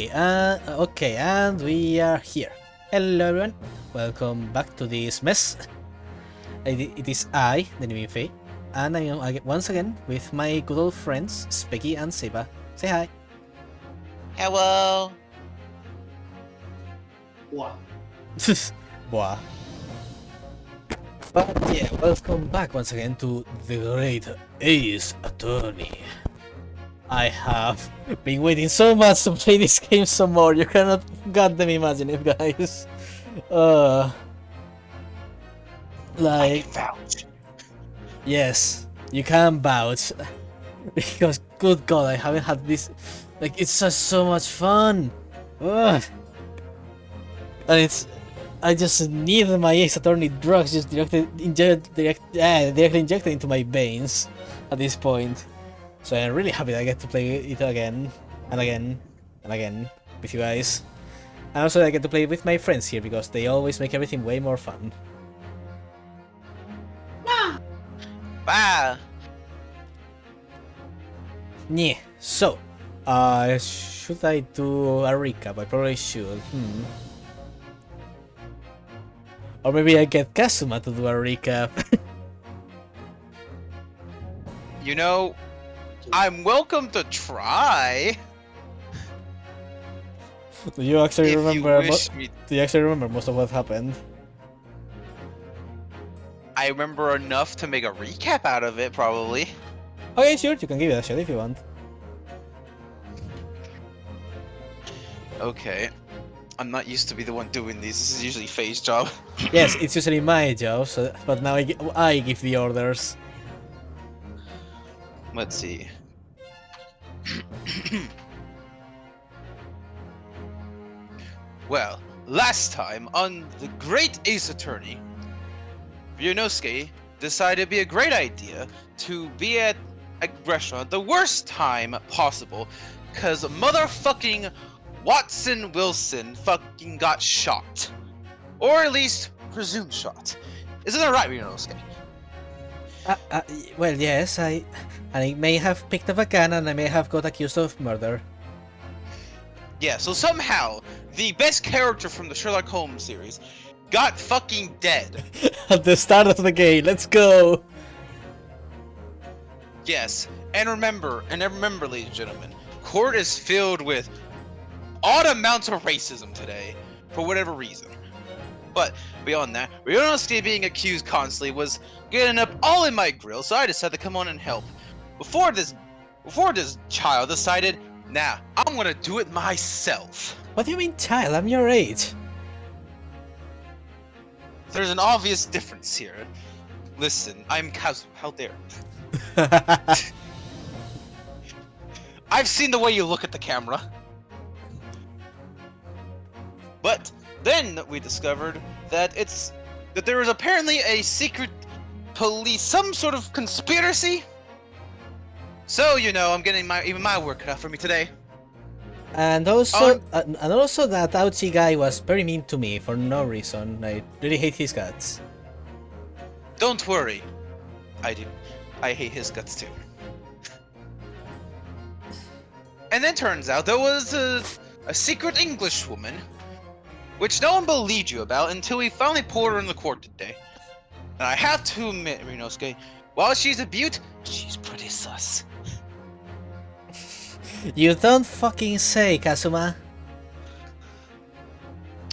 Okay, and we are here. Hello everyone, welcome back to this mess. It is I, the Nimife, and I am once again with my good old friends, Specky and Seba. Say hi. Hello. What? Boah. But yeah, welcome back once again to the great Ace Attorney. I have been waiting so much to play this game some more, you cannot goddamn imagine it, guys. Like, Vouch. yes, you can vouch. Because, good god, I haven't had this. Like, it's just so much fun. Ugh. And it's. I just need my Ace Attorney drugs just directly injected into my veins at this point. So I'm really happy that I get to play it again and again and again with you guys. And also I get to play with my friends here because they always make everything way more fun. Bah. Yeah, so, should I do a recap? I probably should. Or maybe I get Kazuma to do a recap. You know, I'm welcome to try. Do you actually If remember? you wish me, Do you actually remember most of what happened? I remember enough to make a recap out of it, probably. Okay, sure, you can give it a shot if you want. Okay. I'm not used to be the one doing these. This is usually Faye's job. Yes, it's usually my job, so, but now I give the orders. Let's see. Well, last time on The Great Ace Attorney, Ryunosuke decided it'd be a great idea to be at a restaurant the worst time possible, cause motherfucking Watson Wilson fucking got shot. Or at least presumed shot. Isn't that right, Ryunosuke? Well, yes, I may have picked up a gun and I may have got accused of murder. Yeah, so somehow, the best character from the Sherlock Holmes series got fucking dead. At the start of the game, let's go! Yes, and remember, ladies and gentlemen, court is filled with odd amounts of racism today, for whatever reason. But beyond that, Ryunosuke being accused constantly was getting up all in my grill, so I decided to come on and help. Before this child decided, nah, I'm gonna do it myself. What do you mean, child? I'm your age. There's an obvious difference here. Listen, I'm Kazu. How dare? I've seen the way you look at the camera. But then we discovered that there is apparently a secret police, some sort of conspiracy. So you know, I'm getting even my work cut out for me today. And also, that Ouchie guy was very mean to me for no reason. I really hate his guts. Don't worry, I do. I hate his guts too. And then turns out there was a secret English woman, which no one believed you about until we finally poured her in the court today. And I have to admit, Ryunosuke, while she's a beaut, she's pretty sus. You don't fucking say, Kazuma.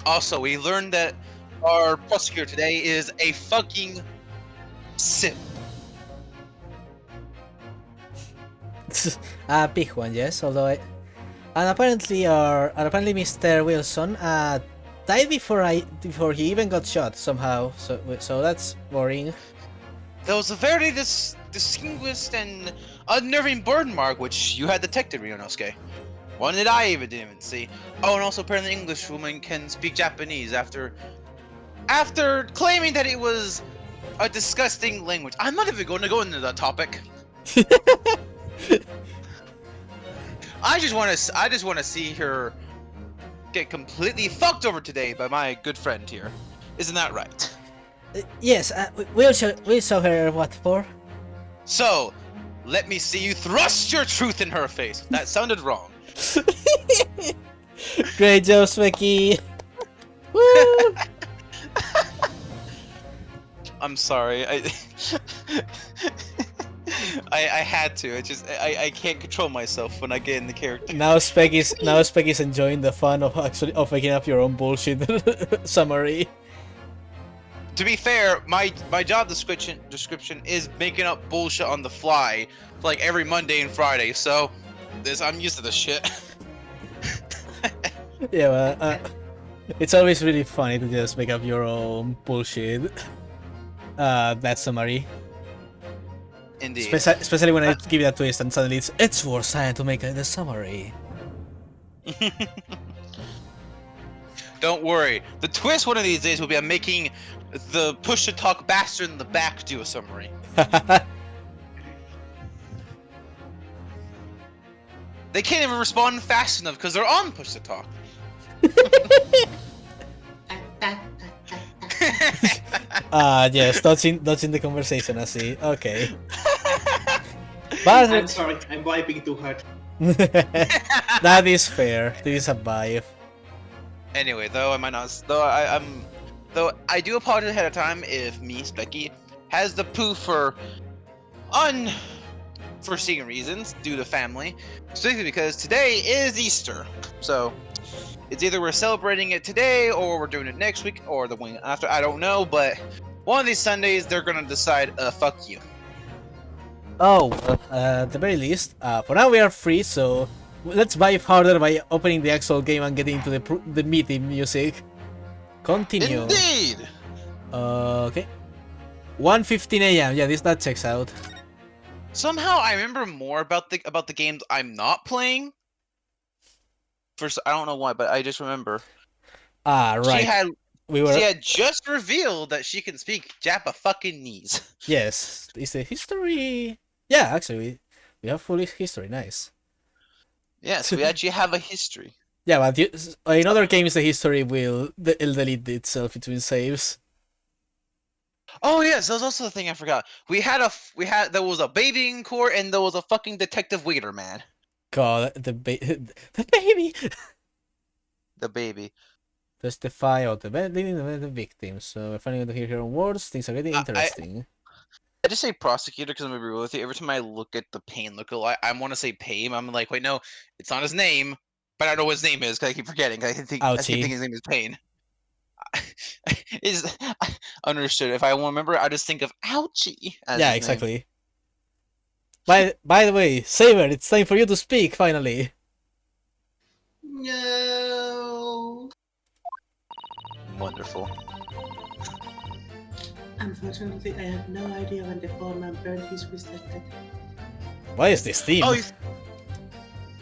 Also, we learned that our prosecutor today is a fucking simp. A big one, yes. Although and apparently Mr. Wilson died before he even got shot somehow. So that's worrying. There was a very distinguished and unnerving burn mark which you had detected, Ryunosuke. One that I even didn't even see. Oh, and also apparently the English woman can speak Japanese after claiming that it was a disgusting language. I'm not even going to go into that topic. I just want to see her get completely fucked over today by my good friend here. Isn't that right? Yes, we'll show her what for. So, let me see you thrust your truth in her face. That sounded wrong. Great job, Specky. Woo! I'm sorry. I had to. I can't control myself when I get in the character. Now Specky's enjoying the fun of actually making up your own bullshit summary. To be fair, my job description is making up bullshit on the fly, like every Monday and Friday. So, I'm used to this shit. Yeah, well, it's always really funny to just make up your own bullshit. That summary. Indeed. Especially when I give it a twist and suddenly it's worth time to make the summary. Don't worry. The twist one of these days will be I'm making the push to talk bastard in the back do a summary. They can't even respond fast enough because they're on push to talk. Yes, dodging the conversation, I see. Okay. But I'm sorry, I'm wiping too hard. that is fair. This is a vibe. Anyway, though I might not, though I do apologize ahead of time if Specky, has the poo for unforeseen reasons due to family, specifically because today is Easter. So it's either we're celebrating it today or we're doing it next week or the week after. I don't know, but one of these Sundays they're gonna decide, fuck you. Oh, well, at the very least, for now we are free, so let's vibe harder by opening the actual game and getting into the meaty music. Continue. Indeed. Okay. 1:15 a.m. Yeah, that checks out. Somehow I remember more about the games I'm not playing. First, I don't know why, but I just remember. Ah, right. She had just revealed that she can speak Japa-fucking-knees. Yes, is the history. Yeah, actually, we have full history. Nice. Yes, we actually have a history. Yeah, but in other games, the history will delete itself between saves. Oh yes, that was also the thing I forgot. There was a babying court and there was a fucking detective waiter man. God, the baby. The baby. Testify or the victim. So if anyone to hear her own words, things are getting interesting. I just say prosecutor because I'm gonna be real with you. Every time I look at the Pain lookalike, I want to say Payne. I'm like, wait, no, it's not his name, but I know what his name is because I keep forgetting. I keep thinking his name is Payne. Is understood. If I won't remember, I just think of Ouchie. Yeah, exactly. By the way, Saber, it's time for you to speak finally. No. Wonderful. Unfortunately, I have no idea when the foreman burned his wrist like that. Why is this theme? Oh,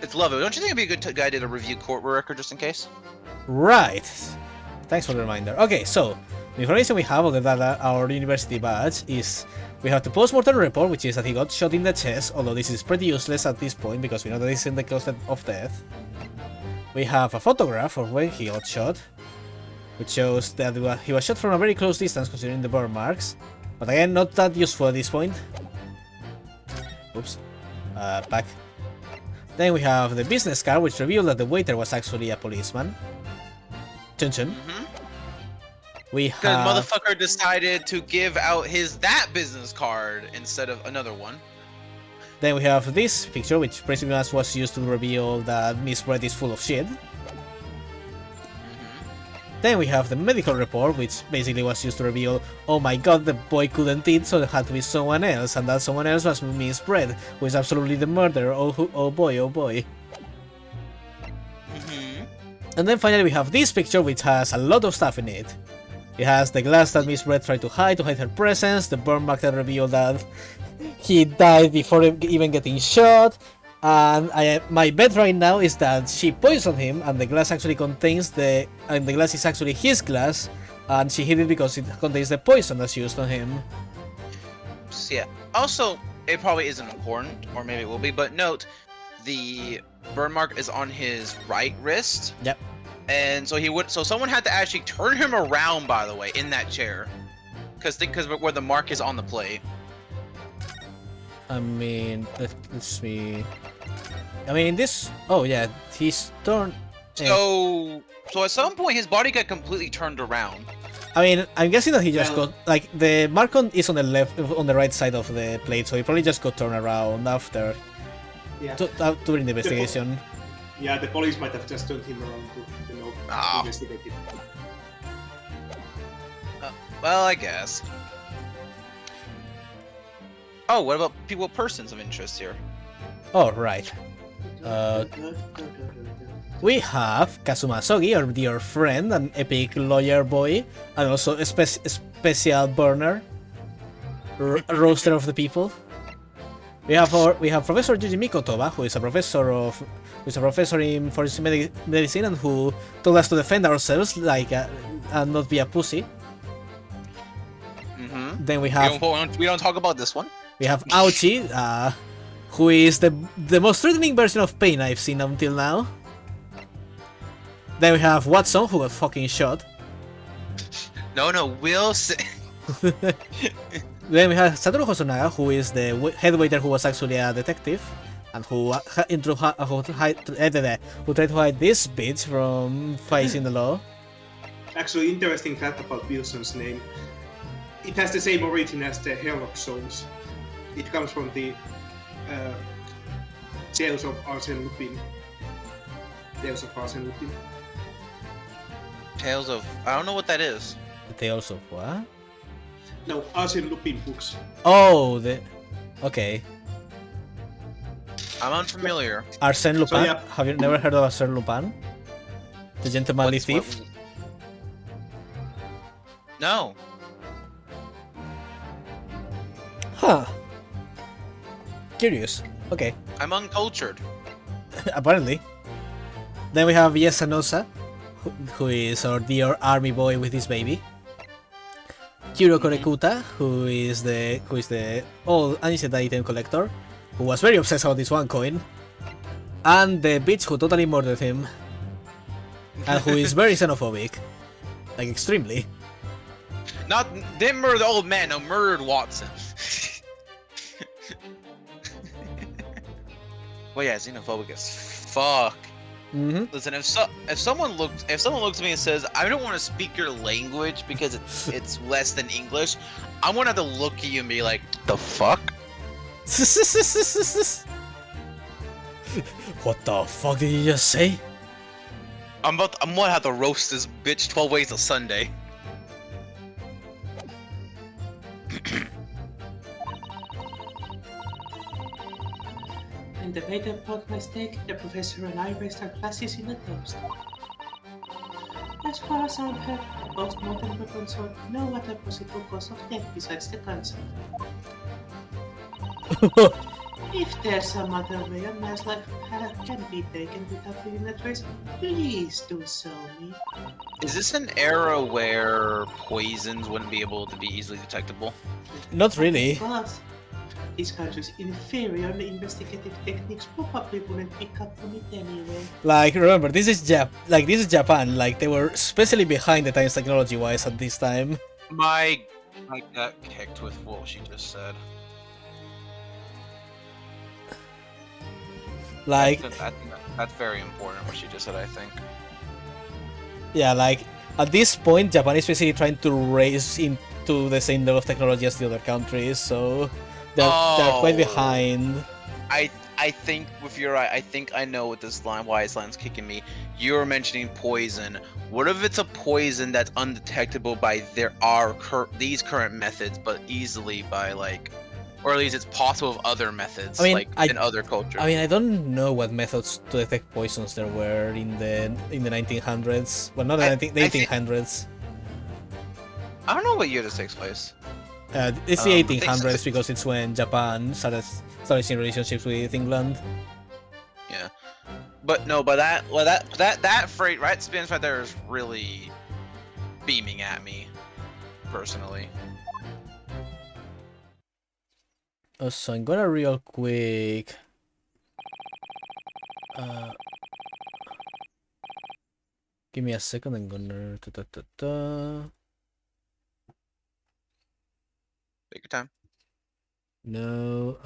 it's lovely. Don't you think it'd be a good guy to review court record just in case? Right. Thanks for the reminder. Okay, so the information we have other than our university badge is we have the post-mortem report, which is that he got shot in the chest, although this is pretty useless at this point because we know that he's in the cause of death. We have a photograph of when he got shot, which shows that he was shot from a very close distance considering the burn marks, but again, not that useful at this point. Oops. Back. Then we have the business card, which revealed that the waiter was actually a policeman. Chun chun. We have... The motherfucker decided to give out that business card instead of another one. Then we have this picture, which basically was used to reveal that Miss Brett is full of shit. Then we have the medical report, which basically was used to reveal, oh my god, the boy couldn't eat, so it had to be someone else, and that someone else was Miss Brett, who is absolutely the murderer, oh boy, oh boy. And then finally we have this picture, which has a lot of stuff in it. It has the glass that Miss Brett tried to hide her presence, the burn mark that revealed that he died before even getting shot, and my bet right now is that she poisoned him, and the glass actually contains the glass is actually his glass, and she hid it because it contains the poison that's used on him. So, yeah. Also, it probably isn't important, or maybe it will be, but note, the burn mark is on his right wrist. Yep. And so someone had to actually turn him around, by the way, in that chair, because where the mark is on the plate. I mean, let's see. I mean, this. Oh yeah, he's turned. So at some point his body got completely turned around. I mean, I'm guessing that he just Well- got like the Marcon is on the left, on the right side of the plate, so he probably just got turned around after Yeah. during the investigation. Yeah, the police might have just turned him around to, Ah. investigate it. Well, I guess. Oh, what about people, persons of interest here? Oh right. We have Kazuma Sogi, our dear friend, an epic lawyer boy, and also a special burner, roaster of the people. We have Professor Yuji Mikotoba, who is a professor in forensic medicine and who told us to defend ourselves like and not be a pussy. Mm-hmm. Then we have We don't talk about this one. we have Aochi, who is the most threatening version of Pain I've seen until now. Then we have Watson, who got fucking shot. No, Wilson. Then we have Satoru Hosonaga, who is the head waiter who was actually a detective, and who tried to hide this bitch from facing the law. Actually, interesting fact about Wilson's name. It has the same origin as the Herlock Souls. It comes from the Tales of Arsène Lupin. Tales of Arsène Lupin. Tales of... I don't know what that is. The Tales of what? No, Arsène Lupin books. Oh, okay. I'm unfamiliar. Arsène Lupin. So, yeah. Have you never heard of Arsène Lupin? The gentlemanly thief? No. Huh. Curious. Okay. I'm uncultured. Apparently. Then we have Yasanosa, who is our dear army boy with his baby. Kiro Korekuta, who is the old ancient item collector, who was very obsessed about this one coin. And the bitch who totally murdered him. And who is very xenophobic. Like, extremely. Didn't murder the old man, no, murdered Watson. Well, yeah, xenophobic as fuck. Mm-hmm. Listen, if someone looks at me and says, "I don't want to speak your language because it's less than English," I'm gonna have to look at you and be like, "The fuck?" What the fuck did you just say? I'm gonna have to roast this bitch 12 ways till Sunday. And the waiter brought my steak, the professor and I raised our glasses in a toast. As far as I've heard, the post-mortem weapons hold no other possible cause of death besides the gunshot. If there's some other way a man's life can be taken without leaving a trace, please do so me. Is this an era where poisons wouldn't be able to be easily detectable? Not really. But this country's inferior investigative techniques probably wouldn't pick up on it anyway. Like, remember, this is Japan. Like, they were especially behind the times technology-wise at this time. I got kicked with what she just said. Like, I think that's very important what she just said, I think. yeah, like, at this point, Japan is basically trying to raise into the same level of technology as the other countries, so they're quite behind. I think if you're right, I think I know what why this line's kicking me. You're mentioning poison. What if it's a poison that's undetectable by these current methods, but easily by or at least it's possible of other methods, I mean, in other cultures. I mean, I don't know what methods to detect poisons there were in the 1900s. Well, not the 1800s. I don't know what year this takes place. It's the I think 1800s so. because it's when Japan started seeing relationships with England. Yeah, but no, but that freight right spins right there is really beaming at me, personally. So I'm gonna real quick. Give me a second. I'm gonna. Take your time. No.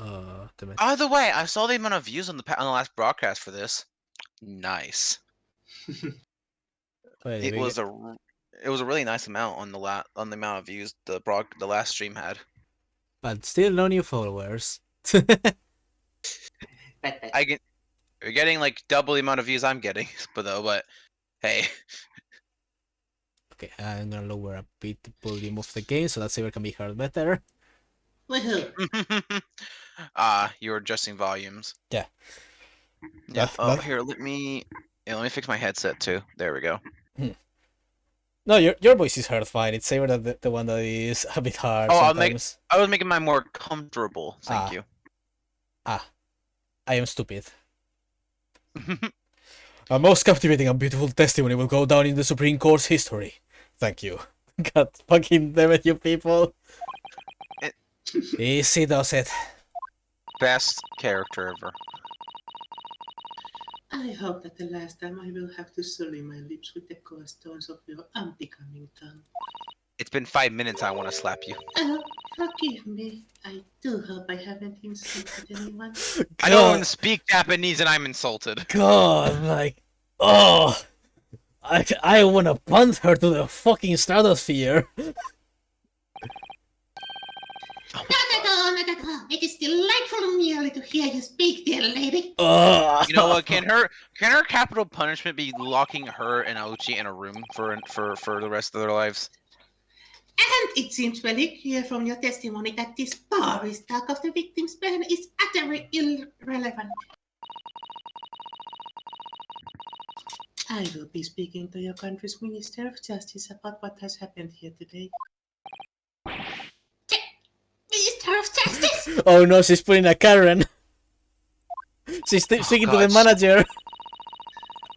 By the way, I saw the amount of views on the last broadcast for this. Nice. Wait, It was a really nice amount on the amount of views the last stream had. but still no new followers. You're getting like double the amount of views I'm getting, but hey. Okay, I'm gonna lower a bit the volume of the game so that Saber can be heard better. Woohoo! You're adjusting volumes. Yeah. Yeah. Oh, here, let me fix my headset too. There we go. No, your voice is heard fine. It's Saber that the one that is a bit hard sometimes. I was making mine more comfortable. Thank you. I am stupid. A most captivating and beautiful testimony will go down in the Supreme Court's history. Thank you. God fucking damn it, you people. Easy does it. Best character ever. I hope that the last time I will have to sully my lips with the cold stones of your unbecoming tongue. It's been 5 minutes. I want to slap you. Oh, forgive me. I do hope I haven't insulted anyone. I don't even speak Japanese and I'm insulted. God, like, oh, I wanna punt her to the fucking stratosphere. Not at all, not at all. It is delightful merely to hear you speak, dear lady. You know what? Can her capital punishment be locking her and Aochi in a room for the rest of their lives? And it seems very clear from your testimony that this boring talk of the victim's pen is utterly irrelevant. I will be speaking to your country's Minister of Justice about what has happened here today. Minister of Justice! Oh no, she's putting a Karen. She's speaking to the manager.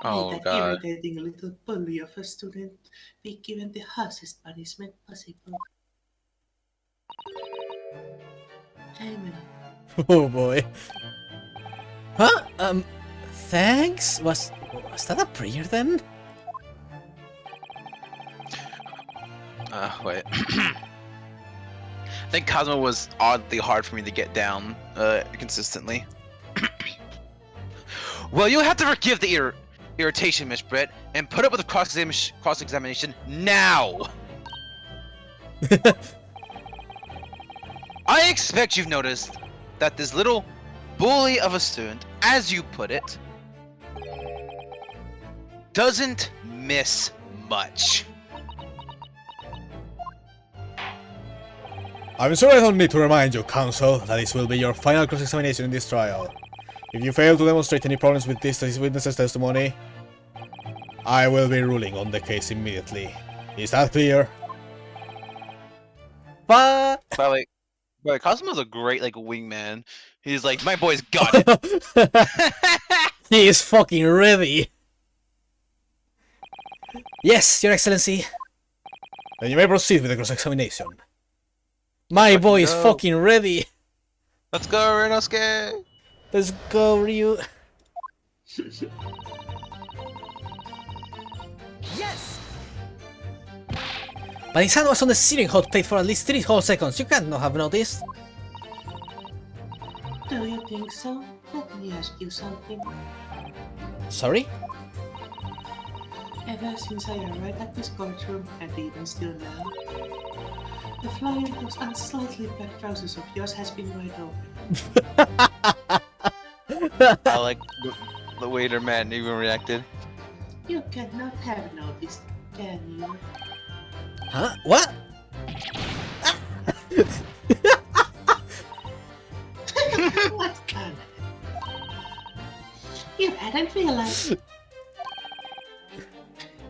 Oh May that god. irritating little bully of a student be given the harshest punishment possible. Amen. Oh boy. Huh? Thanks? Was that a prayer then? Wait. I think Cosmo was oddly hard for me to get down consistently. Well, you'll have to forgive the irritation, Miss Britt, and put up with the cross-examination now! I expect you've noticed that this little bully of a student, as you put it, doesn't miss much. I'm sorry I don't need to remind you, counsel, that this will be your final cross-examination in this trial. If you fail to demonstrate any problems with this witness's testimony, I will be ruling on the case immediately. Is that clear? By the way, Cosmo's a great wingman. He's like, my boy's got it. He is fucking ready. Yes, your excellency. Then you may proceed with the cross-examination. My boy is fucking ready. Let's go, Renosuke. Let's go, Ryu. Yes! But his hand was on the steering hot plate for at least 3 whole seconds. You can't not have noticed. Do you think so? Let me ask you something. Sorry? Ever since I arrived at this courtroom, and even still now, the fly in those slightly black trousers of yours has been wide open. I like the waiter man even reacted. You cannot have noticed, can you? Huh? What? What kind? You hadn't realized.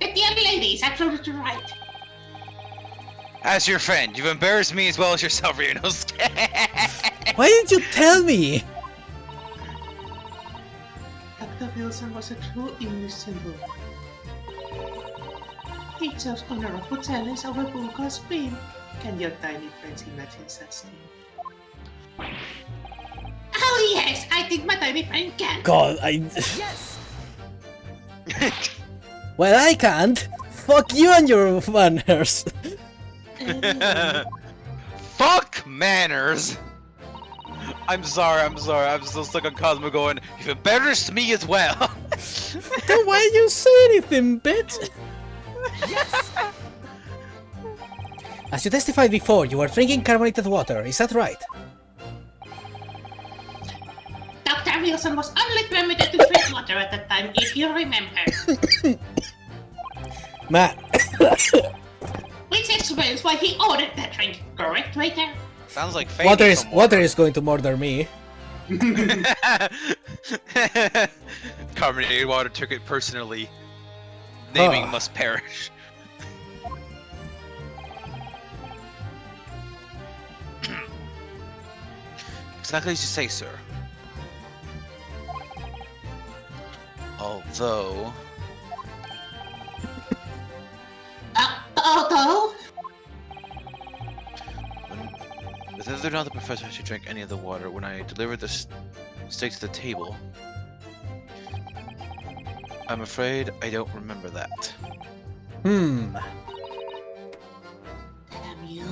The dear lady is absolutely right. As your friend, you've embarrassed me as well as yourself, Renosuke. Why didn't you tell me? Dr. Wilson was a true English symbol. He chose honorable challenge over Bunko's queen. Can your tiny friends imagine such thing? Oh yes, I think my tiny friend can. God, Yes! Well, I can't. Fuck you and your manners. Fuck manners. I'm sorry. I'm still stuck on Cosmo going, you've embarrassed me as well. Then why you say anything, bitch? Yes! As you testified before, you were drinking carbonated water, is that right? Dr. Wilson was only permitted to drink water at the time, if you remember. Matt. Which explains why he ordered that drink, correct, waiter? Sounds like Fanny from Water is going to murder me. Carbonated water took it personally. Naming Oh. must perish. Exactly as you say, sir. Although... Although, Whether or not the professor should drink any of the water when I delivered the steak to the table, I'm afraid I don't remember that. Hmm. damn you.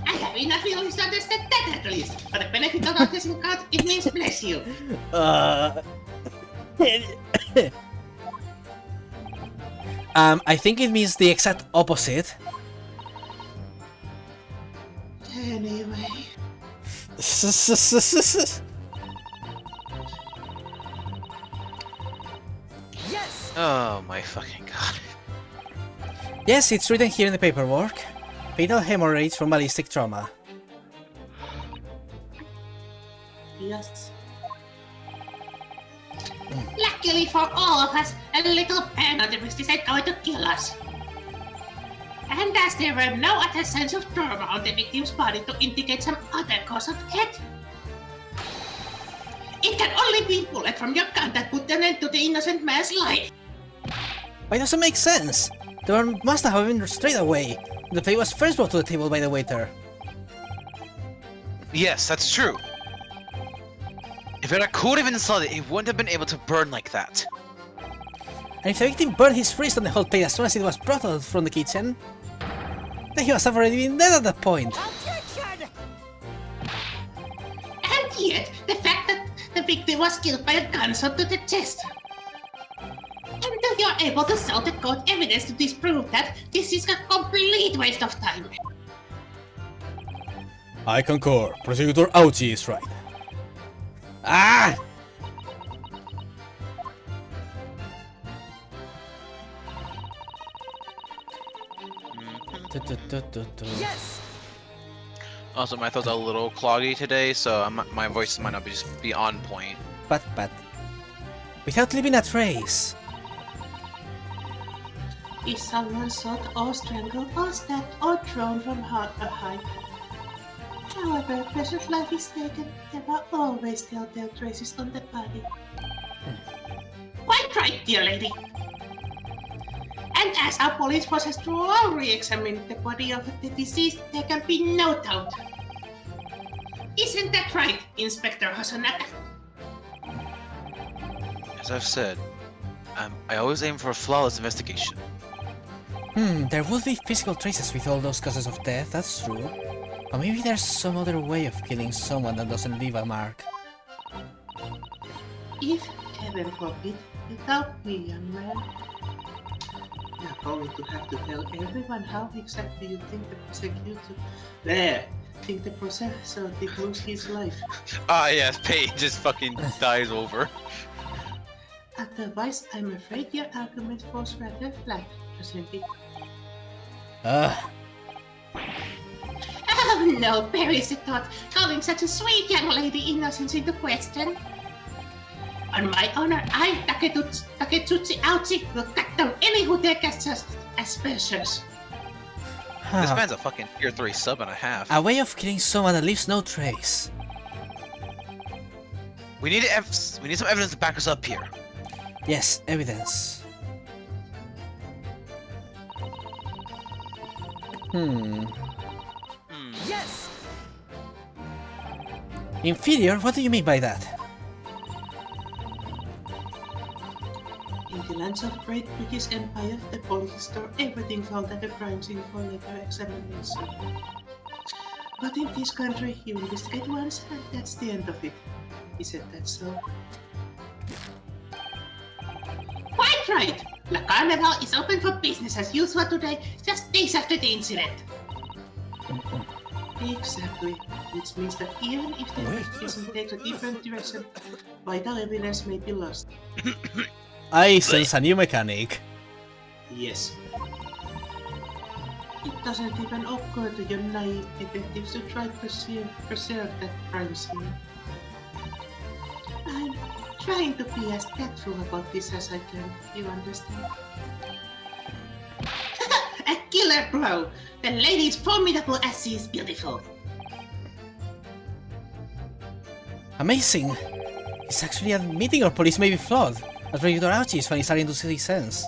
I have enough feelings to understand that at least. For the benefit of others in God, it means bless you. I think it means the exact opposite. Anyway. Yes! Oh my fucking god. Yes, it's written here in the paperwork. Fatal hemorrhage from ballistic trauma. Yes. Luckily for all of us, a little pen on the wrist isn't going to kill us. And as there were no other signs of trauma on the victim's body to indicate some other cause of death, it can only be bullet from your gun that put an end to the innocent man's life. Why doesn't make sense? The one must have been straight away. The plate was first brought to the table by the waiter. Yes, that's true. If it had cooled even slightly, it wouldn't have been able to burn like that. And if the victim burned his wrist on the whole plate as soon as it was brought out from the kitchen, then he must have already been dead at that point. Objection! And yet, the fact that the victim was killed by a gunshot to the chest. Until you're able to show the court evidence to disprove that, this is a complete waste of time. I concur. Prosecutor Ouchie is right. Ah! Yes! Also, my throat's a little cloggy today, so my voice might not be on point. But. Without leaving a trace. If someone shot or strangled or stabbed or thrown from a height. However, a person's life is taken, there are always telltale traces on the body. Quite right, dear lady. And as our police force has thoroughly examined the body of the deceased, there can be no doubt. Isn't that right, Inspector Hosonaga? As I've said, I always aim for a flawless investigation. There would be physical traces with all those causes of death, that's true. Or maybe there's some other way of killing someone that doesn't leave a mark. If, heaven forbid, you doubt me, young man, you're going to have to tell everyone how exactly you think the processor did lose his life. Ah yes, Paige just fucking dies over. Otherwise, I'm afraid your argument falls rather flat, doesn't it? Oh no, perish the thought, calling such a sweet young lady innocence into question. On my honor, I, Taketsuchi Ouchi, will cut down any who dare cast aspersions. This man's a fucking tier 3 sub and a half. A way of killing someone that leaves no trace. We need some evidence to back us up here. Yes, evidence. Yes! Inferior? What do you mean by that? In the lands of Great British Empire, the police store everything found at the crime scene for later examination. But in this country, you investigate once and that's the end of it. Isn't that so? Quite right. La Carnival is open for business as usual today, just days after the incident. Exactly. Which means that even if the investigation takes a different direction, vital evidence may be lost. I sense a new mechanic. Yes. It doesn't even occur to your naive detectives to try to preserve that crime scene. I'm trying to be as tactful about this as I can, you understand? A killer blow! The lady is formidable as she is beautiful. Amazing! He's actually admitting our police may be flawed. As Regular Archie is finally starting to see sense.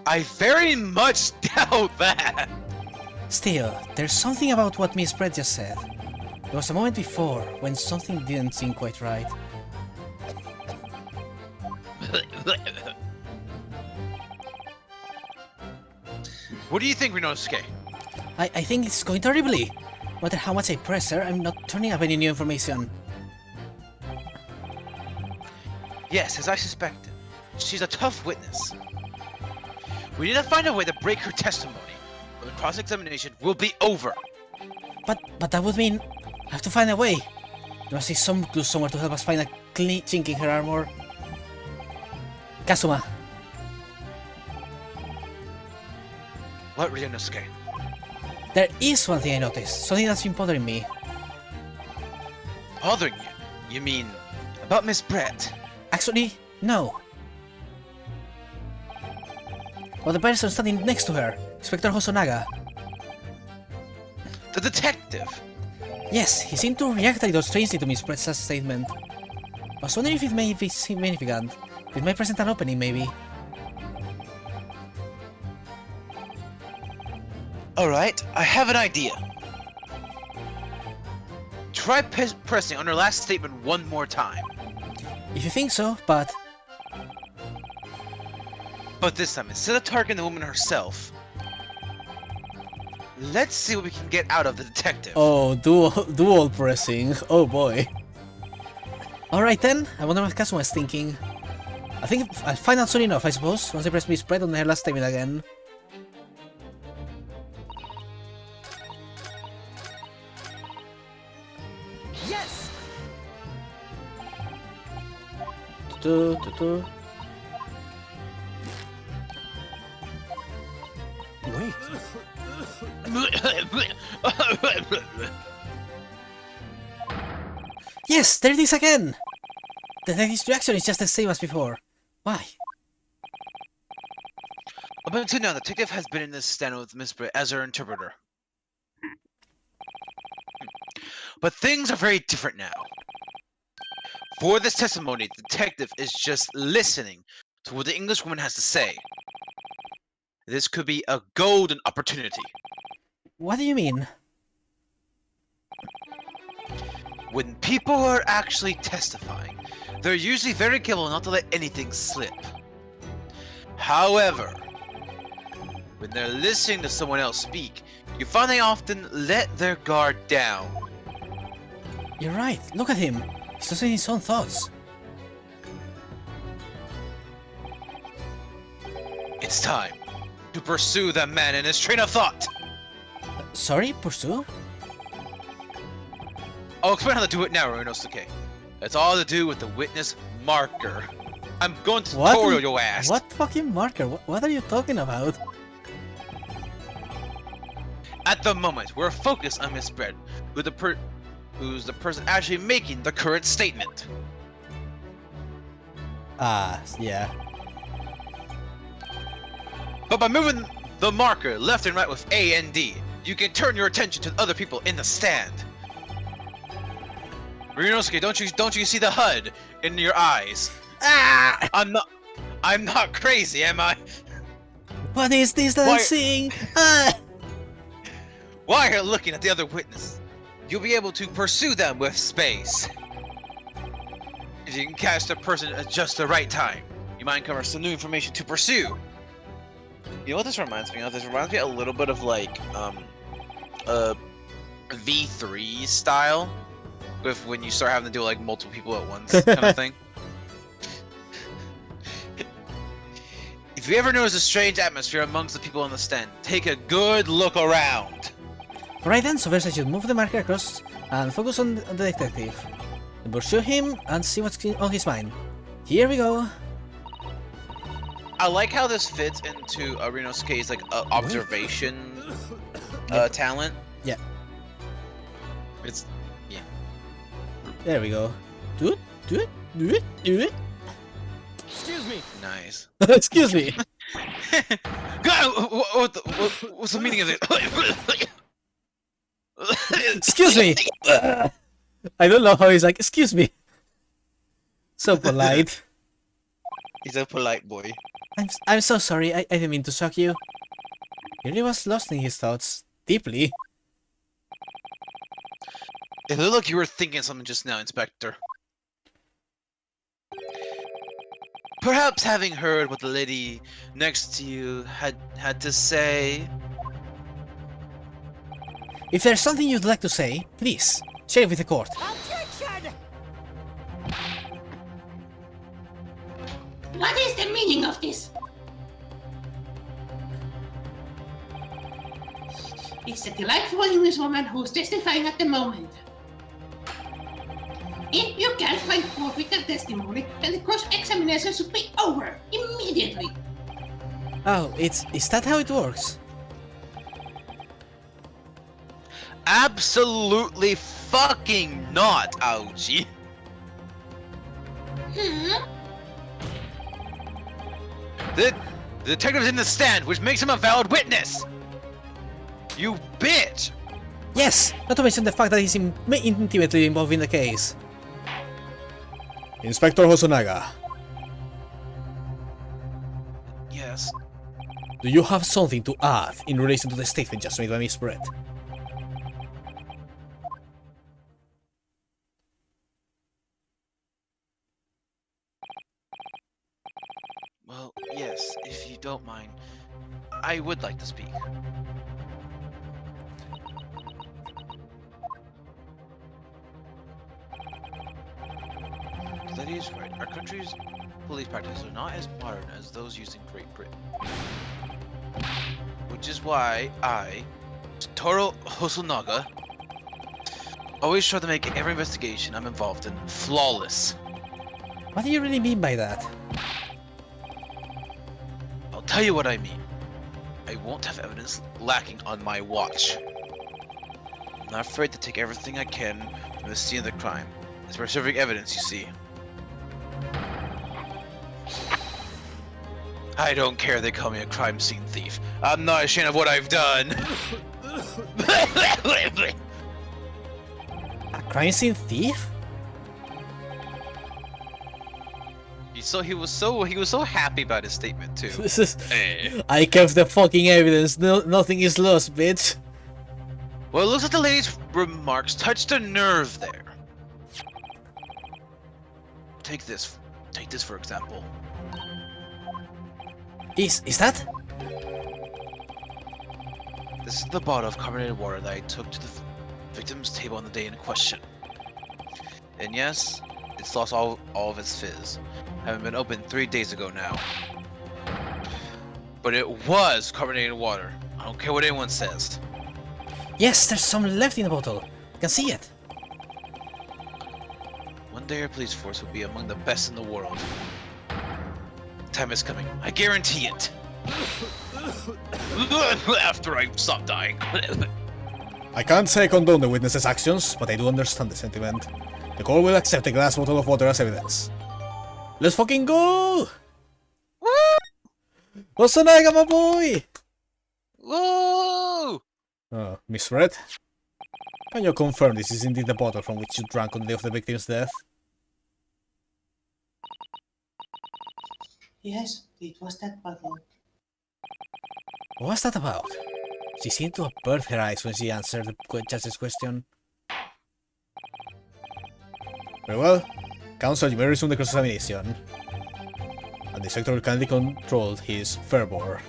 I very much doubt that. Still, there's something about what Miss Brett just said. There was a moment before when something didn't seem quite right. What do you think, Rinosuke? I think it's going terribly. No matter how much I press her, I'm not turning up any new information. Yes, as I suspected. She's a tough witness. We need to find a way to break her testimony, or the cross-examination will be over. But that would mean I have to find a way. There must be some clue somewhere to help us find a chink in her armor. Kazuma. What, Rinosuke? There is one thing I noticed, something that's been bothering me. Bothering you? You mean about Miss Brett? Actually, no. Well, the person standing next to her, Inspector Hosonaga. The detective? Yes, he seemed to react a little strangely to Miss Brett's last statement. I was wondering if it may be significant. If it might present an opening, maybe. Alright, I have an idea. Try pressing on her last statement one more time. If you think so, but... But this time, instead of targeting the woman herself, let's see what we can get out of the detective. Oh, dual pressing. Oh boy. Alright then, I wonder what Kazuma is thinking. I think I'll find out soon enough, I suppose, once I press Miss Brett on her last statement again. Yes! Wait. Yes, there it is again! The detective's reaction is just the same as before. Why? Up until now, the detective has been in this stand with Miss Brett as her interpreter. But things are very different now. For this testimony, the detective is just listening to what the Englishwoman has to say. This could be a golden opportunity. What do you mean? When people are actually testifying, they're usually very careful not to let anything slip. However, when they're listening to someone else speak, you find they often let their guard down. You're right, look at him. He's losing his own thoughts. It's time to pursue that man in his train of thought. Sorry, pursue? I'll explain how to do it now, Rinosuke. It's all to do with the witness marker. I'm going to tutorial your ass. What fucking marker? What are you talking about? At the moment, we're focused on Miss Brett, who's the person actually making the current statement. Ah, yeah. But by moving the marker left and right with A and D, you can turn your attention to other people in the stand. Rinosuke, don't you see the HUD in your eyes? Ah! I'm not crazy, am I? What is this that I'm seeing? Ah! While you're looking at the other witness, you'll be able to pursue them with space. If you can catch the person at just the right time, you might uncover some new information to pursue. You know what this reminds me of? This reminds me a little bit of like V3 style, with when you start having to deal with like multiple people at once kind of thing. If you ever notice a strange atmosphere amongst the people in the stand, take a good look around. Alright then, so first I should move the marker across and focus on the detective. Then pursue him and see what's on his mind. Here we go. I like how this fits into Rinosuke's like observation talent. Yeah. It's There we go. Do it. Excuse me. nice. Excuse me. God, what's the meaning of it? Excuse me. I don't know how he's like, excuse me. So polite. He's a polite boy. I'm so sorry, I didn't mean to shock you. He really was lost in his thoughts. Deeply. It looked like you were thinking something just now, Inspector. Perhaps having heard what the lady next to you had to say. If there's something you'd like to say, please, share it with the court. Objection! What is the meaning of this? It's a delightful Englishwoman who's testifying at the moment. If you can't find fault with her testimony, then the cross-examination should be over immediately. Oh, is that how it works? Absolutely fucking not, Aoji. The detective's in the stand, which makes him a valid witness. You bitch! Yes, not to mention the fact that he's intimately involved in the case. Inspector Hosonaga, Yes. do you have something to add in relation to the statement just made by Miss Brett? Well, yes, if you don't mind. I would like to speak. That is right. Our country's police practices are not as modern as those used in Great Britain. Which is why I, Toro Hosonaga, always try to make every investigation I'm involved in flawless. What do you really mean by that? I'll tell you what I mean. I won't have evidence lacking on my watch. I'm not afraid to take everything I can from the scene of the crime. It's preserving evidence, you see. I don't care they call me a crime scene thief. I'm not ashamed of what I've done. A crime scene thief? He was so happy about his statement too. This is... Eh. I kept the fucking evidence. No, nothing is lost, bitch. Well, it looks like the lady's remarks touched a nerve there. Take this for example. Is that? This is the bottle of carbonated water that I took to the victim's table on the day in question. And yes, it's lost all of its fizz. Having been opened 3 days ago now. But it was carbonated water. I don't care what anyone says. Yes, there's some left in the bottle. I can see it. One day our police force will be among the best in the world. Time is coming. I guarantee it. After I stop dying. I can't say I condone the witness's actions, but I do understand the sentiment. The court will accept a glass bottle of water as evidence. Let's fucking go! Hosonaga, my boy! Whoa! Oh, Miss Red? Can you confirm this is indeed the bottle from which you drank on the day of the victim's death? Yes, it was that bottle. What was that about? She seemed to avert her eyes when she answered the judge's question. Very well. Counsel, you may resume the cross-examination. And the inspector will kindly control his fervor.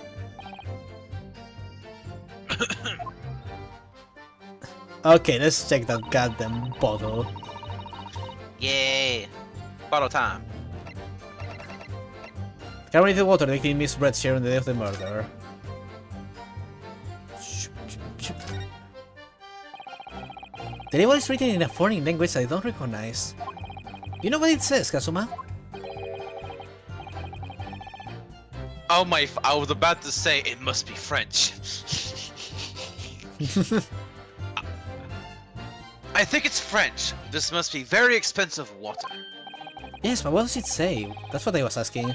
Okay, let's check that goddamn bottle. Yay! Bottle time. Carbonated water detecting Miss Red share on the day of the murder. The label is written in a foreign language I don't recognize. You know what it says, Kazuma? Oh my! I was about to say it must be French. I think it's French. This must be very expensive water. Yes, but what does it say? That's what I was asking.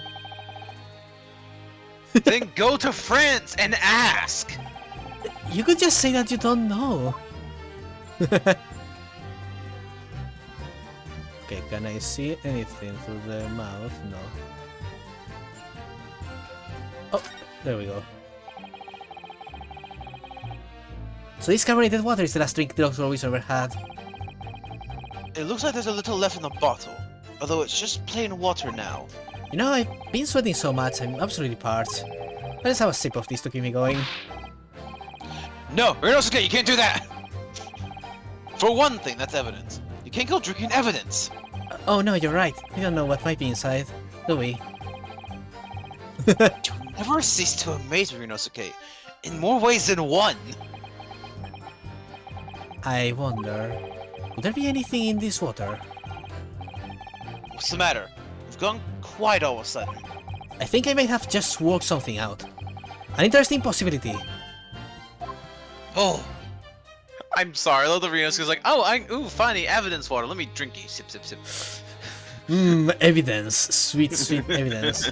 Then go to France and ask. You could just say that you don't know. Okay, can I see anything through the mouth? No. Oh, there we go. So this carbonated water is the last drink Dr. Luis ever had. It looks like there's a little left in the bottle, although it's just plain water now. You know, I've been sweating so much, I'm absolutely parched. Let's have a sip of this to keep me going. No, Rinosuke, you can't do that! For one thing, that's evidence. You can't go drinking evidence. Oh no, you're right. We don't know what might be inside, do we? Never cease to amaze me, Rinosuke. In more ways than one. I wonder, would there be anything in this water? What's the matter? You've gone quiet all of a sudden. I think I might have just worked something out. An interesting possibility. Oh. I'm sorry, I love the Rinosuke's like, oh, ooh, funny, evidence water. Let me drink it. Sip, sip, sip. Evidence. Sweet, sweet evidence.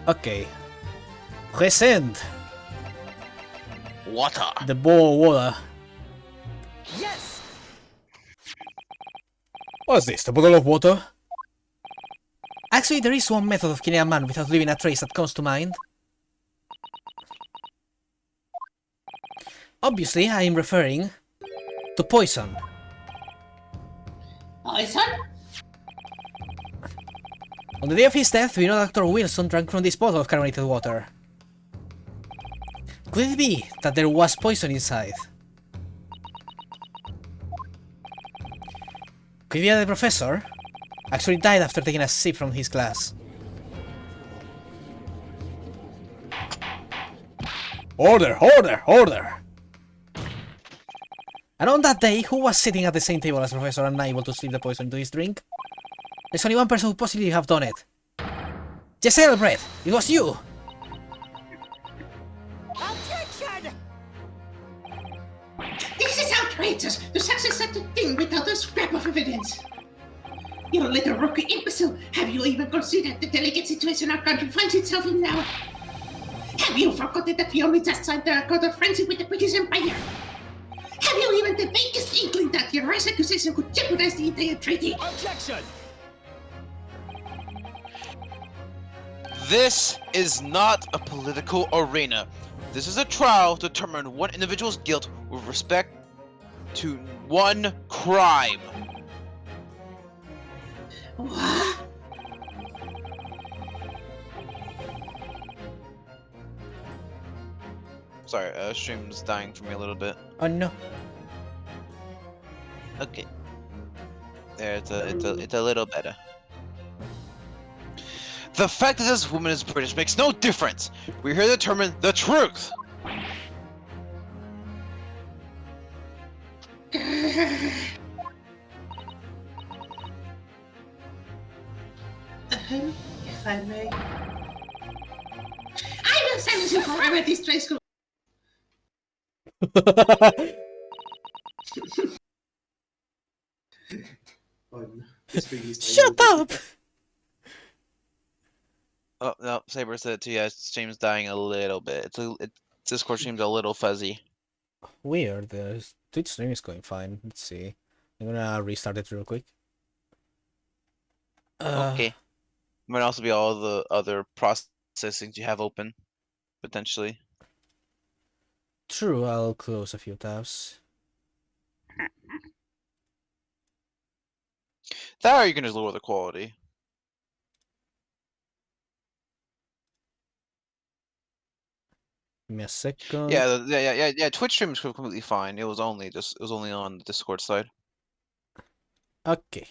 Okay. Present. Water. The bowl of water. Yes! What's this? The bottle of water? Actually, there is one method of killing a man without leaving a trace that comes to mind. Obviously, I am referring to poison. Poison? On the day of his death, we know Dr. Wilson drank from this bottle of carbonated water. Could it be that there was poison inside? Could it be that the professor actually died after taking a sip from his glass? Order! Order! Order! And on that day, who was sitting at the same table as the professor and unable to slip the poison into his drink? There's only one person who possibly have done it. Giselle, Brett! It was you! Objection! This is outrageous! To success such a thing without a scrap of evidence! You little rookie imbecile! Have you even considered the delicate situation our country finds itself in now? Have you forgotten that we only just signed the Accord of Friendship with the British Empire? Have you even the vaguest inkling that your rash accusation could jeopardize the entire treaty? Objection! This is not a political arena. This is a trial to determine one individual's guilt with respect to one crime. What? Sorry, stream's dying for me a little bit. Oh no. Okay. There, it's a little better. The fact that this woman is British makes no difference. We're here to determine the truth. If I may. I will silence you forever, disgraceful. Shut up! Oh no, Saber said it too. Yeah, stream's dying a little bit. Discord stream's a little fuzzy. Weird, the Twitch stream is going fine. Let's see. I'm gonna restart it real quick. Okay. Might also be all the other processings you have open, potentially. True, I'll close a few tabs. That or you can just lower the quality. Give me a second. Yeah. Twitch stream is completely fine. It was only on the Discord side. Okay.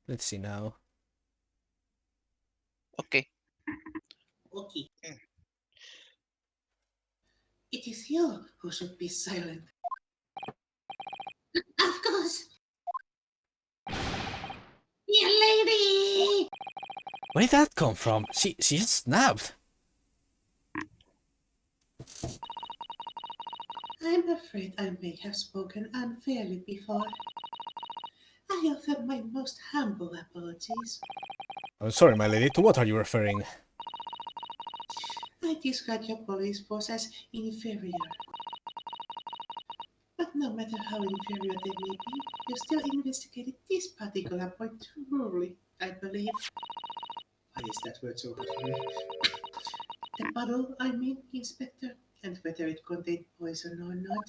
Let's see now. Okay. Okay. It is you who should be silent. Of course. Dear lady! Where did that come from? She just snapped. I'm afraid I may have spoken unfairly before. I offer my most humble apologies. I'm sorry, my lady. To what are you referring? I described your police force as inferior. But no matter how inferior they may be, you still investigated this particular point thoroughly, I believe. Why is that word so hard for me? The bottle, I mean, Inspector, and whether it contained poison or not.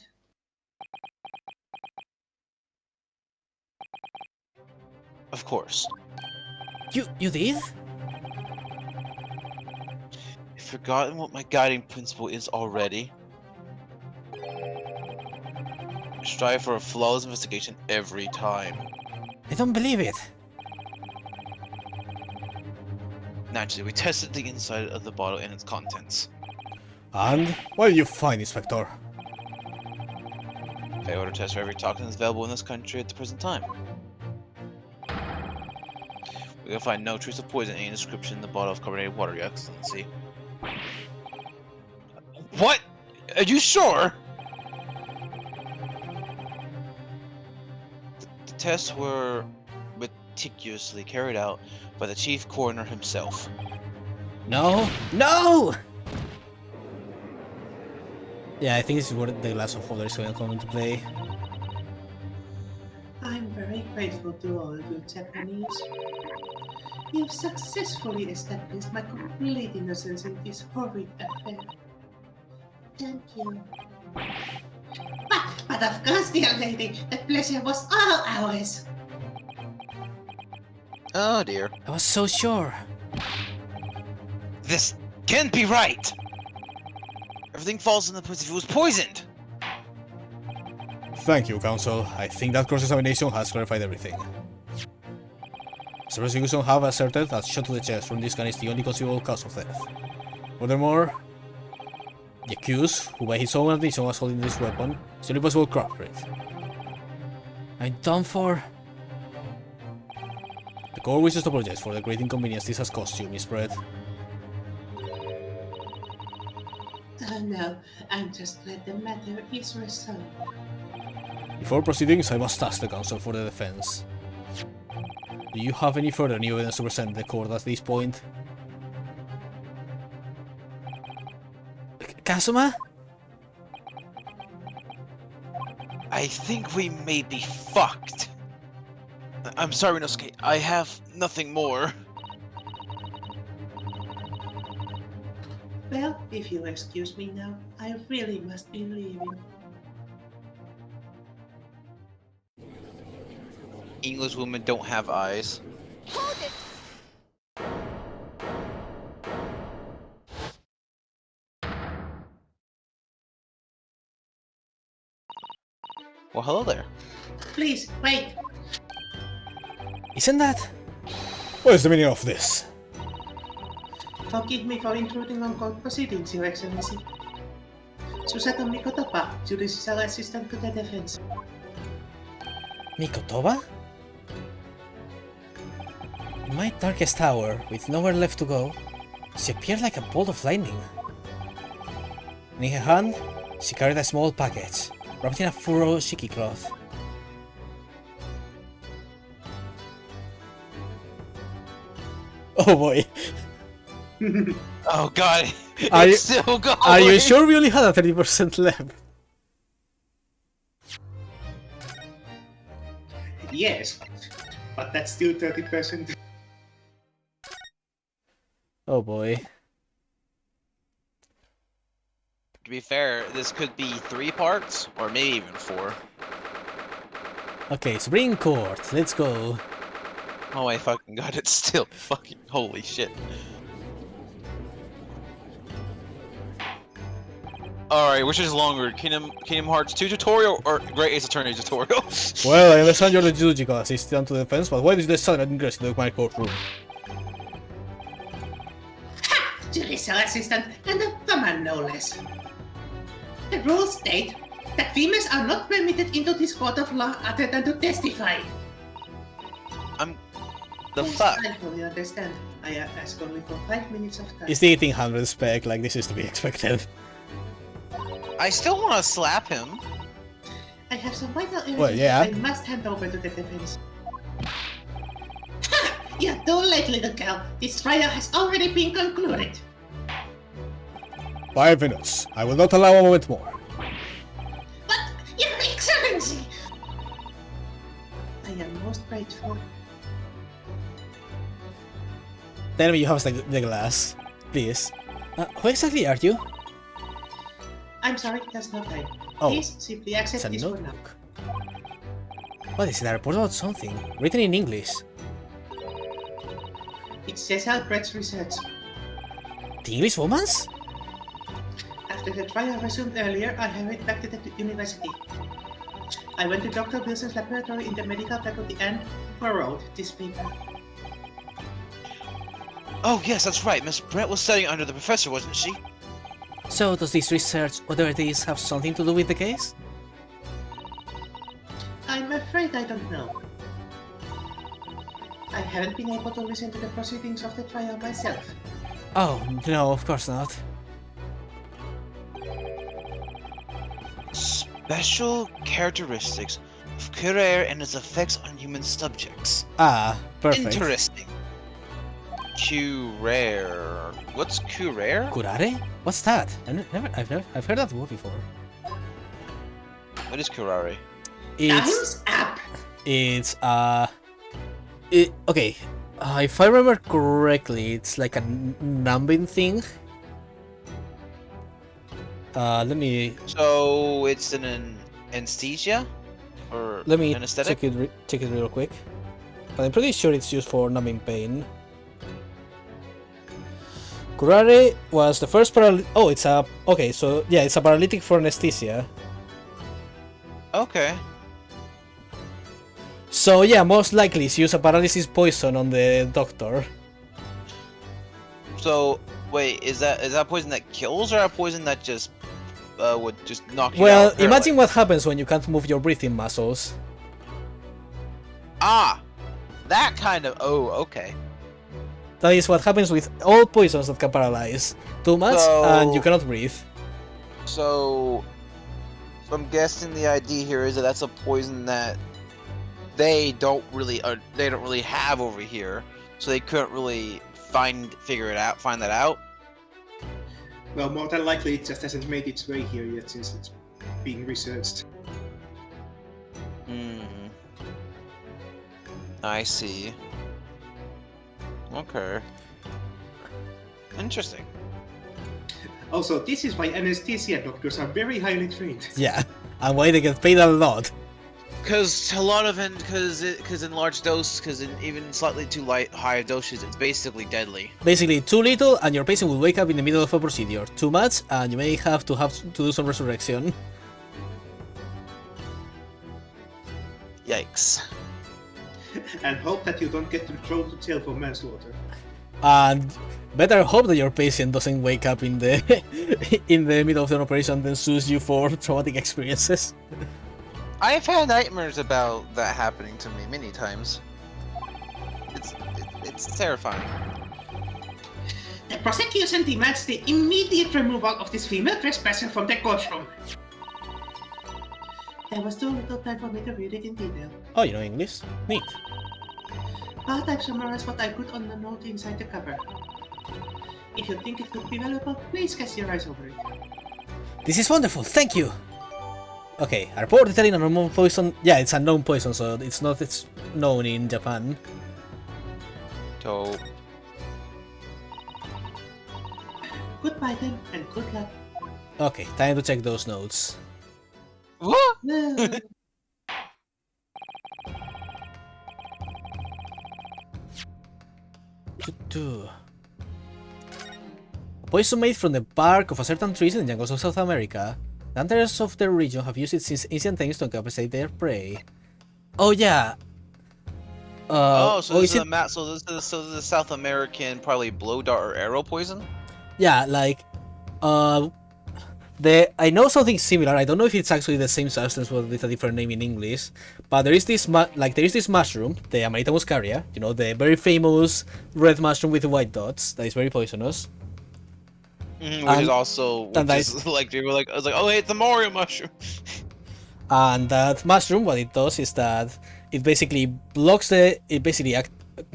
Of course. You did? You've forgotten what my guiding principle is already. Strive for a flawless investigation every time. I don't believe it. Naturally, we tested the inside of the bottle and its contents. And what did you find, Inspector? Failure order test for every toxin is available in this country at the present time. We can find no trace of poison in any description in the bottle of carbonated water, Your Excellency. What? Are you sure? The tests were meticulously carried out by the chief coroner himself. No! No! Yeah, I think this is where the glass of water is going to come into play. I'm very grateful to all you Japanese. You've successfully established my complete innocence in this horrid affair. Thank you. But of course, dear lady, the pleasure was all ours. Oh dear. I was so sure. This can't be right! Everything falls into place if it was poisoned! Thank you, Counsel. I think that cross-examination has clarified everything. The prosecution have asserted that shot to the chest from this gun is the only conceivable cause of death. Furthermore, the accused, who by his own admission was holding this weapon, is the only possible culprit. I'm done for. The court wishes to apologize for the great inconvenience this has caused you, Miss Brett. Oh no, I'm just glad the matter is resolved. Before proceedings, I must ask the counsel for the defense. Do you have any further new evidence to present the court at this point? Kazuma? I think we may be fucked. I'm sorry, Inosuke. I have nothing more. Well, if you'll excuse me now, I really must be leaving. English women don't have eyes. Hold it! Well, hello there. Please, wait! Isn't that? What is the meaning of this? Forgive me for intruding on court proceedings, Your Excellency. Susato Mikotopa, Judicial Assistant to the Defense. Mikotoba? In my darkest hour, with nowhere left to go, she appeared like a bolt of lightning. And in her hand, she carried a small package, wrapped in a furrow shiki cloth. Oh boy. Oh god, Are it's still going! Are you sure we only had a 30% left? Yes, but that's still 30%. Oh boy. To be fair, this could be 3 parts, or maybe even 4. Okay, Supreme Court, let's go. Oh my fucking god, it's still fucking holy shit. Alright, which is longer, Kingdom Hearts 2 tutorial or Great Ace Attorney tutorial? Well, I understand you're the judicial assistant to the defense, but why did the sudden ingress into my courtroom? Judicial assistant and a woman, no less. The rules state that females are not permitted into this court of law other than to testify. The Yes, fuck? I fully understand. I have asked only for 5 minutes of time. Is the 1800 spec, like this is to be expected? I still want to slap him. I have some vital evidence Well, yeah. that I must hand over to the defense. Ha! You're too late, little girl. This trial has already been concluded. 5 minutes. I will not allow a moment more. But, Your Excellency! I am most grateful. Tell me you have the glass, please. Who exactly are you? I'm sorry, there's no time. Oh, Please simply accept it's a this for now. notebook. What is it? A report about something written in English. It's Cecil Brett's research. The English woman's? After the trial resumed earlier, I hurried back to the university. I went to Dr. Wilson's laboratory in the medical faculty and borrowed this paper. Oh yes, that's right. Miss Brett was studying under the professor, wasn't she? So does this research, whatever it is, have something to do with the case? I'm afraid I don't know. I haven't been able to listen to the proceedings of the trial myself. Oh, no, of course not. Special characteristics of Curare and its effects on human subjects. Ah, perfect. Interesting. Curare. What's Curare? Curare? What's that? I've heard that word before. What is Curare? It's Time's up! it's okay. If I remember correctly, it's like a numbing thing. Let me So it's an anesthesia, or anesthetic? check it real quick. But I'm pretty sure it's used for numbing pain. Curare was the first oh, it's a okay. So yeah, it's a paralytic for anesthesia. Okay. So yeah, most likely it's use a paralysis poison on the doctor. So wait, is that poison that kills or a poison that just would just knock you Well, out? imagine what happens when you can't move your breathing muscles. Ah, that kind of. Oh, okay. That is what happens with all poisons that can paralyze. Too much and you cannot breathe. So I'm guessing the idea here is that that's a poison that they don't really have over here, so they couldn't really find that out. Well, more than likely it just hasn't made its way here yet since it's being researched. I see. Okay. Interesting. Also, this is why anesthesia doctors are very highly trained. Yeah, and why they get paid a lot. Because a lot of it, because in large doses, because in even slightly too high doses, it's basically deadly. Basically, too little and your patient will wake up in the middle of a procedure. Too much and you may have to do some resurrection. Yikes. And hope that you don't get thrown to jail for manslaughter. And better hope that your patient doesn't wake up in the in the middle of an operation and then sues you for traumatic experiences. I've had nightmares about that happening to me many times. It's terrifying. The prosecution demands the immediate removal of this female trespasser from the courtroom. There was too little time for me to read it in detail. Oh, you know English? Neat. But I've summarized what I put on the note inside the cover. If you think it could be valuable, please cast your eyes over it. This is wonderful, thank you! Okay, a report detailing a known poison. Yeah, it's a known poison, so it's known in Japan. So Goodbye then, and good luck. Okay, time to check those notes. what? No. poison made from the bark of a certain trees in the jungles of South America. The hunters of the region have used it since ancient times to incapacitate their prey. Oh yeah. So this is is it? a map. So this is South American, probably blow dart or arrow poison. Yeah, like, I know something similar. I don't know if it's actually the same substance but with a different name in English. But there is this mushroom, the Amanita muscaria. You know, the very famous red mushroom with white dots that is very poisonous. Which is also like they were like, I was like, oh hey, it's the Mario mushroom. And that mushroom, what it does is that it basically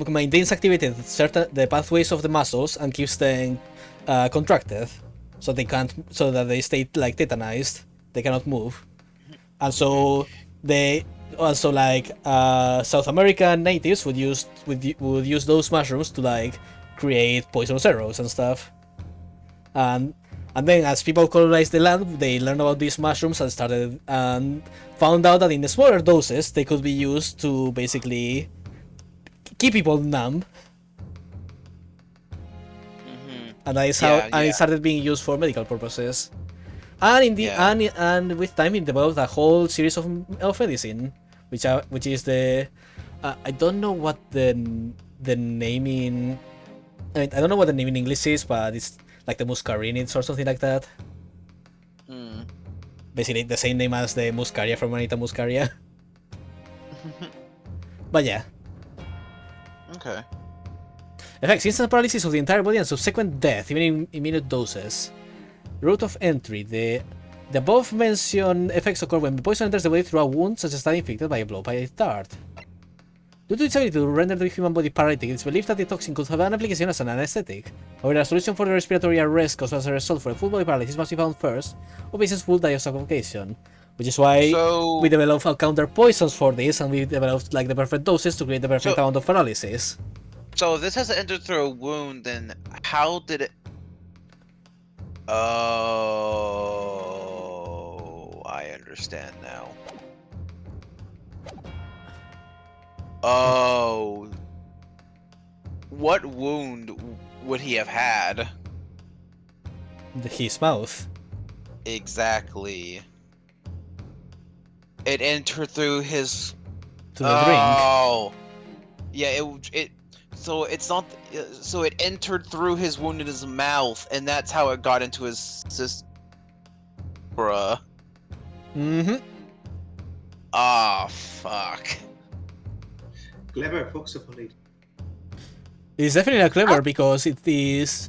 maintains activated the pathways of the muscles and keeps them contracted, so that they stay like tetanized, they cannot move, and so South American natives would use those mushrooms to like create poisonous arrows and stuff, and then as people colonized the land, they learned about these mushrooms and found out that in the smaller doses they could be used to basically keep people numb. And that is it started being used for medical purposes. And and with time it developed a whole series of medicine, which is the I don't know what the name in I don't know what the name in English is, but it's like the muscarinids or something like that. Basically the same name as the muscaria from Amanita muscaria. But yeah. Okay. Effects: instant paralysis of the entire body and subsequent death, even in minute doses. Route of entry: the above mentioned effects occur when the poison enters the body through a wound, such as that inflicted by a blow by a dart. Due to its ability to render the human body paralytic, it's believed that the toxin could have an application as an anesthetic. However, a solution for the respiratory arrest caused as a result for a full body paralysis must be found first, or patients will die of suffocation. Which is why we developed counter poisons for this, and we developed like the perfect doses to create the perfect amount of paralysis. So if this has to enter through a wound, then how did it... Oh, I understand now. Oh. What wound would he have had? His mouth. Exactly. It entered through his... To the drink. Oh. Yeah, so it's not. So it entered through his wound in his mouth, and that's how it got into his Bruh. Ah, fuck. Clever Foxopoli. It is definitely not clever because it is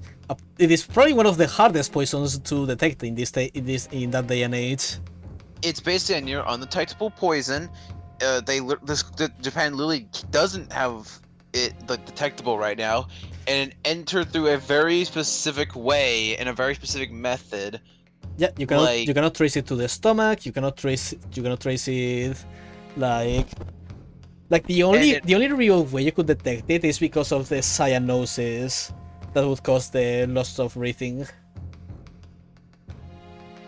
probably one of the hardest poisons to detect in that day and age. It's basically a near undetectable poison. Japan literally doesn't have it like detectable right now, and it entered through a very specific way in a very specific method. Yeah, you cannot trace it to the stomach. You cannot trace it like the only real way you could detect it is because of the cyanosis that would cause the loss of breathing.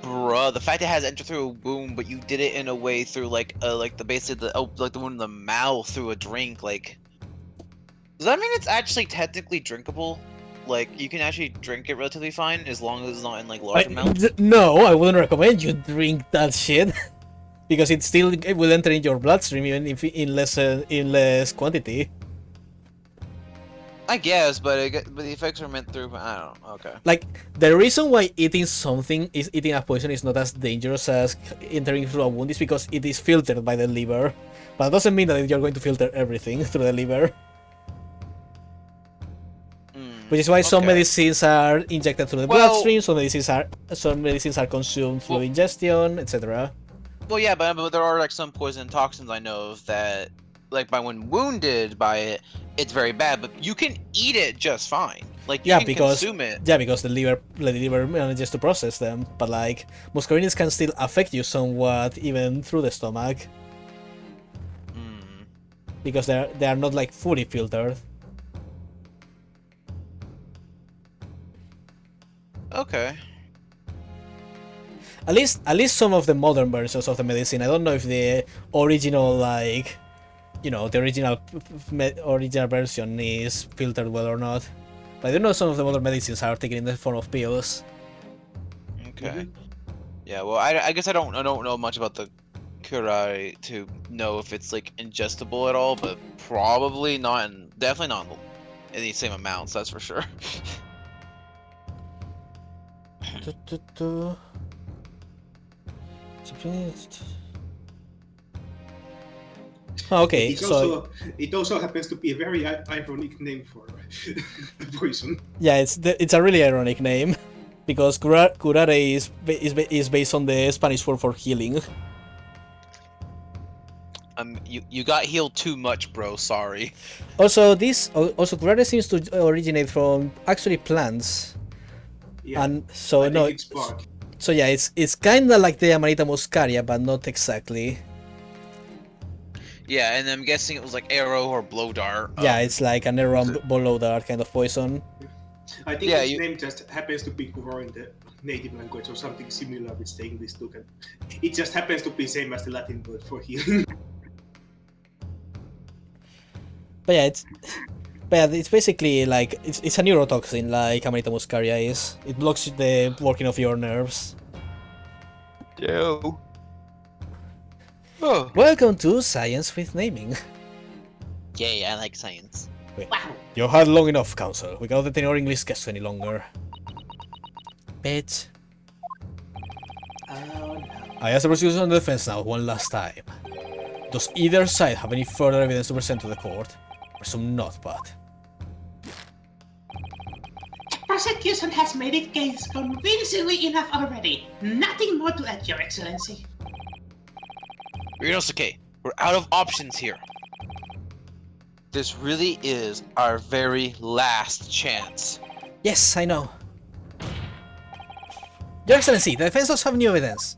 Bruh, the fact it has entered through a wound, but you did it in a way through like the wound in the mouth through a drink, like. Does that mean it's actually technically drinkable? Like, you can actually drink it relatively fine as long as it's not in like large amounts? No, I wouldn't recommend you drink that shit. Because it will enter in your bloodstream even if in less quantity. I guess, but the effects are meant through. I don't know. Okay. Like the reason why eating a poison is not as dangerous as entering through a wound is because it is filtered by the liver, but it doesn't mean that you're going to filter everything through the liver. Which is why some medicines are injected through the bloodstream, some medicines are consumed through ingestion, etc. Well, yeah, but there are like some poison toxins I know of that, like when wounded by it, it's very bad. But you can eat it just fine. Like you can consume it. Yeah, because the liver manages to process them. But like muscarinids can still affect you somewhat even through the stomach. Because they are not like fully filtered. Okay. At least some of the modern versions of the medicine. I don't know if the original, like, the original version is filtered well or not. I don't know some of the other medicines are taken in the form of pills. Okay. Yeah. Well, I guess I don't know much about the curare to know if it's like ingestible at all, but probably not. Definitely not in the same amounts. That's for sure. Okay, It's so also, it also happens to be a very ironic name for the poison. yeah, it's a really ironic name because curare is based on the Spanish word for healing. You got healed too much, bro. Sorry. Also, curare seems to originate from actually plants, Yeah, and so I no, think it's bark. so yeah, it's kind of like the Amanita muscaria, but not exactly. Yeah, and I'm guessing it was like arrow or blow dart. Yeah, it's like an arrow it- below that kind of poison. I think Yeah, its name just happens to be Kuro in the native language or something similar which the English took, and it just happens to be same as the Latin word for healing. But yeah, it's basically like it's a neurotoxin like Amanita muscaria is. It blocks the working of your nerves. Yo. Oh. Welcome to Science with Naming. Yay, I like science. Wow. You had long enough, Council. We cannot detain our English guests any longer. Bitch. Oh no. I ask the prosecution and the defense now one last time. Does either side have any further evidence to present to the court? Presume not, but... The prosecution has made its case convincingly enough already. Nothing more to add, Your Excellency. Ryunosuke, we're out of options here. This really is our very last chance. Yes, I know. Your Excellency, the defense does have new evidence.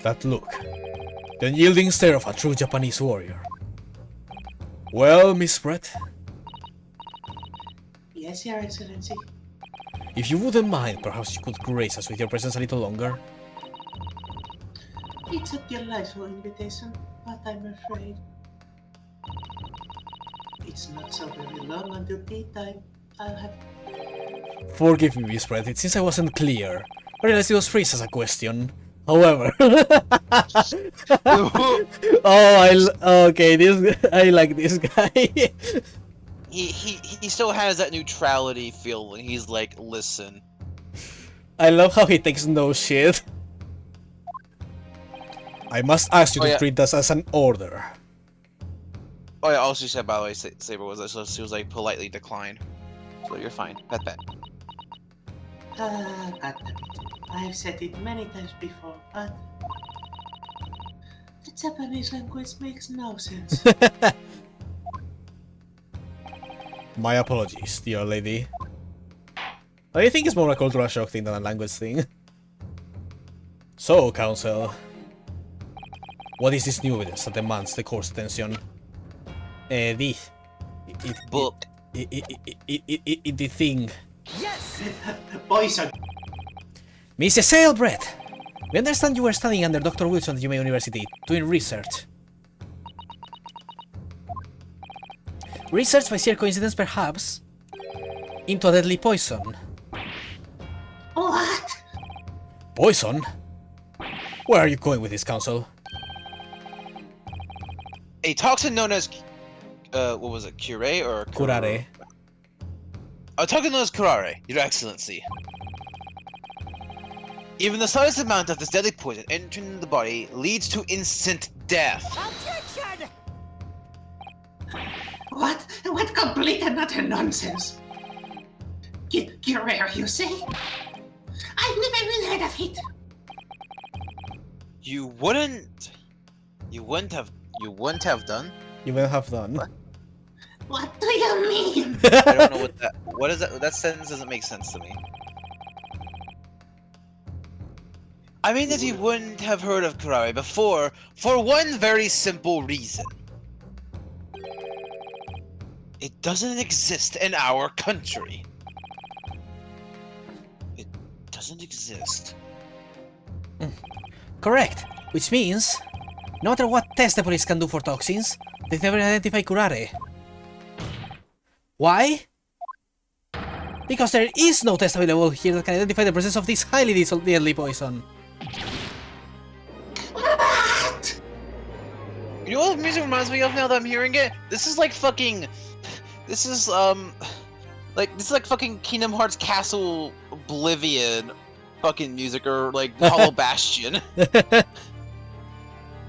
That look. The unyielding stare of a true Japanese warrior. Well, Miss Brett, Yes, Your Excellency. if you wouldn't mind, perhaps you could grace us with your presence a little longer. It's a delightful invitation, but I'm afraid it's not so very long until tea time. I'll have... Forgive me, Miss Brett, it seems I wasn't clear. I realized it was phrased as a question. However... okay, I like this guy. he still has that neutrality feeling. He's like, listen. I love how he takes no shit. I must ask you to treat this as an order. Oh yeah, all she said by the way, Saber, was that so she was like politely declined. So you're fine. Pet that. Goddammit. I've said it many times before, but the Japanese language makes no sense. My apologies, dear lady. I think it's more a cultural shock thing than a language thing. So, Council, what is this new evidence that demands the court's attention? The Book. the thing. Poison! Mrs. Sailbread! We understand you were studying under Dr. Wilson at Yuma University, doing research. Research by sheer coincidence, perhaps, into a deadly poison. What? Poison? Where are you going with this, Council? A toxin known as what was it, curare or Curare. A toxin known as curare, Your Excellency. Even the slightest amount of this deadly poison entering the body leads to instant death. Objection! What? What complete and utter nonsense! Curare, you say? I've never even heard of it! You wouldn't have done? You will have done. What do you mean? I don't know what is that? That sentence doesn't make sense to me. I mean that you wouldn't have heard of curare before for one very simple reason. It doesn't exist in our country. It doesn't exist. Correct. Which means, no matter what test the police can do for toxins, they never identify curare. Why? Because there is no test available here that can identify the presence of this highly deadly poison. What? You know what music reminds me of now that I'm hearing it? This is like fucking. This is like fucking Kingdom Hearts Castle Oblivion, fucking music, or like Hollow Bastion.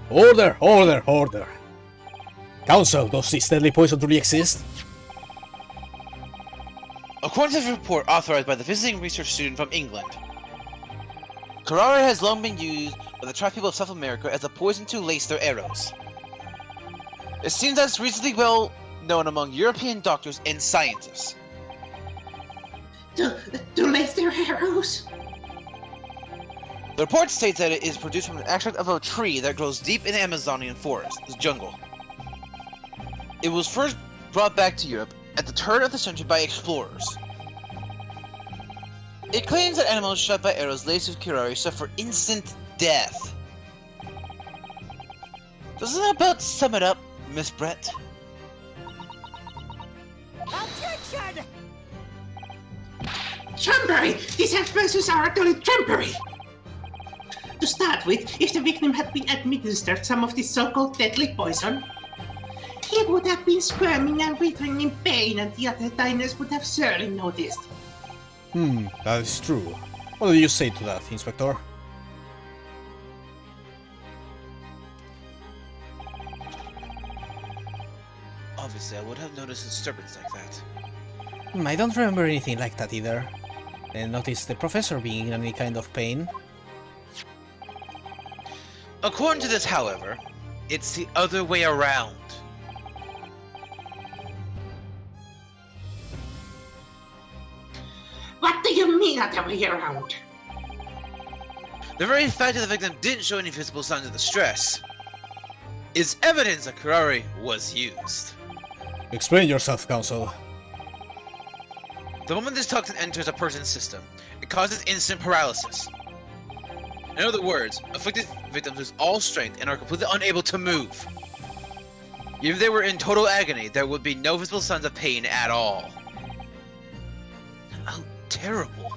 Order, order, order. Council, does this deadly poison truly exist? According to the report authorized by the visiting research student from England, curare has long been used by the tribe people of South America as a poison to lace their arrows. It seems that it's reasonably well known among European doctors and scientists. To lace their arrows? The report states that it is produced from an extract of a tree that grows deep in the Amazonian forest, the jungle. It was first brought back to Europe at the turn of the century by explorers. It claims that animals shot by arrows laced with curare suffer instant death. Doesn't that about sum it up, Miss Brett? Objection! Trumpery! These expressions are utterly trumpery! To start with, if the victim had been administered some of this so-called deadly poison, he would have been squirming and writhing in pain, and the other diners would have surely noticed. That is true. What do you say to that, Inspector? Obviously, I would have noticed a disturbance like that. I don't remember anything like that either. And notice the professor being in any kind of pain. According to this, however, it's the other way around. What do you mean other way around? The very fact that the victim didn't show any visible signs of distress is evidence that curare was used. Explain yourself, Council. The moment this toxin enters a person's system, it causes instant paralysis. In other words, afflicted victims lose all strength and are completely unable to move. Even if they were in total agony, there would be no visible signs of pain at all. How terrible.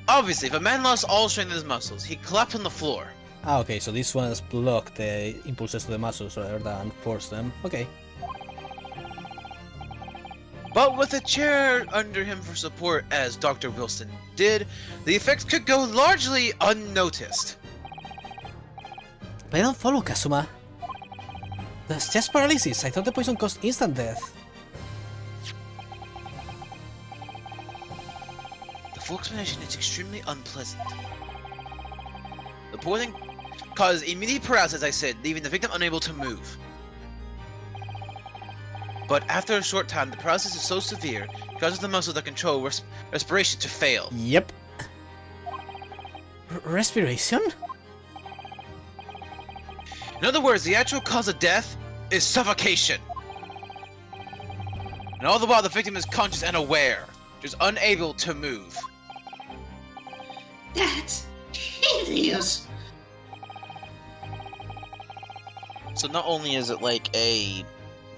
Obviously, if a man lost all strength in his muscles, he'd collapse on the floor. Ah, okay, so this one has blocked the impulses to the muscles rather than force them. Okay. But with a chair under him for support, as Dr. Wilson did, the effects could go largely unnoticed. But I don't follow, Kazuma. That's just paralysis. I thought the poison caused instant death. The full explanation is extremely unpleasant. The poison caused immediate paralysis, as I said, leaving the victim unable to move. But after a short time, the paralysis is so severe, it causes the muscles that control respiration to fail. Yep. Respiration? In other words, the actual cause of death is suffocation. And all the while, the victim is conscious and aware, just unable to move. That's hideous! So not only is it like a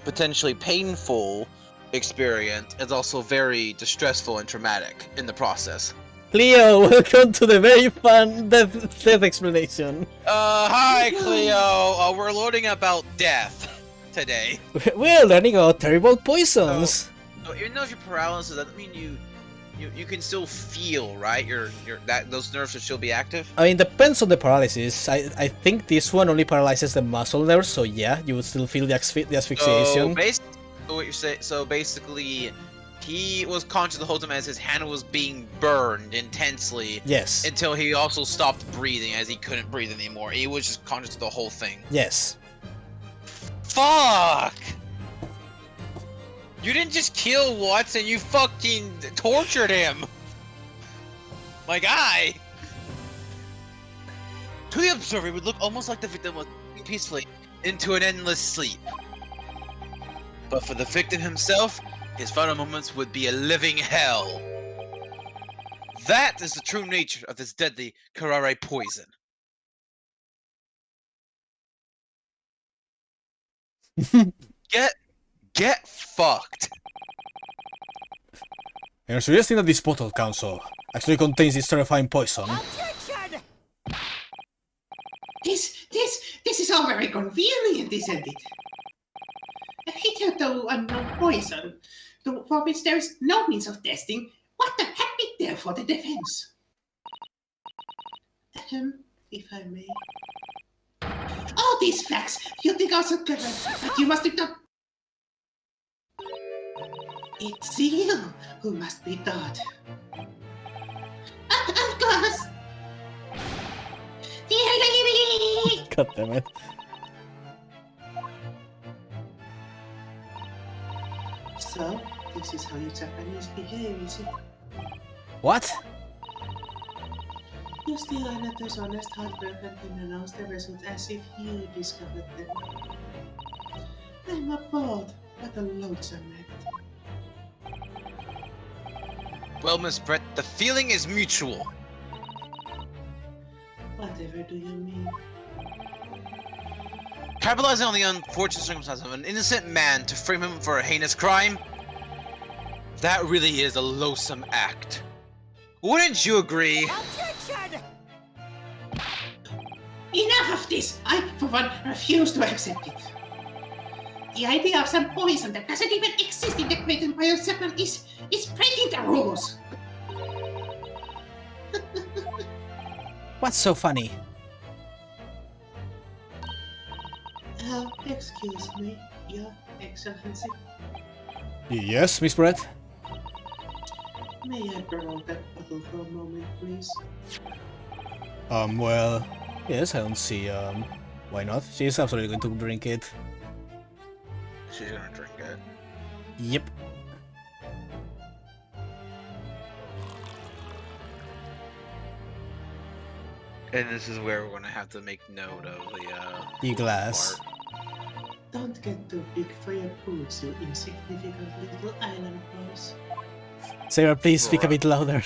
potentially painful experience, it's also very distressful and traumatic in the process. Cleo, welcome to the very fun death explanation. Hi Cleo! We're learning about death today. We're learning about terrible poisons. So even though if you're paralysis, that doesn't mean you can still feel, right? Those nerves should still be active. I mean, depends on the paralysis. I think this one only paralyzes the muscle nerves, so yeah, you would still feel the asphyxiation. So basically, he was conscious the whole time as his hand was being burned intensely. Yes. Until he also stopped breathing as he couldn't breathe anymore. He was just conscious of the whole thing. Yes. Fuck! You didn't just kill Watson, you fucking tortured him! My guy! To the observer, it would look almost like the victim was peacefully into an endless sleep. But for the victim himself, his final moments would be a living hell. That is the true nature of this deadly curare poison. Get Get fucked. You're suggesting that this bottle, Council, actually contains this terrifying poison? Objection! This is all very convenient, isn't it? A hitherto unknown poison, for which there is no means of testing. What the heck is there for the defense? If I may. All these facts you think are so clever, but you must ignore. It's you who must be taught. Of course! Dear lady! God damn it. So, this is how you Japanese behave, is it? What? You steal another's honest hard work and then announce the result as if you discovered them. I'm appalled. What a loathsome act. Well, Miss Brett, the feeling is mutual. Whatever do you mean? Capitalizing on the unfortunate circumstance of an innocent man to frame him for a heinous crime? That really is a loathsome act. Wouldn't you agree? Objection! Enough of this! I, for one, refuse to accept it. The idea of some poison that doesn't even exist in the Great Empire of Japan is breaking the rules. What's so funny? Excuse me, Your Excellency. Yes, Miss Brett? May I borrow that bottle for a moment, please? Well, yes, I don't see, why not? She's absolutely going to drink it. She's gonna drink it. Yep. And this is where we're gonna have to make note of The glass. part. Don't get too big for your boots, you insignificant little island boys. Sarah, please speak a bit louder.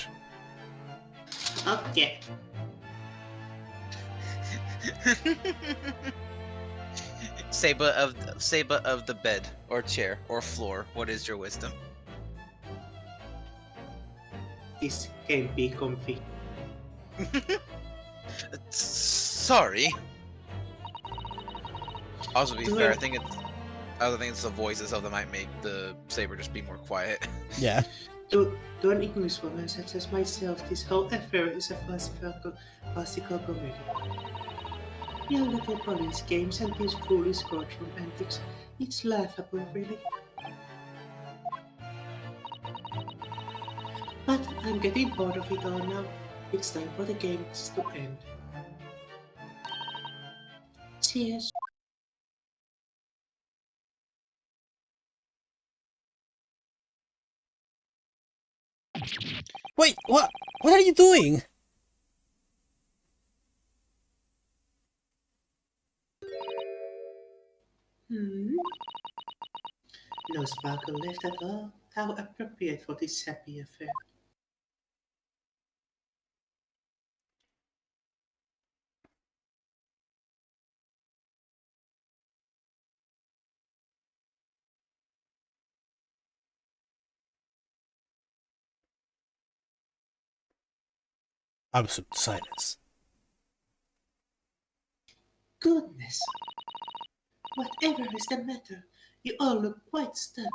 Okay. Saba of the bed or chair or floor. What is your wisdom? This can be comfy. Sorry. Also, to be fair, I think it's the voices of them might make the saber just be more quiet. Yeah. To an English woman such as myself, this whole affair is a farcical comedy. Your little police games and these foolish courtroom antics, it's laughable, really. But I'm getting bored of it all now. It's time for the games to end. Cheers. Wait, what? What are you doing? No sparkle left at all. How appropriate for this happy affair. Absolute silence. Goodness! Whatever is the matter? You all look quite stunned.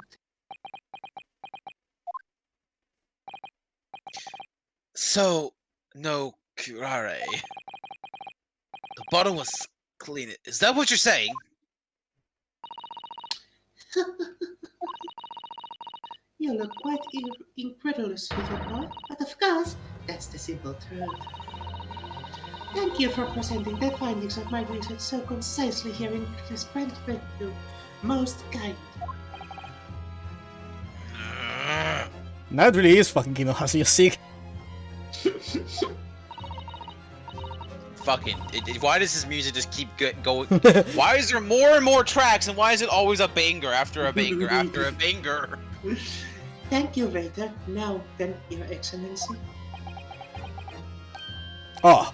So, no curare. The bottle was clean. Is that what you're saying? You look quite incredulous, little boy, but of course, that's the simple truth. Thank you for presenting the findings of my research so concisely here in this brand review. Most kind. That really is fucking Kingdom Hearts music. Fucking. Why does this music just keep going? Why is there more and more tracks, and why is it always a banger after a banger after a banger? Thank you, Vader. Now then, Your Excellency. Ah,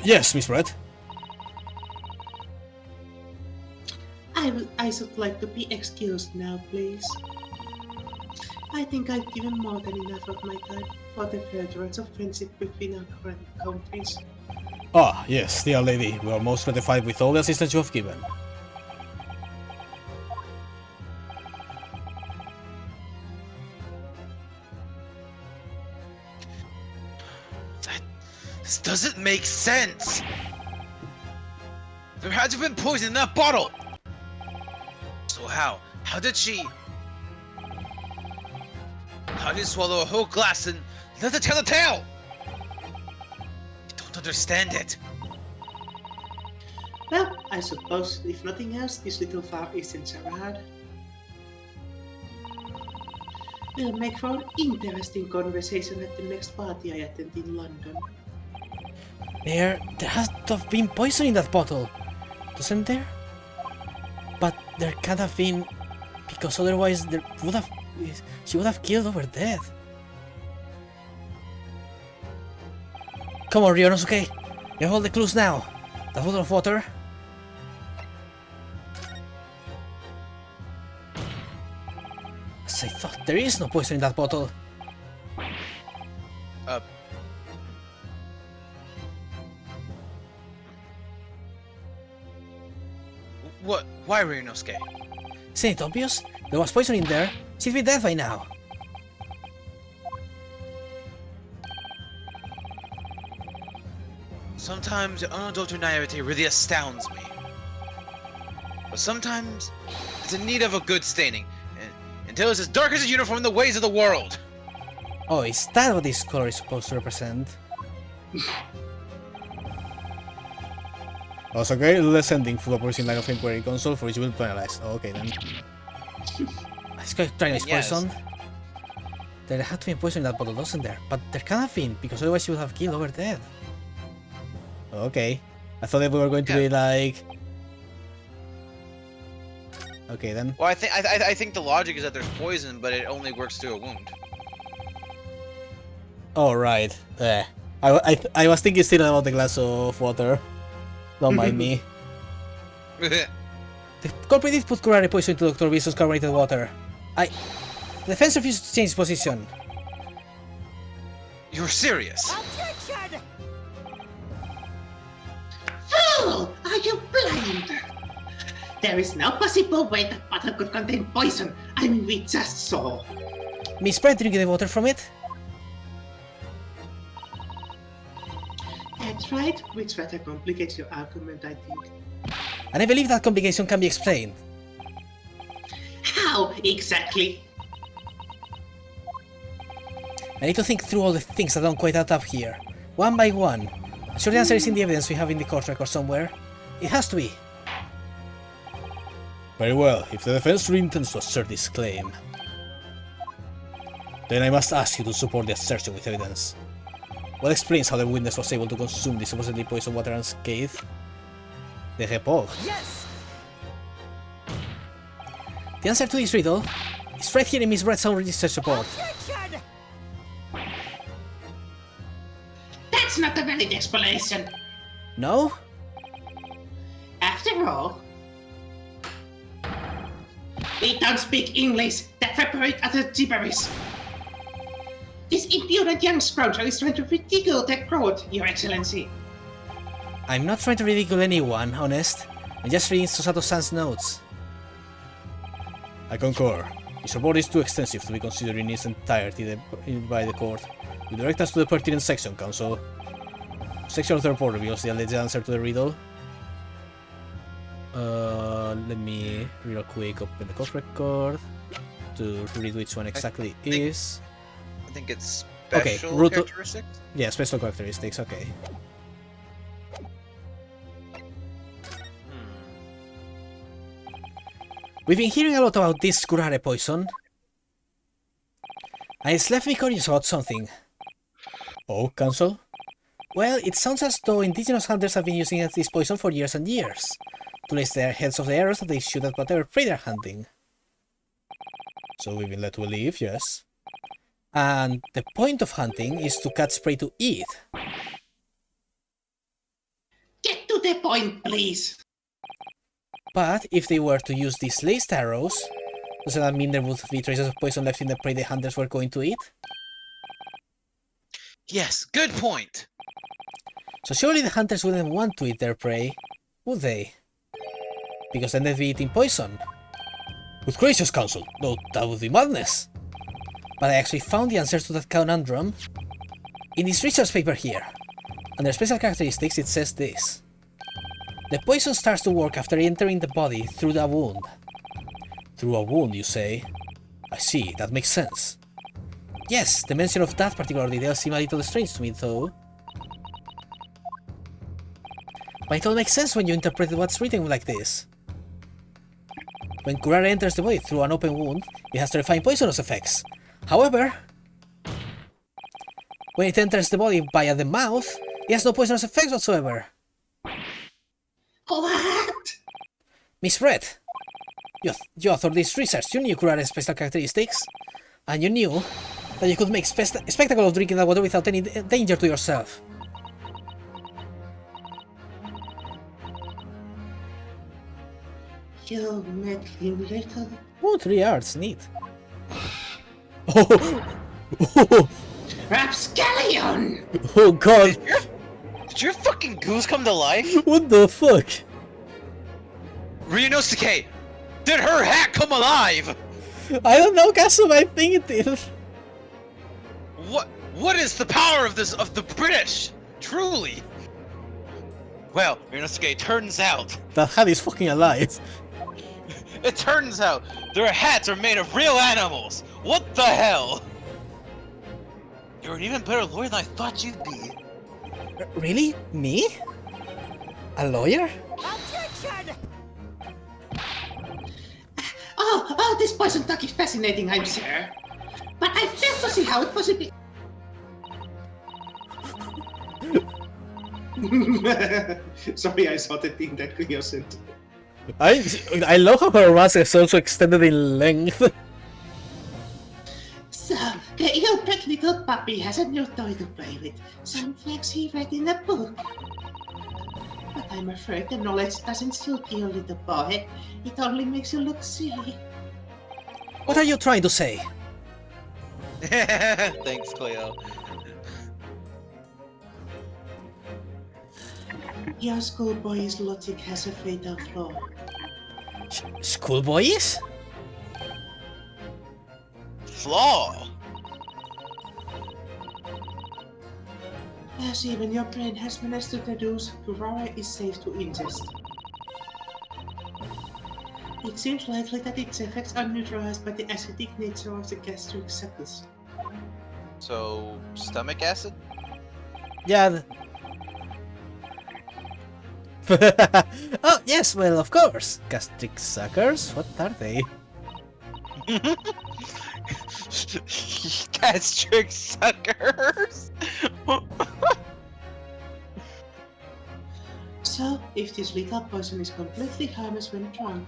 yes, Miss Brett. I I should like to be excused now, please. I think I've given more than enough of my time for the furtherance of friendship between our countries. Ah, yes, dear lady, we are most gratified with all the assistance you have given. This doesn't make sense! There had to have been poison in that bottle! So how? How did she... How did you swallow a whole glass and let it tell a tale? I don't understand it. Well, I suppose, if nothing else, this little Far Eastern charade will make for an interesting conversation at the next party I attend in London. There has to have been poison in that bottle, doesn't there? But there can't have been, because otherwise she would have killed over death. Come on, Ryonosuke, you have all the clues now. That bottle of water. As I thought, there is no poison in that bottle. What? Why, Ryunosuke? Isn't it obvious? There was poison in there. She'd be dead by now. Sometimes your unadulterated naivety really astounds me. But sometimes it's in need of a good staining, until it's as dark as a uniform in the ways of the world. Oh, is that what this color is supposed to represent? Also, okay, less ending full operating line of inquiry console for which will be penalized. Oh, okay then. Let's go try this Yes. poison. There had to be poison in that bottle, doesn't there? But there can't have been, because otherwise she would have killed over dead. Okay. I thought that we were going to be like... Okay then. Well, I think the logic is that there's poison, but it only works through a wound. Oh, right. I was thinking still about the glass of water. Don't mind me. The culprit did put curare poison into Dr. Bison's carbonated water. The defense refused to change position. You're serious? Objection! Fool! Are you blind? There is no possible way that bottle could contain poison. I mean, we just saw. Miss Brett drinking the water from it? That's right, which rather complicates your argument, I think. And I believe that complication can be explained. How exactly? I need to think through all the things that don't quite add up here, one by one. I'm sure the answer is in the evidence we have in the court record somewhere. It has to be. Very well, if the defense really intends to assert this claim, then I must ask you to support the assertion with evidence. What explains how the witness was able to consume the supposedly poisoned water unscathed? The report. Yes! The answer to this riddle is right here in Miss Brett's own research report. Objection! That's not a valid explanation. No? After all, we don't speak English that separate other gibberish. This impudent young scoundrel is trying to ridicule the court, Your Excellency. I'm not trying to ridicule anyone, honest. I'm just reading Susato-san's notes. I concur. His report is too extensive to be considered in its entirety by the court. We direct us to the pertinent section, Counsel. Section of the report reveals the alleged answer to the riddle. Let me real quick open the court record to read which one exactly is. I think it's Okay, special root- characteristics. Yeah, special characteristics, okay. We've been hearing a lot about this curare poison. And it's left me curious about something. Oh, Counsel? Well, it sounds as though indigenous hunters have been using this poison for years and years, to place their heads of the arrows that they shoot at whatever prey they're hunting. So we've been led to believe, yes. And the point of hunting is to catch prey to eat. Get to the point, please. But if they were to use these laced arrows, doesn't that mean there would be traces of poison left in the prey the hunters were going to eat? Yes, good point. So surely the hunters wouldn't want to eat their prey, would they? Because then they'd be eating poison. With gracious counsel, no, that would be madness. But I actually found the answers to that conundrum in this research paper here. Under special characteristics it says this. The poison starts to work after entering the body through a wound. Through a wound, you say? I see, that makes sense. Yes, the mention of that particular detail seemed a little strange to me though. But it all makes sense when you interpret what's written like this. When curare enters the body through an open wound, it has terrifying poisonous effects. However, when it enters the body via the mouth, it has no poisonous effects whatsoever. What? Misread. You authored this research, you knew curare's special characteristics, and you knew that you could make spectacle of drinking that water without any danger to yourself. You meddling little... Oh, 3 yards, neat. Oh, Rapscallion! oh god, Did your fucking goose come to life? what the fuck? Ryunosuke, did her hat come alive? I don't know, Castle, I think it did. What is the power of the British? Truly. Well, Ryunosuke, turns out That hat is fucking alive. It turns out their hats are made of real animals! What the hell? You're an even better lawyer than I thought you'd be. Really? Me? A lawyer? Objection! Oh, this poison talk is fascinating, I'm sure. But I fail to see how it possibly... Sorry, I saw the thing that innocent. I love how her mask is also extended in length. So, the ill-bred little puppy has a new toy to play with. Some facts he read in a book. But I'm afraid the knowledge doesn't suit you, little boy. It only makes you look silly. What are you trying to say? Thanks, Cleo. Your schoolboy's logic has a fatal flaw. Schoolboys? Flaw? As even your brain has managed to deduce, curare is safe to ingest. It seems likely that its effects are neutralized by the acidic nature of the gastric sepals. So, stomach acid? Yeah. Oh, yes, well, of course. Gastric suckers? What are they? Gastric suckers? So, if this lethal poison is completely harmless when drunk,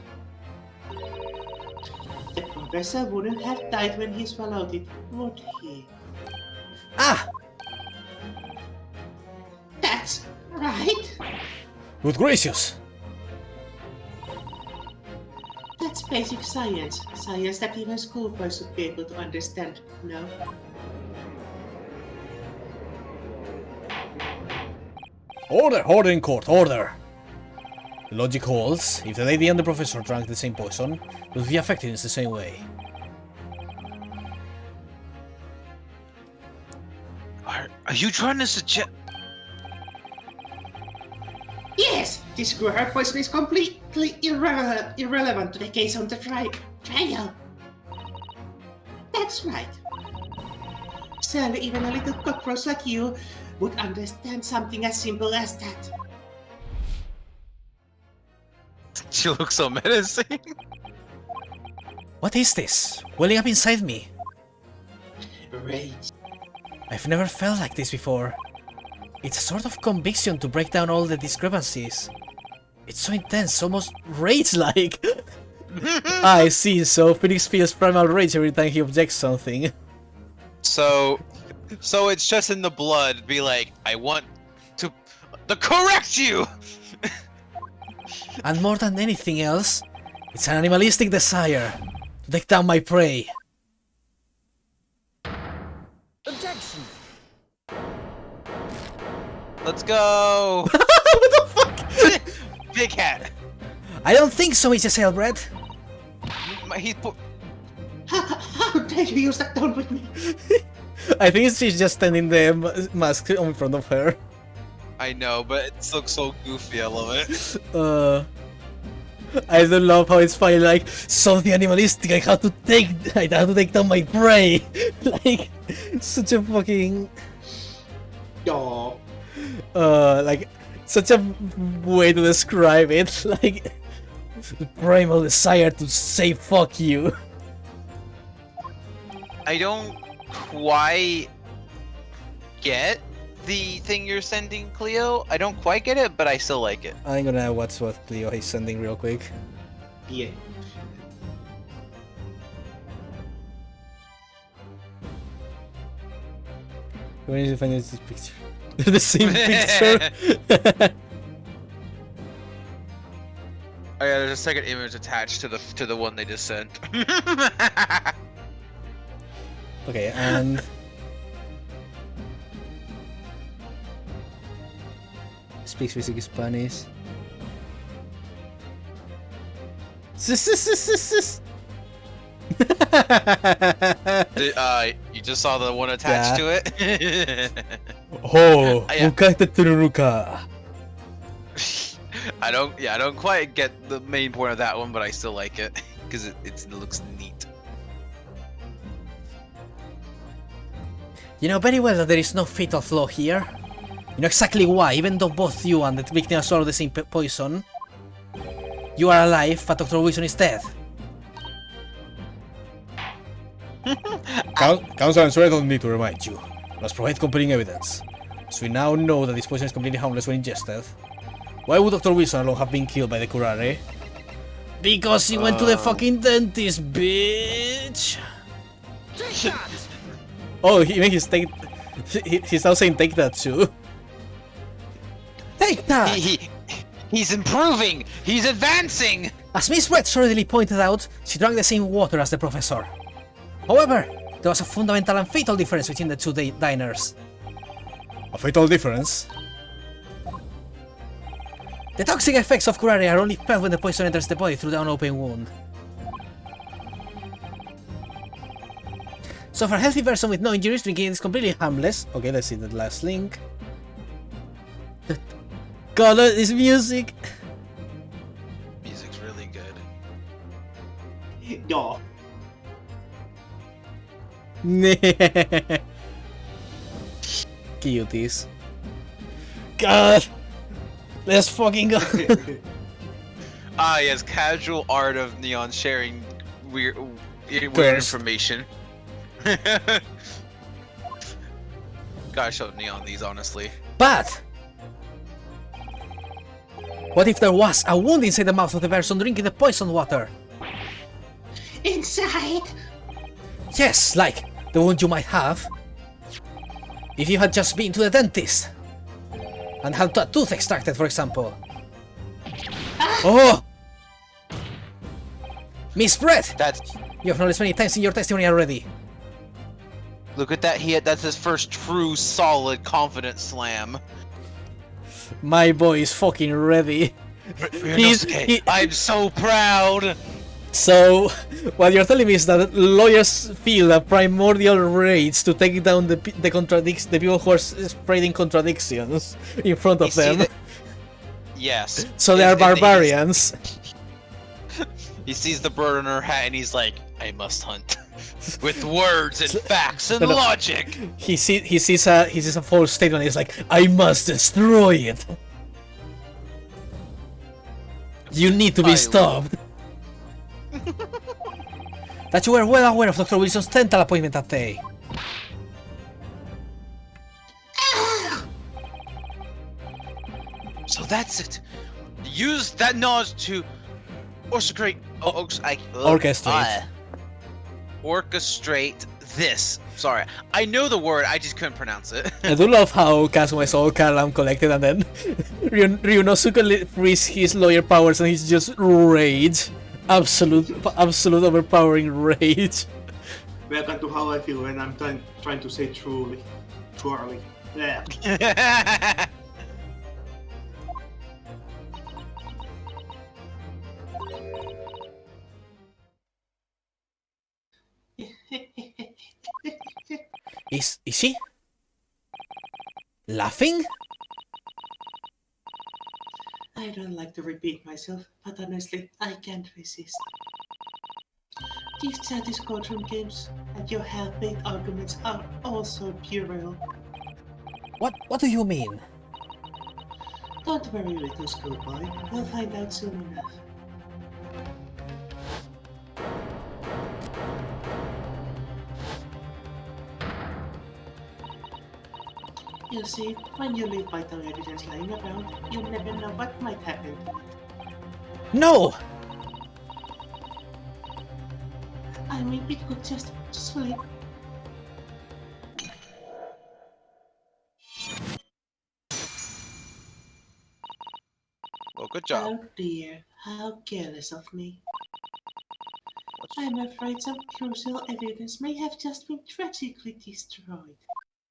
the professor wouldn't have died when he swallowed it, would he? Ah! That's right! Good gracious! That's basic science. Science that even schoolboys should be able to understand, no? Order in court, order! The logic holds. If the lady and the professor drank the same poison, they would be affected in the same way. Are you trying to suggest... Yes! This curare poison is completely irrelevant to the case on the trial. That's right. Surely even a little cockroach like you would understand something as simple as that. She looks so menacing. What is this? Welling up inside me. Rage. I've never felt like this before. It's a sort of conviction to break down all the discrepancies. It's so intense, almost rage-like. I see, so Phoenix feels primal rage every time he objects something. So it's just in the blood. Be like, I want to correct you. And more than anything else, it's an animalistic desire to take down my prey. Objection. Let's go. What the fuck? Big hat. I don't think so, Mr. Sailbread. He's put. How dare you use that tone with me? I think she's just standing the mask in front of her. I know, but it looks so goofy. I love it. I do love how it's finally like something animalistic. I have to take down my prey. Like such a fucking Yo. like such a way to describe it. Like primal desire to say fuck you. I don't quite get the thing you're sending, Cleo. I don't quite get it, but I still like it. I'm gonna watch what Cleo is sending real quick. Yeah. When did you find this picture? The same picture. Oh yeah, there's a second image attached to the one they just sent. Okay, and speaks basic Spanish. You just saw the one attached to it. Oh, Yeah. Ukata Tururuka. I don't quite get the main point of that one, but I still like it because it looks neat. You know very well that there is no fatal flaw here. You know exactly why, even though both you and the victim swallow the same poison. You are alive, but Dr. Wilson is dead. Counsel and Swear don't need to remind you. Must provide compelling evidence. So we now know that this poison is completely harmless when ingested. Why would Dr. Wilson alone have been killed by the curare? Because he went to the fucking dentist, bitch! Take that. Oh, he's now saying take that too. Take that! He's improving. He's advancing. As Miss Red solidly pointed out, she drank the same water as the professor. However, there was a fundamental and fatal difference between the two diners. A fatal difference? The toxic effects of curare are only felt when the poison enters the body through the unopened wound. So for a healthy person with no injuries, drinking it is completely harmless. Okay, let's see the last link. God, this music! Music's really good. Yo. Cuties. God! Let's fucking go! Ah, yes, casual art of Neon sharing weird Cursed. information. Gotta show Neon these, honestly. But what if there was a wound inside the mouth of the person drinking the poisoned water? Inside. Yes, like the wound you might have if you had just been to the dentist and had a tooth extracted, for example. Oh! Miss Brett! That's You have noticed many times in your testimony already. look at that. That's his first true, solid, confident slam. My boy is fucking ready. Ryunosuke, I'm so proud. So, what you're telling me is that lawyers feel a primordial rage to take down the people who are spreading contradictions in front of You see them. that- Yes. So they are And he's- barbarians. He sees the bird on her hat and he's like, I must hunt. With words and facts and No, no. logic. He sees a false statement. He's like, I must destroy it. You need to be I stopped. That you were well aware of Dr. Wilson's dental appointment that day. So that's it. Use that knowledge to orchestrate. Orchestrate. Orchestrate this. Sorry, I know the word, I just couldn't pronounce it. I do love how Kazuma is all calm collected and then Ryunosuke frees his lawyer powers and he's just rage. Absolute overpowering rage. Welcome to how I feel when I'm trying to say truly. Yeah. Is she laughing? I don't like to repeat myself, but honestly, I can't resist. These childish courtroom games and your half-baked arguments are also puerile. What do you mean? Don't worry, little schoolboy. We'll find out soon enough. You see, when you leave vital evidence lying around, you never know what might happen. No! I mean, it could just slip. Well, good job. Oh dear, how careless of me. I'm afraid some crucial evidence may have just been tragically destroyed.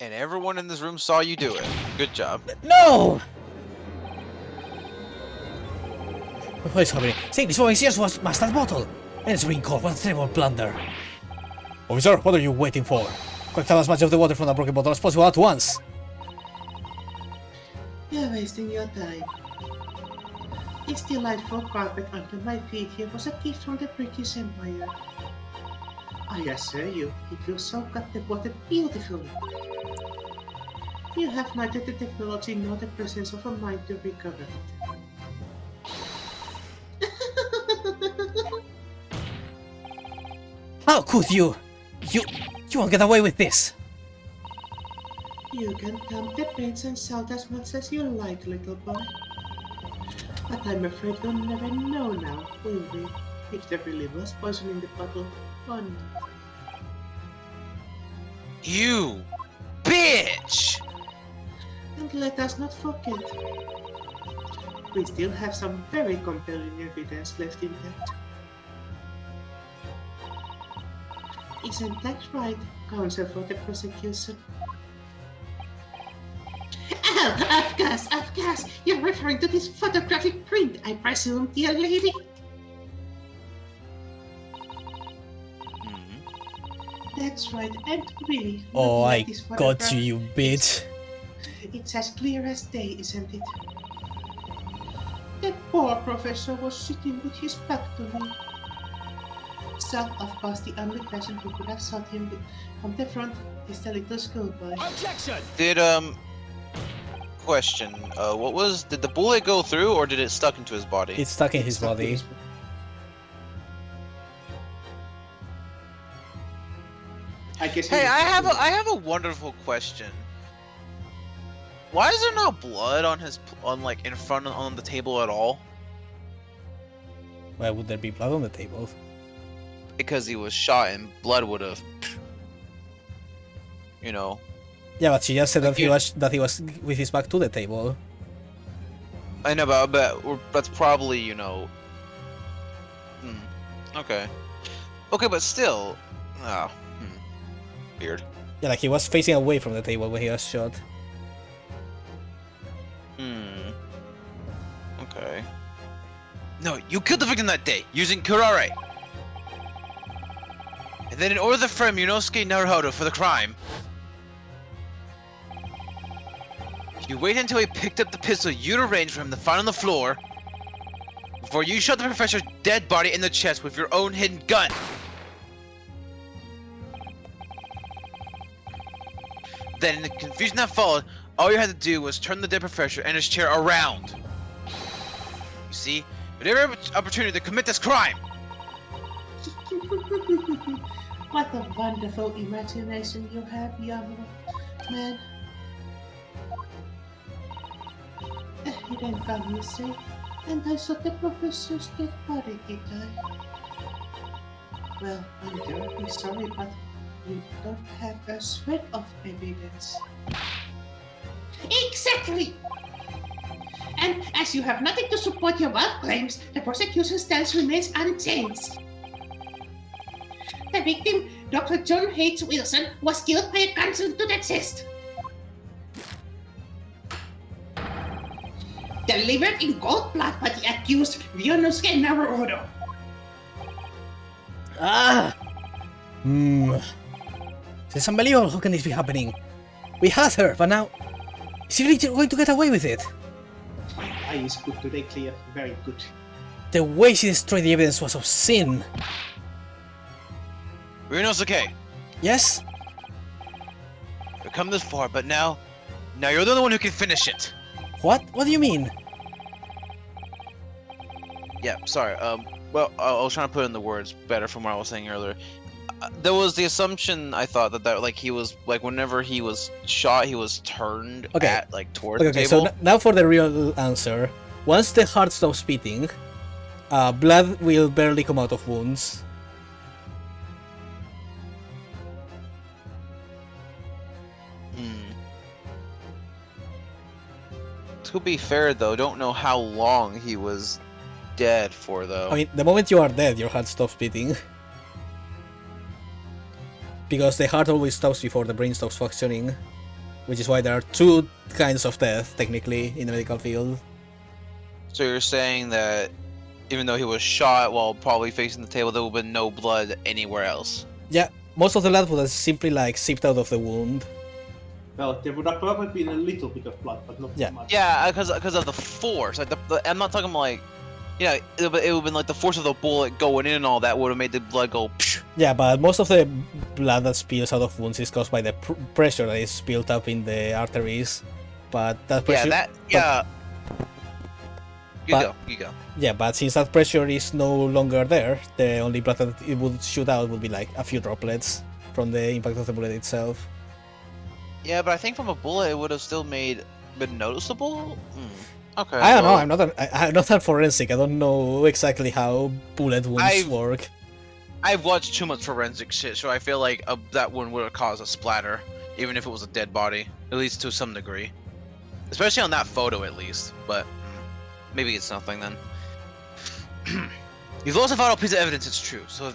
And everyone in this room saw you do it. Good job. No! What is happening? See, this boy here was master bottle. And it's being caught. What a terrible blunder. Officer, what are you waiting for? Collect as much of the water from the broken bottle as possible at once. You're wasting your time. This delightful carpet under my feet here was a gift from the British Empire. I assure you, it will soak up the water beautifully. You have neither the technology nor the presence of a mind to recover it. How could you? You won't get away with this. You can dump the paints and salt as much as you like, little boy. But I'm afraid we'll never know now, will we? If there really was poison in the bottle or not. You bitch! And let us not forget, we still have some very compelling evidence left intact. Isn't that right, counsel for the prosecution? Oh, of course! You're referring to this photographic print, I presume, dear lady? That's right, and really... Oh, looking I at this got photograph, you, you bitch. It's as clear as day, isn't it? That poor professor was sitting with his back to me. So, of course, the only person who could have shot him from the front is the little schoolboy. Objection! Did, question, did the bullet go through or did it stuck into his body? It's stuck in his Stuck to body. his- I guess. Hey, I have a wonderful question. Why is there not blood on in front on the table at all? Why would there be blood on the table? Because he was shot and blood would have, you know. Yeah, but she just said Like that he was with his back to the table. I know, but that's probably, you know. Okay. Okay, but still, weird. Yeah, like he was facing away from the table when he was shot. Okay. No, you killed the victim that day using curare. And then in order to frame Yunosuke Naruhodo for the crime, you waited until he picked up the pistol you'd arranged for him to find on the floor before you shot the professor's dead body in the chest with your own hidden gun. Then in the confusion that followed, all you had to do was turn the dead professor and his chair around. You see, you had every opportunity to commit this crime. What a wonderful imagination you have, young man. He didn't come, you say, and I saw the professor's dead body, did I? Well, I'm terribly sorry, but You don't have a shred of evidence. Exactly! And as you have nothing to support your wealth claims, the prosecution's stance remains unchanged. The victim, Dr. John H. Wilson, was killed by a gunshot to the chest. Delivered in cold blood by the accused, Ryunosuke Naruhodo. Ah! It's unbelievable. How can this be happening? We had her, but now... Is she really going to get away with it? My eye is good today, Clea. Very good. The way she destroyed the evidence was obscene. Ryunosuke, Yes? we've come this far, but now you're the only one who can finish it. What? What do you mean? Yeah, sorry. Well, I was trying to put in the words better from what I was saying earlier. There was the assumption, I thought, that like he was like whenever he was shot, he was turned Okay. at like towards Okay, the okay, table. so now for the real answer. Once the heart stops beating, blood will barely come out of wounds. To be fair, though, don't know how long he was dead for, though. I mean, the moment you are dead, your heart stops beating. Because the heart always stops before the brain stops functioning. Which is why there are two kinds of death, technically, in the medical field. So you're saying that even though he was shot while probably facing the table, there would have been no blood anywhere else? Yeah, most of the blood would have simply like seeped out of the wound. Well, there would have probably been a little bit of blood, but not Yeah. much. Yeah, because of the force. Like I'm not talking like, yeah, it would have been like the force of the bullet going in and all that would have made the blood go. Psh. Yeah, but most of the blood that spills out of wounds is caused by the pressure that is built up in the arteries. But that pressure... You go. Yeah, but since that pressure is no longer there, the only blood that it would shoot out would be like a few droplets from the impact of the bullet itself. Yeah, but I think from a bullet it would have still been noticeable. Okay. I don't know. well, I'm not a forensic. I don't know exactly how bullet wounds work. I've watched too much forensic shit, so I feel like that one would have caused a splatter, even if it was a dead body, at least to some degree. Especially on that photo, at least. But maybe it's nothing then. You've lost a vital piece of evidence. It's true. So if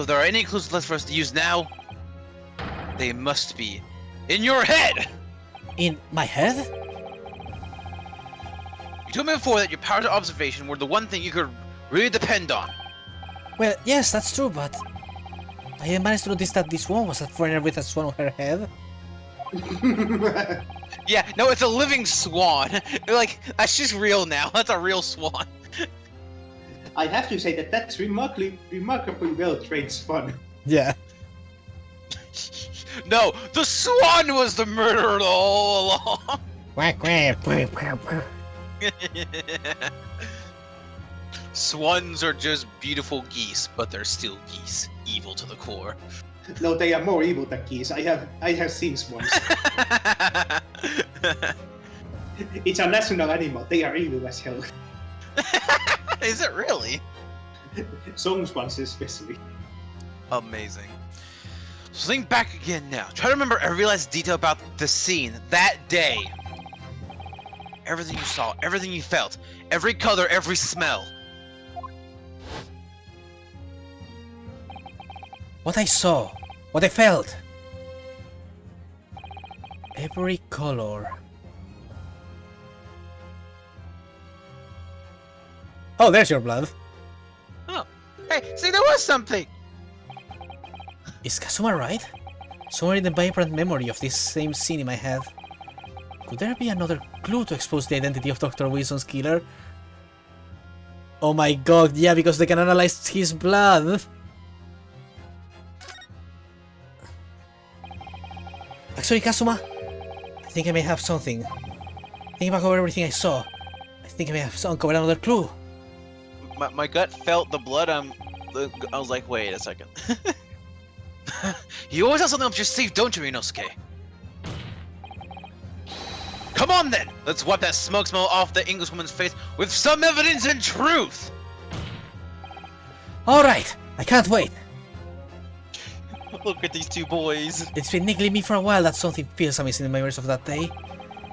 there are any clues left for us to use now, they must be in your head. In my head? You told me before that your powers of observation were the one thing you could really depend on. Well, yes, that's true, but I managed to notice that this one was a foreigner with a swan on her head. Yeah, no, it's a living swan. Like, that's just real now. That's a real swan. I have to say that that's remarkably well trained swan. Yeah. No, the swan was the murderer all along. Quack, quack, quack, quack, quack. Swans are just beautiful geese, but they're still geese. Evil to the core. No, they are more evil than geese. I have seen swans. It's a national animal. They are evil as hell. Is it really? Song swans especially. Amazing. So think back again now. Try to remember every last detail about the scene, that day. Everything you saw, everything you felt, every color, every smell. What I saw, what I felt. Every color. Oh, there's your blood. Oh, hey, see, there was something. Is Kazuma right? Somewhere in the vibrant memory of this same scene in my head. Could there be another clue to expose the identity of Dr. Wilson's killer? Oh my god, yeah, because they can analyze his blood. Actually, Kazuma, I think I may have something. Thinking back over everything I saw, I think I may have uncovered another clue. My gut felt the blood. I was like, wait a second. You always have something up your sleeve, don't you, Inosuke? Come on then! Let's wipe that smoke smell off the Englishwoman's face with some evidence and truth! Alright, I can't wait. Look at these two boys. It's been niggling me for a while that something feels amiss in the memories of that day.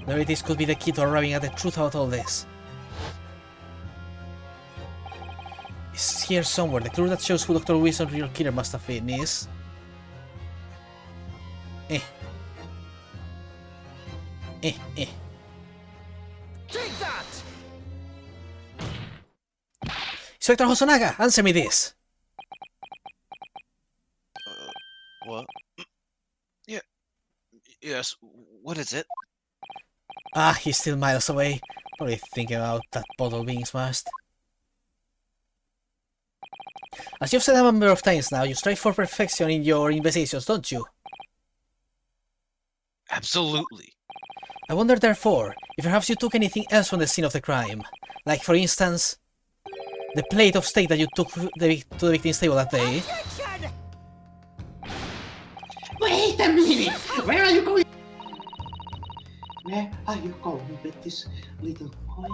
Maybe this could be the key to arriving at the truth about all this. It's here somewhere. The clue that shows who Dr. Wilson's real killer must have been is... Eh. Take that! Inspector Hosonaga, answer me this! What? Yeah. Yes. What is it? Ah, he's still miles away. Probably thinking about that bottle being smashed. As you've said a number of times now, you strive for perfection in your investigations, don't you? Absolutely. I wonder, therefore, if perhaps you took anything else from the scene of the crime. Like, for instance, the plate of steak that you took to the victim's table that day. Objection! Wait a minute! Where are you going? Where are you going with this little boy?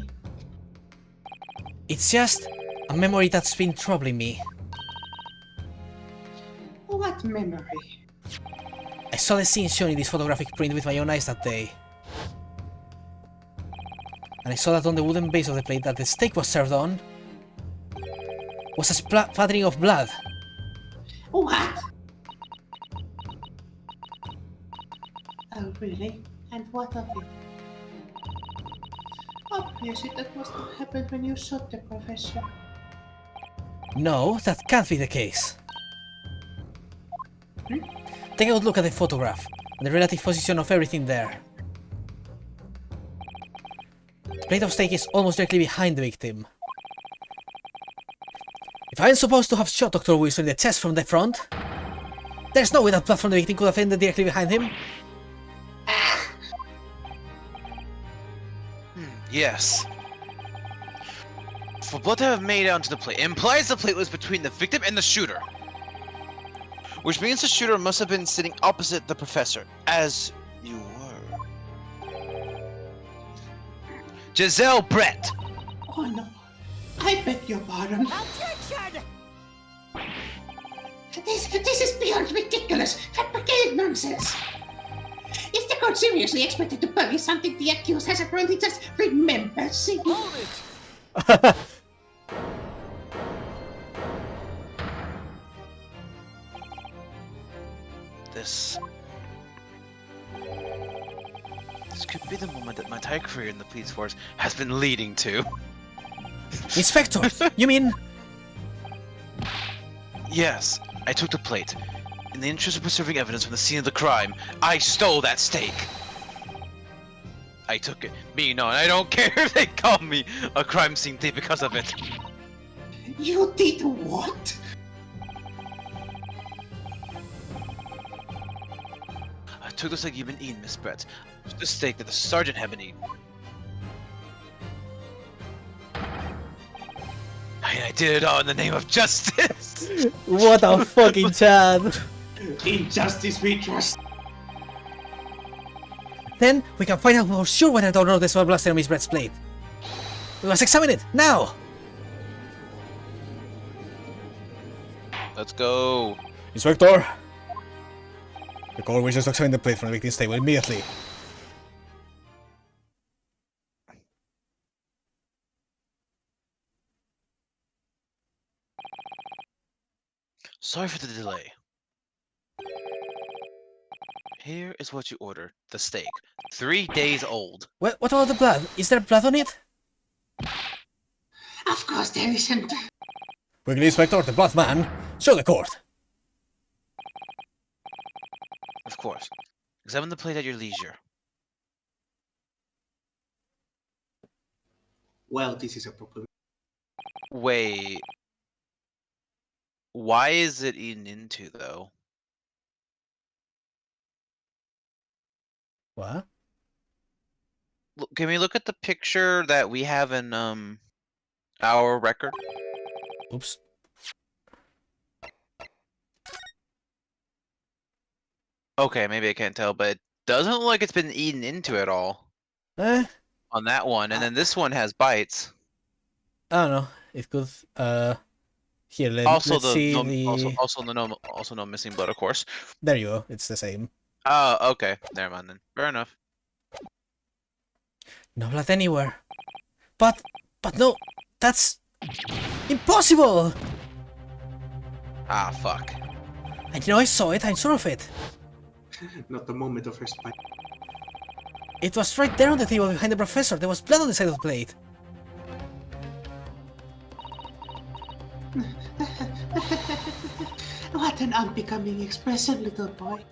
It's just a memory that's been troubling me. What memory? I saw the scene shown in this photographic print with my own eyes that day. And I saw that on the wooden base of the plate that the steak was served on was a splattering of blood. What? Oh, really? And what of it? Obviously, that must have happened when you shot the professor. No, that can't be the case. Take a good look at the photograph and the relative position of everything there. The plate of steak is almost directly behind the victim. If I am supposed to have shot Dr. Wilson in the chest from the front, there's no way that blood from the victim could have ended directly behind him. Yes. For blood to have made it onto the plate, it implies the plate was between the victim and the shooter. Which means the shooter must have been sitting opposite the professor, as you were. Giselle Brett! Oh no, I beg your pardon. Objection! This is beyond ridiculous, fabricated nonsense. Is the court seriously expected to believe something the accused has apparently just remembered seeing? Hold it! This could be the moment that my entire career in the police force has been leading to. Inspector, you mean... Yes, I took the plate. In the interest of preserving evidence from the scene of the crime, I stole that steak. I took it. Me, no, and I don't care if they call me a crime scene thief because of it. You did what? I took the steak you've been eating, Miss Brett. The steak that the sergeant had been eating. I did it all in the name of justice. What a fucking Chad! Injustice we trust. Then we can find out for sure whether or not there's blood blasted on Miss Brett's plate. We must examine it, now! Let's go. Inspector! The court wishes to examine the plate from the victim's table immediately. Sorry for the delay. Here is what you ordered. The steak. 3 days old. What about the blood? Is there blood on it? Of course there isn't. Quickly, Inspector, the blood man. Show the court. Of course. Examine the plate at your leisure. Well, this is a problem. Wait. Why is it eaten into, though? What? Look, can we look at the picture that we have in, our record? Oops. Okay, maybe I can't tell, but it doesn't look like it's been eaten into at all. Eh? On that one, and then this one has bites. I don't know. It could, Here, Also let's see also no missing blood, of course. There you go. It's the same. Oh, okay. Never mind then. Fair enough. No blood anywhere. But no, that's impossible. Ah, fuck. And you know, I saw it. I'm sure of it. Not the moment of her spine. It was right there on the table behind the professor. There was blood on the side of the plate. What an unbecoming expression, little boy.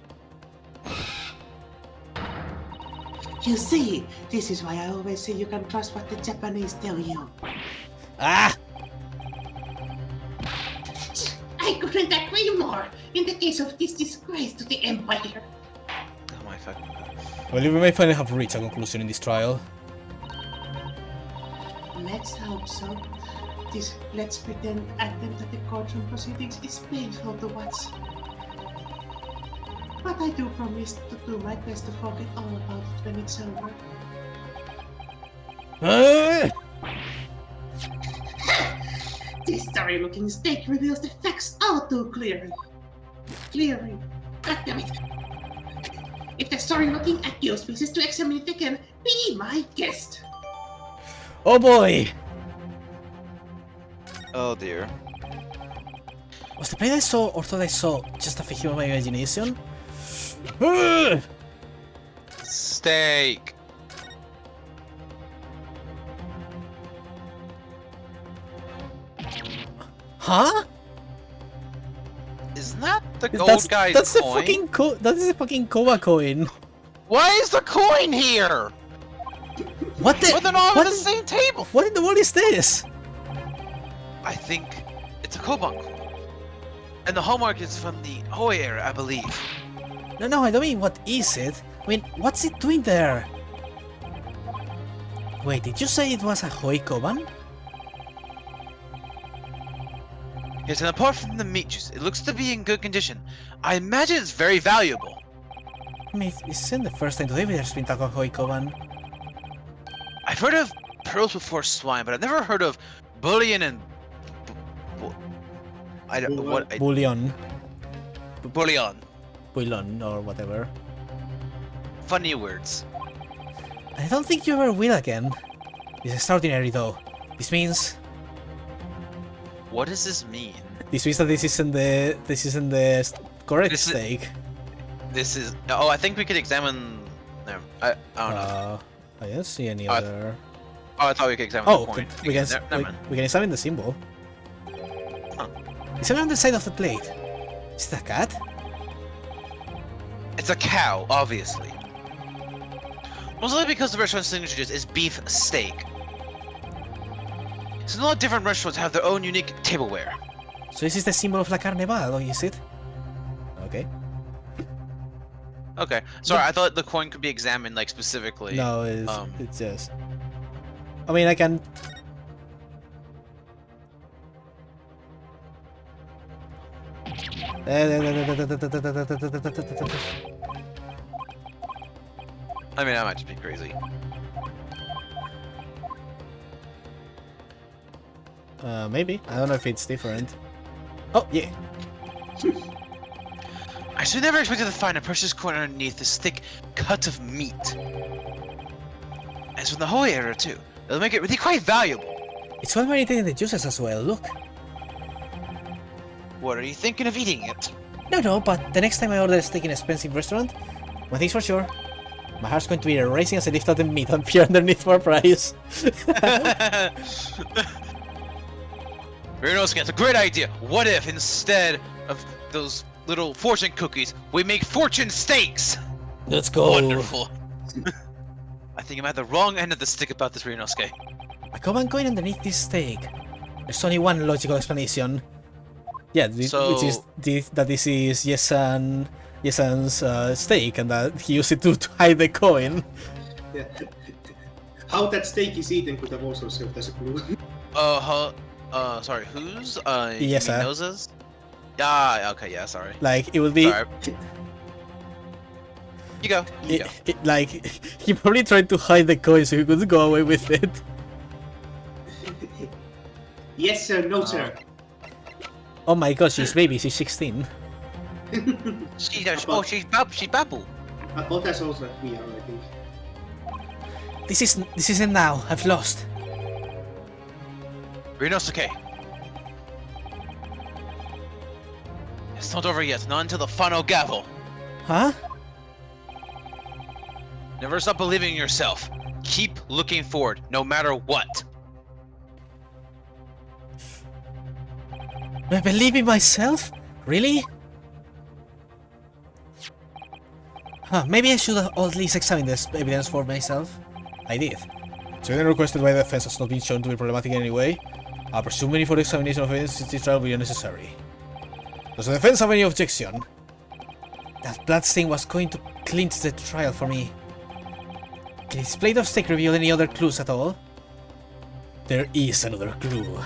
You see, this is why I always say you can trust what the Japanese tell you. Ah! I couldn't agree more in the case of this disgrace to the Empire. Oh my fucking god. Well, we may finally have reached a conclusion in this trial. Let's hope so. This let's pretend attempt at the courtroom proceedings is painful to watch. But I do promise to do my best to forget all about it when it's over. Ah! This sorry-looking steak reveals the facts all too clearly. God damn it. If the sorry-looking accused wishes to examine it again, be my guest. Oh boy! Oh dear. Was the plate I saw or thought I saw just a figure of my imagination? Ah! Steak. Huh? Isn't that the gold guy's that's coin? the fucking that is a fucking Koba coin. Why is the coin here? What the? But they're not what on the in- same table. What in the world is this? I think it's a Koban coin. And the hallmark is from the Hoi era, I believe. No, I don't mean what is it. I mean, what's it doing there? Wait, did you say it was a Hoi Koban? Yes, and apart from the meat juice, it looks to be in good condition. I imagine it's very valuable. I mean, this isn't the first time today there's been talk of Hoi Koban. I've heard of pearls before swine, but I've never heard of bullion and I don't know what Bullion. bullion. Bullion, or whatever. Funny words. I don't think you ever will again. It's extraordinary though. This means... What does this mean? This means that this isn't the correct This is- steak. This is. Oh, I think we could examine. No, I don't know. I don't see any I- other... Oh, I thought we could examine Oh, the coin. we can, Never mind. we can examine the symbol. Huh. It's on the side of the plate. Is it a cat? It's a cow, obviously. Mostly because the restaurant's signature is beef steak. So a lot of different restaurants have their own unique tableware. So this is the symbol of La Carnival, or is it? Okay. Okay, sorry, I thought the coin could be examined like specifically. No, it's just... I mean, I can... I mean, I might just be crazy. Maybe. I don't know if it's different. Oh, yeah. I should never expected to find a precious coin underneath this thick cut of meat. As from the Hoi era too, it'll make it really quite valuable. It's well marinated in the juices as well, look. What are you thinking of eating it? No, but the next time I order a steak in an expensive restaurant, one thing's for sure, my heart's going to be racing as I lift out the meat and peer underneath for a price. Ryunosuke, it's a great idea. What if instead of those little fortune cookies, we make fortune steaks? Let's go. Wonderful. I think I'm at the wrong end of the stick about this, Ryunosuke. A common coin underneath this steak. There's only one logical explanation. Yeah, So- which is that this is Yesan's steak, and that he used it to hide the coin. Yeah. How that steak is eaten could have also served as a clue. Sorry, whose? Yes, sir. Noses? Yeah, okay, yeah, sorry. Like, it would be... Sorry. You go. Like, he probably tried to hide the coin so he could go away with it. Yes, sir. No, sir. Oh my god, she's baby, she's 16. She's Babu. But that's also like me, I think. This isn't now, I've lost. Ryunosuke. It's not over yet, not until the final gavel. Huh? Never stop believing in yourself. Keep looking forward, no matter what. I believe in myself? Really? Huh, maybe I should have at least examined this evidence for myself. I did. So then requested by the defense has not been shown to be problematic in any way. I presume any further examination of evidence in this trial will be unnecessary. Does the defense have any objection? That blood stain was going to clinch the trial for me. Can this plate of steak reveal any other clues at all? There is another clue.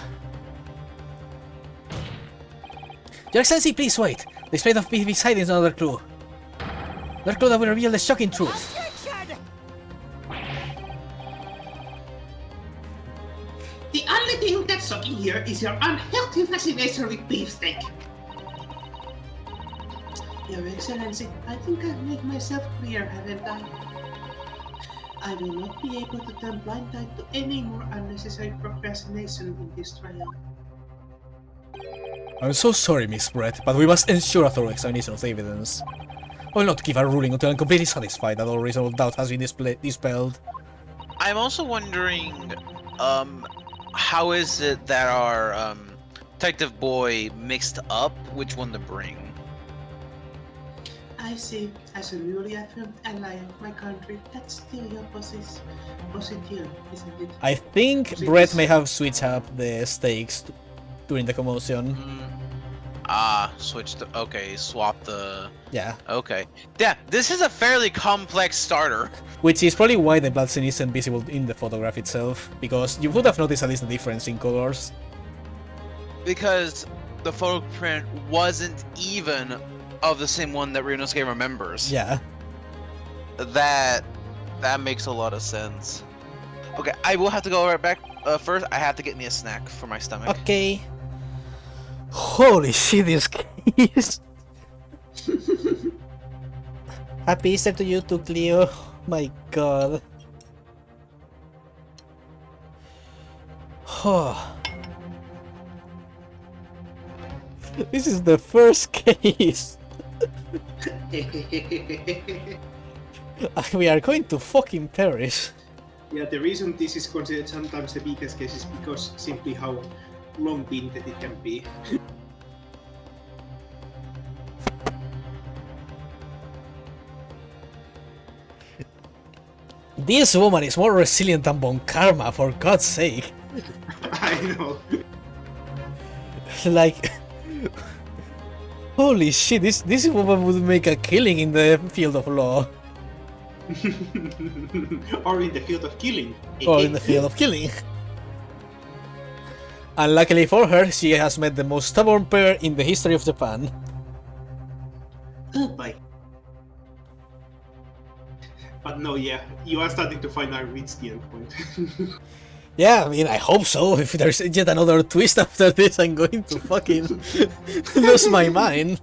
Your Excellency, please wait. This plate of beef beside is another clue. Another clue that will reveal the shocking truth. Attention! The only thing that's shocking here is your unhealthy fascination with beefsteak. Your Excellency, I think I've made myself clear, haven't I? I will not be able to turn blind eye to any more unnecessary procrastination in this trial. I'm so sorry, Miss Brett, but we must ensure a thorough examination of the evidence. I will not give a ruling until I'm completely satisfied that all reasonable doubt has been dispelled. I'm also wondering, how is it that our detective boy mixed up which one to bring? I see. As a newly affirmed ally of my country, that's still your position, isn't it? I think Brett may have switched up the stakes during the commotion. Swap the... Yeah. Okay. Yeah, this is a fairly complex starter. Which is probably why the blood stain isn't visible in the photograph itself, because you would have noticed at least the difference in colors. Because the photo print wasn't even of the same one that Ryunosuke remembers. Yeah. That makes a lot of sense. Okay, I will have to go right back. First, I have to get me a snack for my stomach. Okay. Holy shit, this case. Happy Easter to you too, Cleo. My god. This is the first case. We are going to fucking perish. Yeah, the reason this is considered sometimes the weakest case is because simply how long-winded it can be. This woman is more resilient than Bon Karma, for God's sake. I know. Like, holy shit, this woman would make a killing in the field of law. Or in the field of killing. Or in the field of killing. Unluckily for her, she has met the most stubborn pair in the history of Japan. Oh boy. But no, yeah, you are starting to finally reach the end point. Yeah, I mean, I hope so. If there's yet another twist after this, I'm going to fucking lose my mind.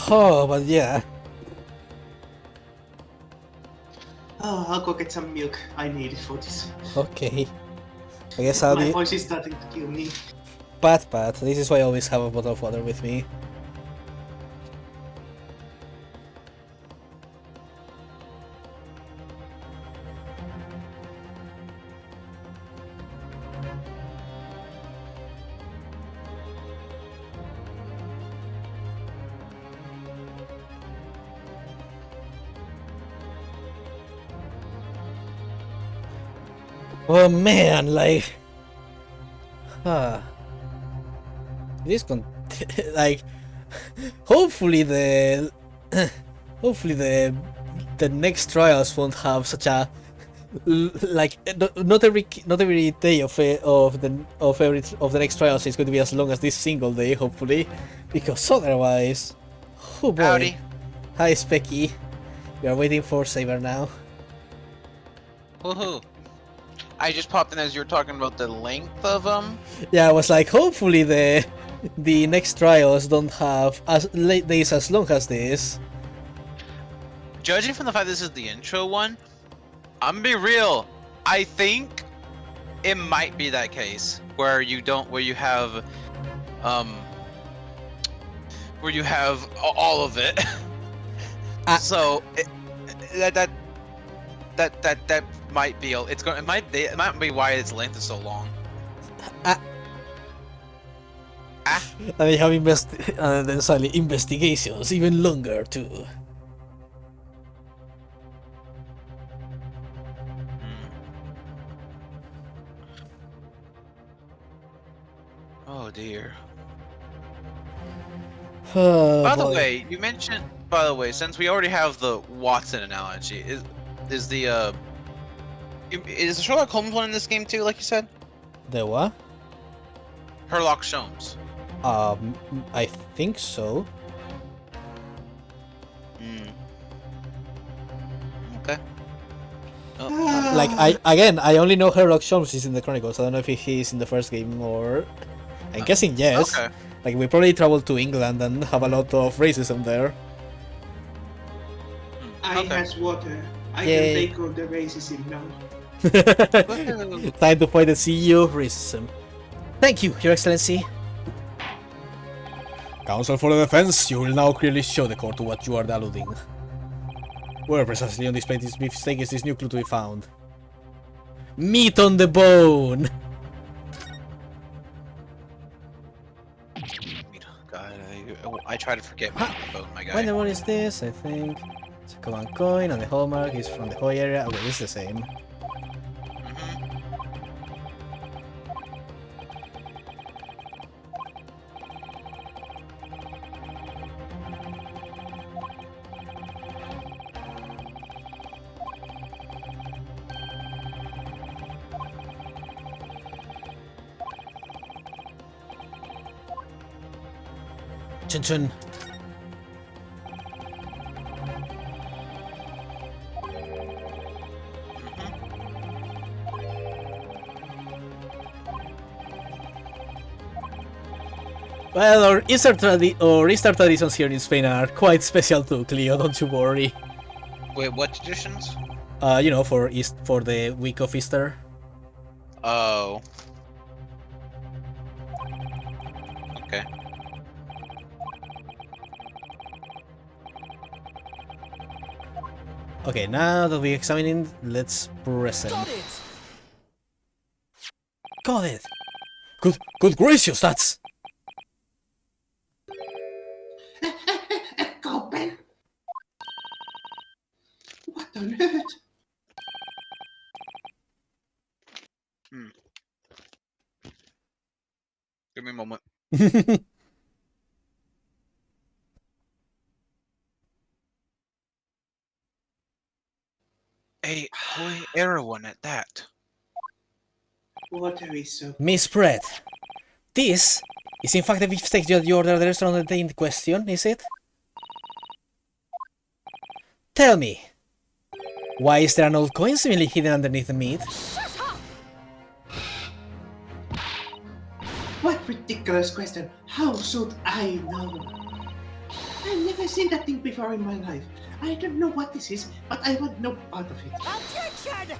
Oh, but yeah. Oh, I'll go get some milk. I need it for this. Okay. I guess I'll My be... voice is starting to kill me. Pat. This is why I always have a bottle of water with me. Oh man, like, this like, hopefully the next trials won't have such a like not every day of the next trials is going to be as long as this single day, hopefully, because otherwise, oh boy. Howdy. Hi Specky, we are waiting for Saber now. Woohoo. I just popped in as you were talking about the length of them. Yeah, I was like, hopefully the next trials don't have as late days as long as this. Judging from the fact this is the intro one, I'm gonna be real. I think it might be that case where you have all of it. So that might be it might be why its length is so long. And they have and then suddenly investigations even longer too. Oh dear. Oh, By the boy. way, you mentioned. By the way, since we already have the Watson analogy, is the Sherlock Holmes one in this game too? Like you said, The what? Sherlock Holmes. I think so. Okay. Like I only know Sherlock Holmes is in the Chronicles. I don't know if he's in the first game or. I'm guessing yes. Okay. Like we probably travel to England and have a lot of racism there. I Okay. has water. I Yay. can take all the racism now. Time to fight the CEO of racism. Thank you, Your Excellency. Counsel for the defense, you will now clearly show the court to what you are alluding. Where precisely on display this beefsteak is this new clue to be found? Meat on the bone! God, I try to forget my When guy. the one is this, I think. It's a common coin, and the hallmark is from the Hoi area. Okay, it's the same. Chun chun. Well, our Easter traditions here in Spain are quite special too, Cleo. Don't you worry. Wait, what traditions? You know, for the week of Easter. Oh. Okay. Okay, now that we're examining, let's present. Got it! Got it. Good gracious, that's. Go, Ben! What on earth? Give me a moment. A Hoi era one at that. Water is so... Miss Brett, this is in fact the beefsteak that you ordered at the restaurant in question, is it? Tell me, why is there an old coin seemingly hidden underneath the meat? What ridiculous question! How should I know? I've never seen that thing before in my life. I don't know what this is, but I want no part of it. Objection!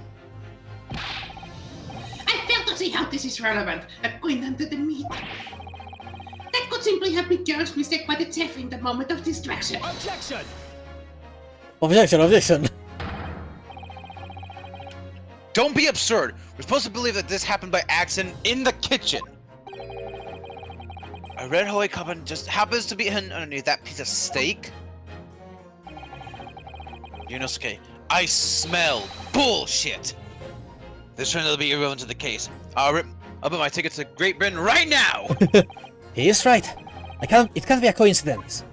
I fail to see how this is relevant. A coin under the meat. That could simply have been Joe's mistake by the chef in the moment of distraction. Objection! Objection. Don't be absurd. We're supposed to believe that this happened by accident in the kitchen. A red Hoi cup just happens to be hidden underneath that piece of steak. Yunosuke, I smell bullshit. This turns out to be irrelevant to the case. I'll book my ticket to Great Britain right now. He is right. It can't be a coincidence.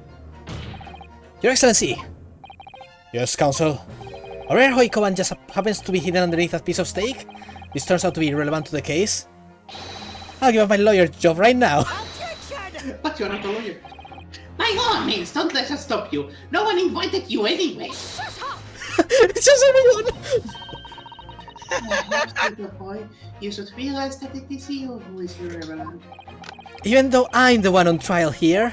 Your Excellency. Yes, Counsel. A rare Hoi Koban just happens to be hidden underneath that piece of steak. This turns out to be irrelevant to the case. I'll give up my lawyer job right now. Objection! But you're not a lawyer. By all means, don't let us stop you. No one invited you anyway. It's just everyone. Perhaps, little boy, you should realize that it is you who is irrelevant. Even though I'm the one on trial here.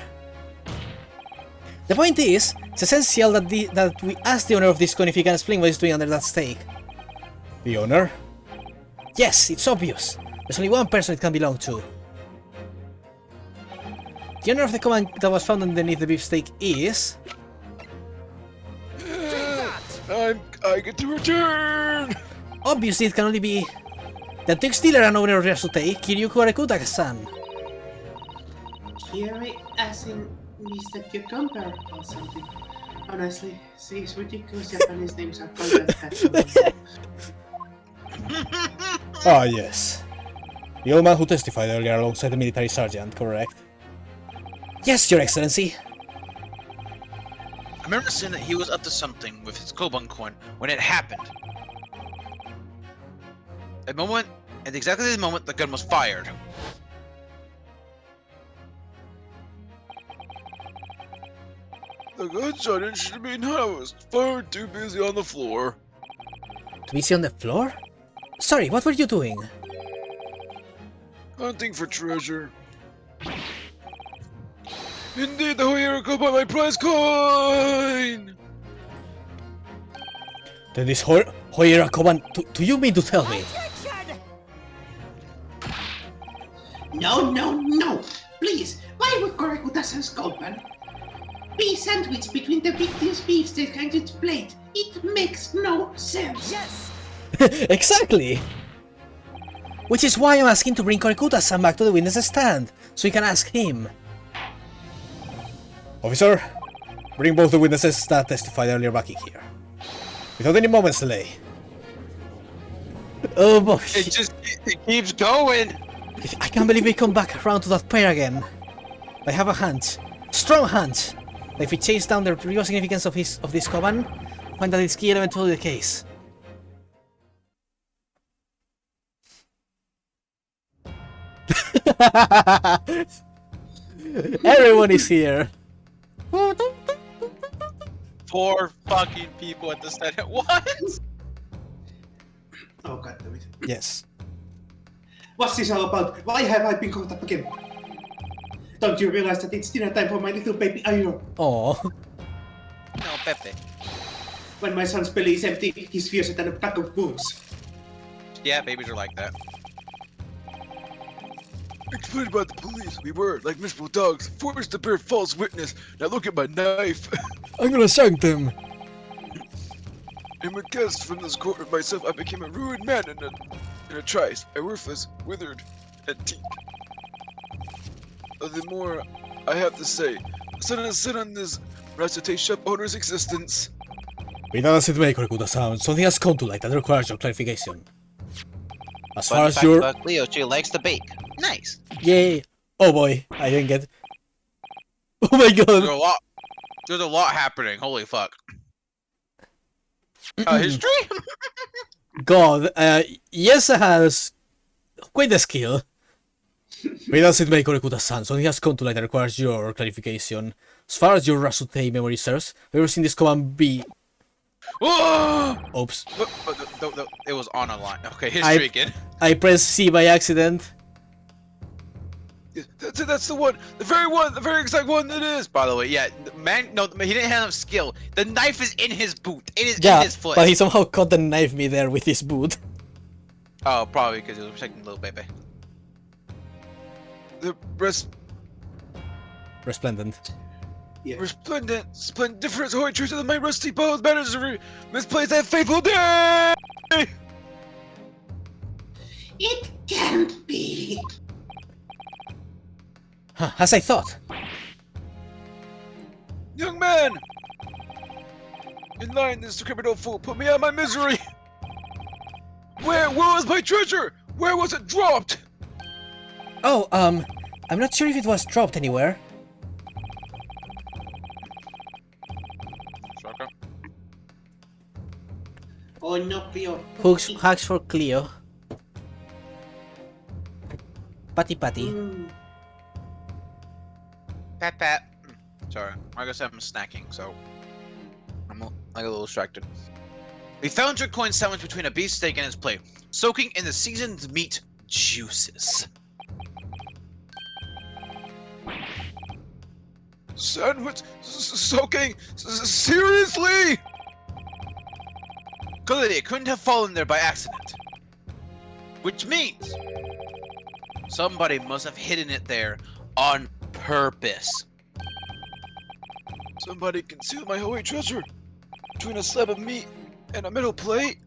The point is, it's essential that we ask the owner of this coin if he can explain what he's doing under that stake. The owner? Yes, it's obvious. There's only one person it can belong to. The owner of the coin that was found underneath the beefsteak is... I get to return! Obviously, it can only be the antique dealer and owner of Yasutei, Kiryu Kurekutaka-san. Kiri, as in Mr. Cucumber or something. Honestly, these ridiculous Japanese names are quite bad. Ah, yes. The old man who testified earlier alongside the military sergeant, correct? Yes, Your Excellency. I remember saying that he was up to something with his Koban coin when it happened. At exactly the moment the gun was fired. The gunshot injured me and I was far too busy on the floor. Busy on the floor? Sorry, what were you doing? Hunting for treasure. Indeed, the Hoyeriko by my prize coin! Then this Hoira Koban, do you mean to tell me? No! Please, why would Korekutasan's Koban be sandwiched between the victim's beefsteak and its plate? It makes no sense. Yes! Exactly! Which is why I'm asking to bring Korekuta-san back to the witness stand, so we can ask him. Officer, bring both the witnesses that testified earlier back in here. Without any moment's delay. Oh boy. It keeps going! I can't believe we come back around to that pair again. I have a hunch. Strong hunch! That if we chase down the real significance of this Koban, find that it's key element to the case. Everyone is here. 4 fucking people at the stand. What? Oh god damn it. Yes. What's this all about? Why have I been caught up again? Don't you realize that it's dinner time for my little baby Airo? Oh. No, Pepe. When my son's belly is empty, he's fiercer than a pack of wolves. Yeah, babies are like that. Explained by the police, we were, like miserable dogs, forced to bear false witness. Now look at my knife. I'm gonna shank them. I'm a guest from this court of myself. I became a ruined man in a trice, a worthless, withered antique. The more I have to say, sit on this recitation shop owner's existence. We don't sit make Korekuta-san. Something has come to light that requires your clarification. As far as your... Leo, she likes to bake. Nice. Yay! Oh boy, I didn't get... Oh my god! There's a lot happening. Holy fuck. History? God, Yesa has quite a skill. We don't sit make Korekuta-san. Something has come to light that requires your clarification. As far as your Rasutei memory serves, have you ever seen this command be... Oops. No, it was on a line. Okay, history again. I pressed C by accident. Yeah, that's the one, the very exact one it is. By the way, yeah, man, no, he didn't have enough skill. The knife is in his boot. It is Yeah, in his foot. but he somehow caught the knife me there with his boot. Oh, probably because he was protecting the little baby. The Resplendent. Yeah. resplendent, splendiferous holy truth of my rusty bows matters of misplaced that fateful day. It can't be. Huh, as I thought. Young man! In line, this criminal fool put me out of my misery! Where was my treasure? Where was it dropped? Oh, I'm not sure if it was dropped anywhere. Shaka? Oh no, Cleo. Hacks for Cleo. Patty patty. Pat. Sorry, like I said, I'm snacking, so I get a little distracted. We found your coin sandwich between a beefsteak and its plate, soaking in the seasoned meat juices. Sandwich soaking? Seriously? Clearly, it couldn't have fallen there by accident. Which means somebody must have hidden it there on purpose. Somebody concealed my holy treasure between a slab of meat and a metal plate?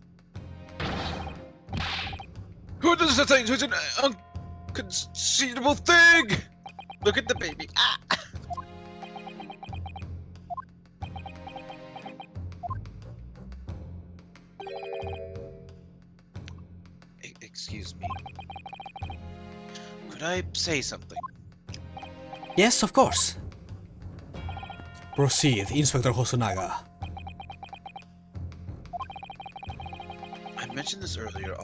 Who does such thing? Such an unconceivable thing? Look at the baby. Ah! Excuse me. Could I say something? Yes, of course. Proceed, Inspector Hosonaga. I mentioned this earlier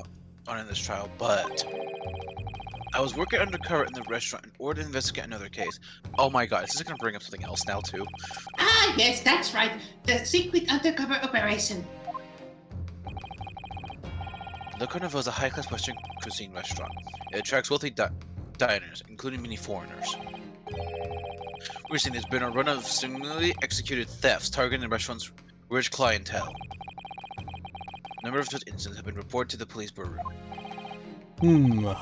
on in this trial, but I was working undercover in the restaurant in order to investigate another case. Oh my god, is this gonna bring up something else now too? Ah, yes, that's right. The secret undercover operation. Le Carnival is a high-class Western cuisine restaurant. It attracts wealthy diners, including many foreigners. Recently, there's been a run of similarly executed thefts targeting the restaurant's rich clientele. A number of such incidents have been reported to the police bureau.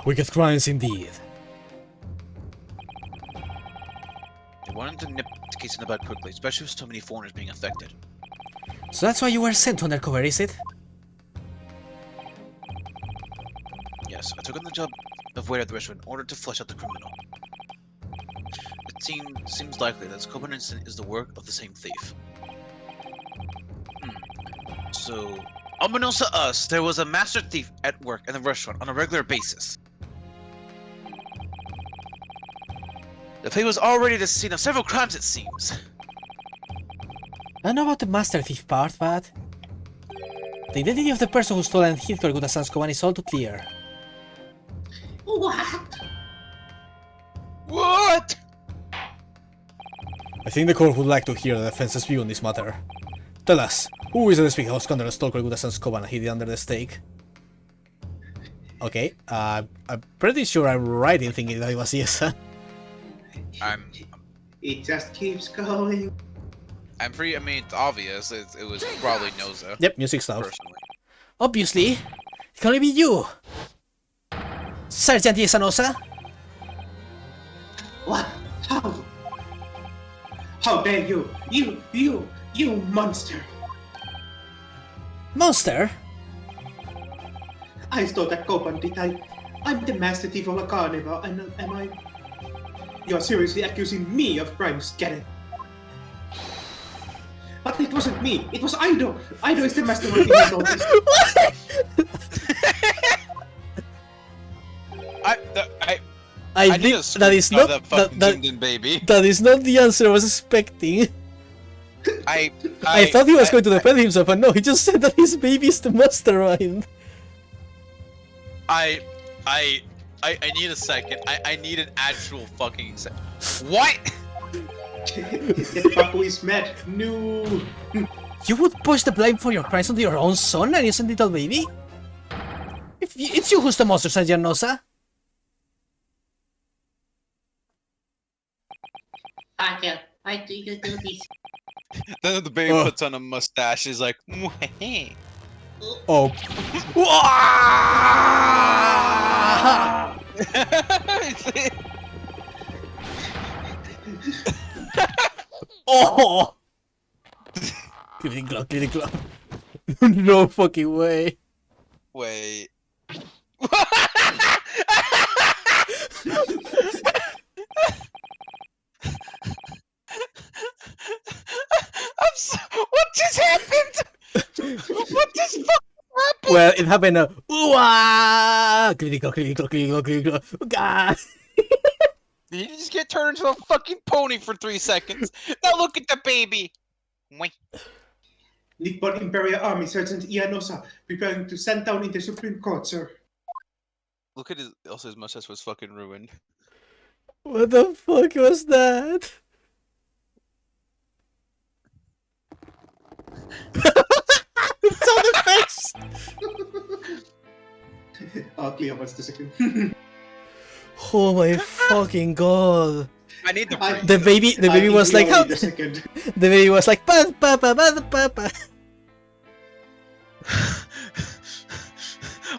Wicked crimes indeed. They wanted to nip the case in the bud quickly, especially with so many foreigners being affected. So that's why you were sent undercover, is it? Yes, I took on the job of waiter at the restaurant in order to flush out the criminal. It seems likely that this Copenhagen incident is the work of the same thief. So, unbeknownst to us, there was a master thief at work in the restaurant on a regular basis. The thief was already the scene of several crimes, it seems. I don't know about the master thief part, but the identity of the person who stole and hid Corguta-san's Koban is all too clear. What? What? I think the court would like to hear the defense's view on this matter. Tell us, who is the speaker who scoundrel who stole Corguta-san's Koban and hid it under the stake? Okay, I'm pretty sure I'm right in thinking that it was yes. It just keeps going. I'm pretty. I mean, it's obvious. It was probably Noza. Yep, music stuff. Personally. Obviously, it can only be you, Sergeant Yesanosa. What? How? How dare you? You monster! Monster? I stole that Koban, did I? I'm the master thief of a carnival, and am I? You're seriously accusing me of crimes, get it? But it wasn't me, it was Aido! Aido is the mastermind behind all this. I need think a that is screenshot of not that fucking Jinjin baby. that is not the answer I was expecting. I thought he was going to defend himself, but no, he just said that his baby is the mastermind. I need a second. I need an actual fucking second. What? That Papu is mad. No. You would push the blame for your crimes onto your own son, an innocent little baby? It's you who's the monster, Sergeant Nosa. Father, why do you do this? Then the baby Oh. puts on a mustache. He's like, "Mwah." Oh. Oh! Clickety clock, clickety clock. No fucking way. Wait. What just happened? What just fucking happened? Well, it happened. Ooh-ah! Clickety clock, clickety clock, clickety clock, clickety clock. God. Did you just get turned into a fucking pony for 3 seconds? Now look at the baby. Wait. Nippon Imperial Army Sergeant Ianosa preparing to stand down in the Supreme Court, sir. Look at his. Also, his mustache was fucking ruined. What the fuck was that? Sound effects! Cleo was the second. Oh my fucking god. I need the I- break. The baby was like, how? The second. The baby was like, papa, papa, papa.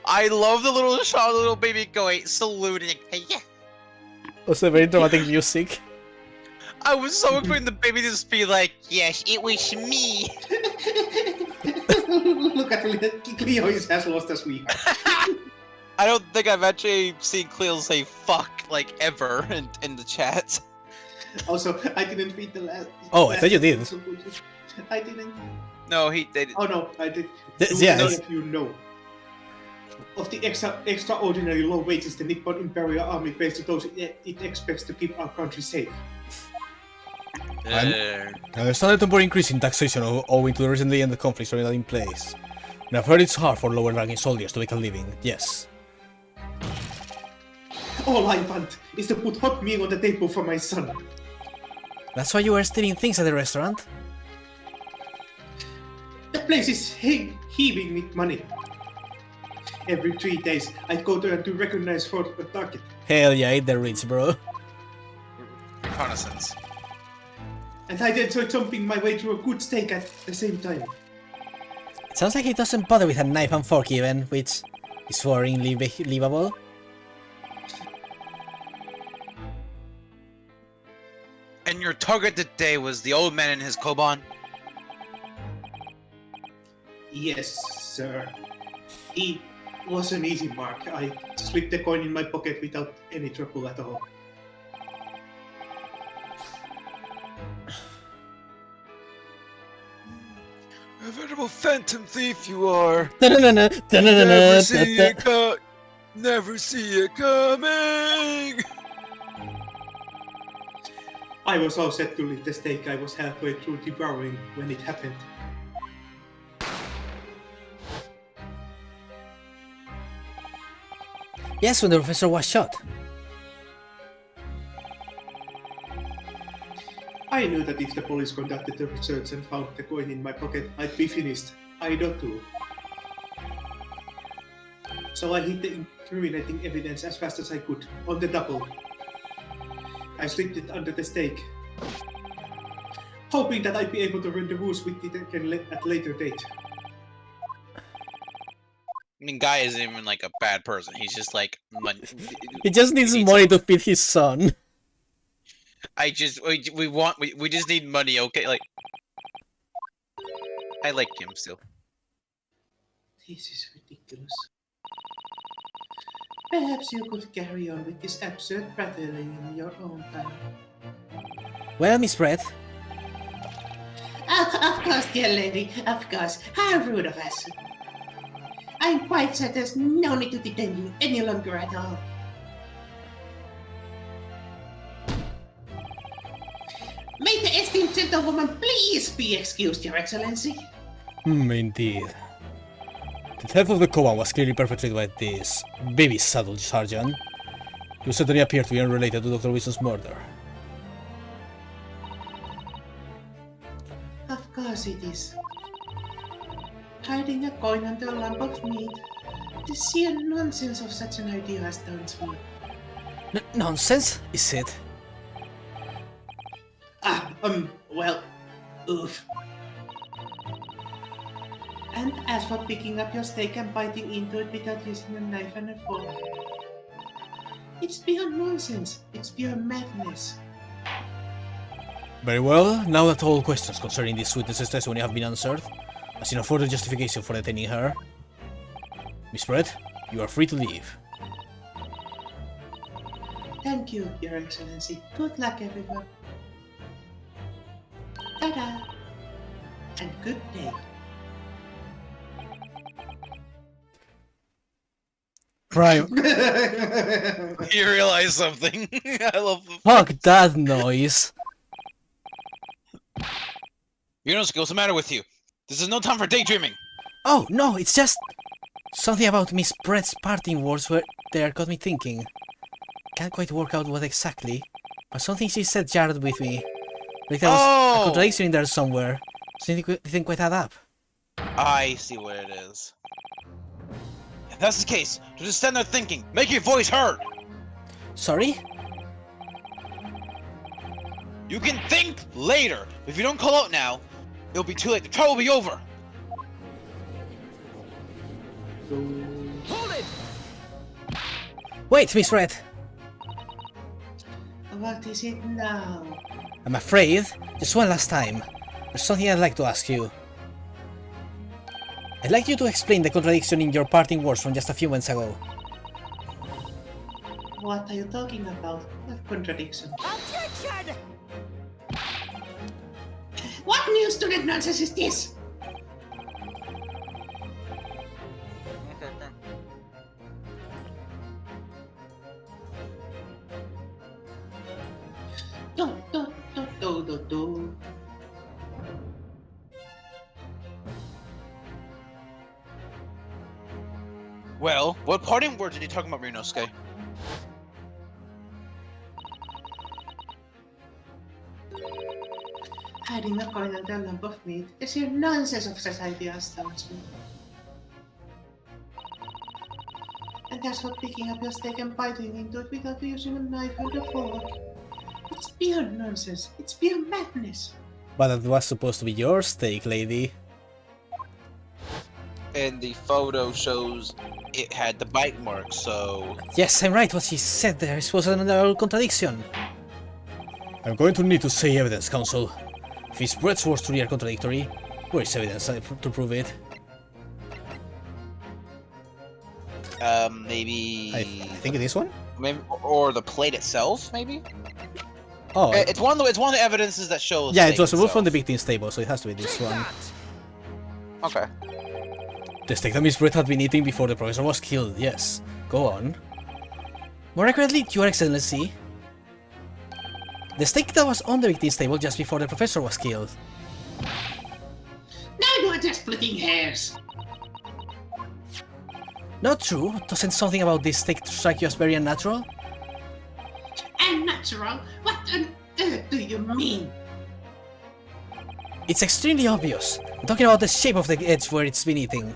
I love the little shot of the little baby going, saluting. Hey, yeah. Also very dramatic music. I was so expecting the baby to just be like, yes, it was me. Look at Cleo has lost a sweetheart. I don't think I've actually seen Cleo say fuck, like, ever in the chat. Also, I didn't read the last. Oh, I thought you did. I didn't. No, they did. Oh no, I did. Yeah, None of you know. Of the extraordinary low wages the Nippon Imperial Army pays to those it expects to keep our country safe. There's a temporary increase in taxation owing to the recently ended conflicts already in place. And I've heard it's hard for lower ranking soldiers to make a living, yes. All I want is to put hot meal on the table for my son. That's why you were stealing things at the restaurant? The place is heaving with money. Every 3 days, I go there to recognize for a target. Hell yeah, they're rich, bro. Reconnaissance. And I enjoy jumping my way through a good steak at the same time. It sounds like he doesn't bother with a knife and fork even, which is worryingly believable. And your target today was the old man and his koban? Yes, sir. He was an easy mark. I slipped the coin in my pocket without any trouble at all. A veritable phantom thief you are. Never see it coming. I was all set to leave the steak. I was halfway through devouring when it happened. Yes, when the professor was shot. I knew that if the police conducted the research and found the coin in my pocket, I'd be finished. I do too. So I hid the incriminating evidence as fast as I could, on the double. I slipped it under the steak, hoping that I'd be able to rendezvous with it again at a later date. I mean, Guy isn't even like a bad person. He's just like money. He just needs money to feed his son. We just need money, okay? Like, I like him still. This is ridiculous. Perhaps you could carry on with this absurd prattling in your own time. Well, Miss Brett, Of course, dear lady, of course. How rude of us. I'm quite certain there's no need to detain you any longer at all. May the esteemed gentlewoman please be excused, Your Excellency. Indeed. The theft of the koban was clearly perpetrated by this baby saddle sergeant. He would certainly appear to be unrelated to Dr. Wilson's murder. Of course it is. Hiding a coin under a lump of meat. The sheer nonsense of such an idea astounds me. Nonsense, is it? Well, oof. And as for picking up your steak and biting into it without using a knife and a fork, it's beyond nonsense. It's pure madness. Very well, now that all questions concerning this witness's testimony have been answered, I see no further justification for detaining her. Miss Brett, you are free to leave. Thank you, Your Excellency. Good luck, everyone. Ta-da! And good day. Prime. You realize something? I love the Fuck that noise. Yunosuke, what's the matter with you? This is no time for daydreaming. Oh, no, it's just something about Miss Brett's parting words were there got me thinking. Can't quite work out what exactly, but something she said jarred with me. Like there was a contradiction in there somewhere. Something didn't quite add up. I see what it is. that's the case, just stand there thinking. Make your voice heard. Sorry? You can think later. If you don't call out now, it'll be too late. The trial will be over. Hold it! Wait, Miss Red. What is it now? I'm afraid, just one last time, there's something I'd like to ask you. I'd like you to explain the contradiction in your parting words from just a few moments ago. What are you talking about? What contradiction? Objection! What new student nonsense is this? Do. Well, what parting words are you talking about, Ryunosuke? Hiding the coin under a lump of meat is your nonsense of society astounds me. And that's what picking up your steak and biting into it without using a knife or a fork. It's pure nonsense. It's pure madness. But that was supposed to be your steak, lady. And the photo shows it had the bite mark, so... Yes, I'm right, what she said there was another contradiction. I'm going to need to see evidence, Counsel. If his breath's words truly are contradictory, where is evidence to prove it? Maybe... I think it is one? Maybe, or the plate itself, maybe? Oh, It's one of the evidences that shows... yeah, the it was removed from the itself. victim's table, so it has to be this one. Okay. The steak that Miss Brett had been eating before the professor was killed, yes. Go on. More accurately, Your Excellency. The steak that was on the victim's table just before the professor was killed. Now you are just splitting hairs. Not true. Doesn't something about this steak strike you as very unnatural? Unnatural? What on earth do you mean? It's extremely obvious. I'm talking about the shape of the edge where it's been eating.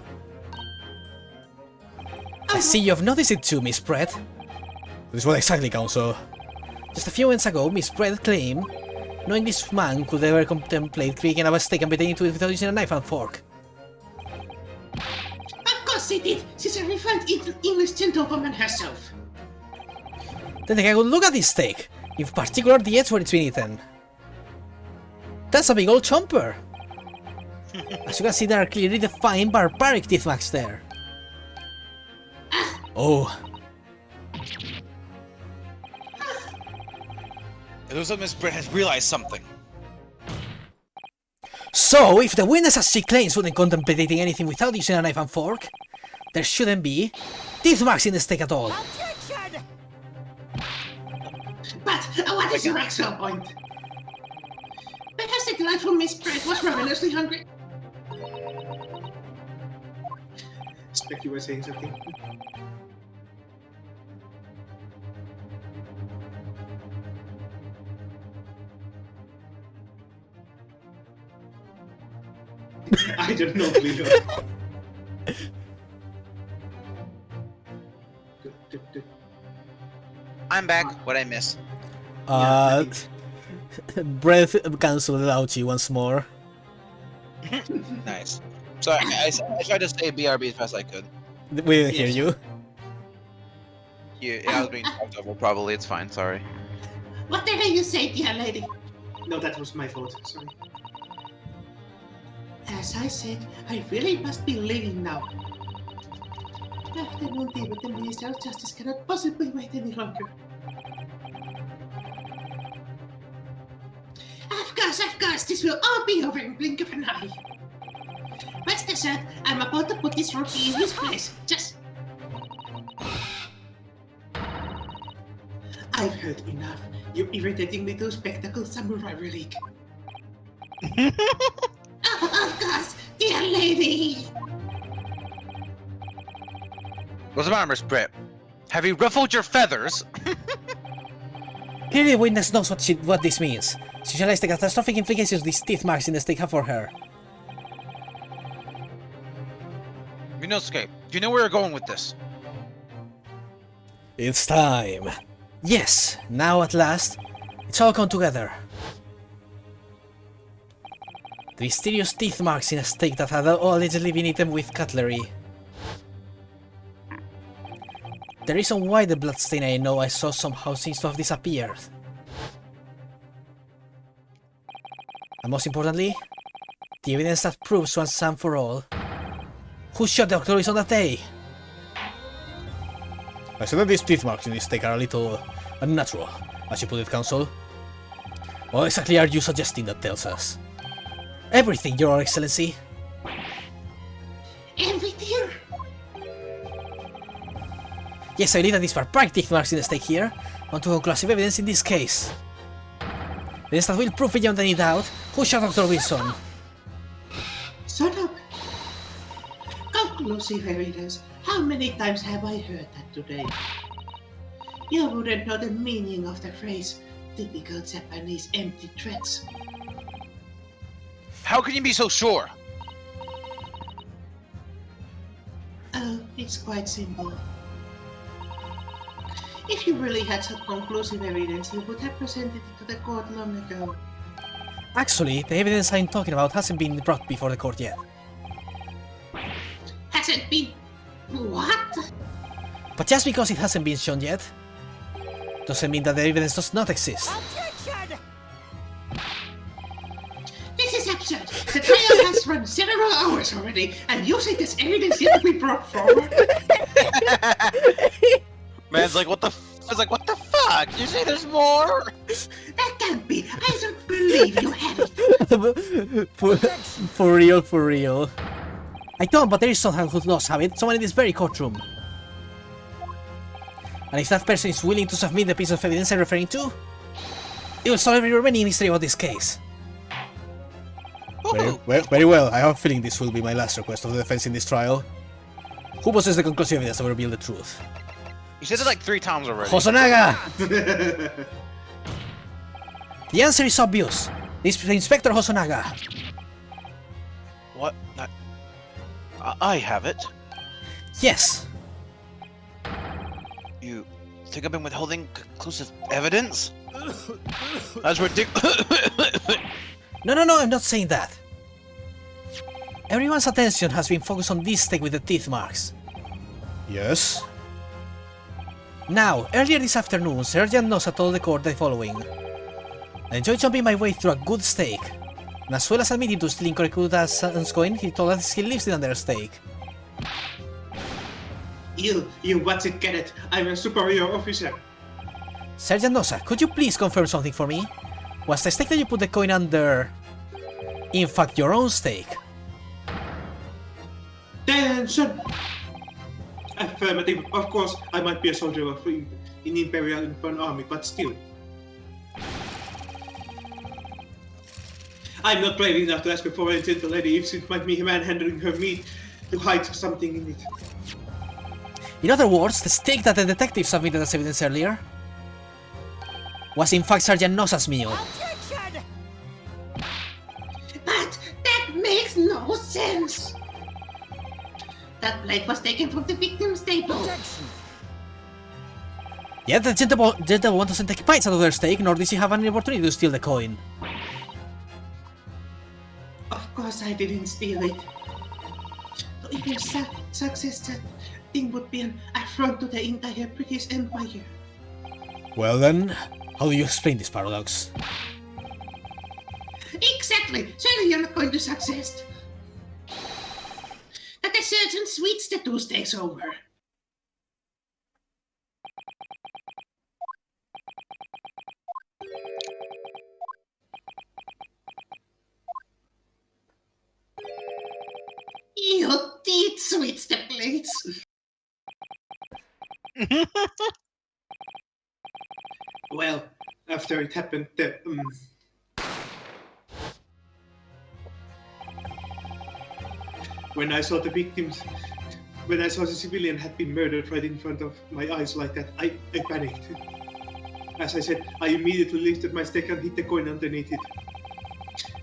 I see you've noticed it too, Miss Brett. This is what exactly, Counsel. Just a few moments ago, Miss Brett claimed no English man could ever contemplate picking up a steak and biting into it without using a knife and fork. Of course they did. She's a refined English gentlewoman herself. Then take a good look at this steak, in particular the edge where it's been eaten. That's a big old chomper! As you can see, there are clearly defined barbaric teeth marks there. Oh, It looks like Miss Britt has realized something. so if the witness as she claims wouldn't contemplate eating anything without using a knife and fork, there shouldn't be teeth marks in the steak at all. Objection! But what is your actual point? Perhaps the delightful Miss Brett was ravenously hungry. Expect you were saying something. I don't know, Leo. I'm back. What'd I miss? Breath cancelled out you once more. Nice. So I tried to say BRB as fast as I could. We didn't hear you. Yeah, I was being talked over. Probably. It's fine. Sorry. What the hell you say, dear lady? No, that was my fault. Sorry. As I said, I really must be leaving now. Afternoon tea with the Minister of Justice cannot possibly wait any longer. Of course, this will all be over in the blink of an eye. Rest assured, I'm about to put this rookie in his place. Just... I've heard enough. You're irritating little spectacle samurai relic. Oh, of course, dear lady! What's the matter, Miss Britt? Have you ruffled your feathers? Clearly the witness knows what this means. She realized the catastrophic implications these teeth marks in the steak have for her. Inosuke, do you know where you're going with this? It's time. Yes, now at last, it's all come together. The mysterious teeth marks in a steak that had allegedly been eaten with cutlery. The reason why the bloodstain I know I saw somehow seems to have disappeared. And most importantly, the evidence that proves once and for all who shot Dr. Luis on that day. I said that these teeth marks in this steak are a little unnatural, as you put it, Counsel. What exactly are you suggesting that tells us? Everything, Your Excellency. Everything? Yes, I believe that these barbaric teeth marks in the steak here want to conclusive evidence in this case. Evidence that will prove beyond any doubt who shot Dr. Wilson. Shut up! Conclusive evidence. How many times have I heard that today? You wouldn't know the meaning of the phrase typical Japanese empty threats. How can you be so sure? Oh, it's quite simple. If you really had some conclusive evidence, you would have presented it to the court long ago. Actually, the evidence I'm talking about hasn't been brought before the court yet. Hasn't been... What? But just because it hasn't been shown yet, doesn't mean that the evidence does not exist. Objection! This is absurd. The trial has run several hours already, and you say this evidence yet to be brought forward? Man's like, what the fuck? You say there's more? That can't be. I don't believe you have it. For real, for real. I don't, but there is someone who does have it, someone in this very courtroom. And if that person is willing to submit the piece of evidence I'm referring to, it will solve every remaining mystery about this case. Very well. I have a feeling this will be my last request of the defense in this trial. Who possesses the conclusive evidence that will reveal the truth? You said it like 3 times already. Hosonaga! The answer is obvious. This is Inspector Hosonaga. What? I have it. Yes. You think I've been withholding conclusive evidence? That's ridiculous. No, I'm not saying that. Everyone's attention has been focused on this steak with the teeth marks. Yes? Now, earlier this afternoon, Sergeant Nosa told the court the following. I enjoyed jumping my way through a good steak, and as well as admitting to stealing Kurikuda's son's coin, he told us he lives in under a steak. You what's it, cadet? I'm a superior officer. Sergeant Nosa, could you please confirm something for me? Was the steak that you put the coin under, in fact, your own steak? Attention! Affirmative. Of course, I might be a soldier in Imperial Nippon Army, but still. I'm not brave enough to ask a foreign gentle lady if it might be a man handling her meat to hide something in it. In other words, the steak that the detective submitted as evidence earlier was in fact Sergeant Nosa's meal. Objection! But that makes no sense! That plate was taken from the victim's table. Objection! Yet the gentleman doesn't take bites out of their steak, nor does he have any opportunity to steal the coin. Of course I didn't steal it. So if you success, that thing would be an affront to the entire British Empire. Well then, how do you explain this paradox? Exactly! Surely you're not going to success. That the surgeon sweets the 2 steaks over. You did switch the plates. Well, after it happened, when I saw the victims, when I saw the civilian had been murdered right in front of my eyes like that, I panicked. As I said, I immediately lifted my stick and hit the coin underneath it.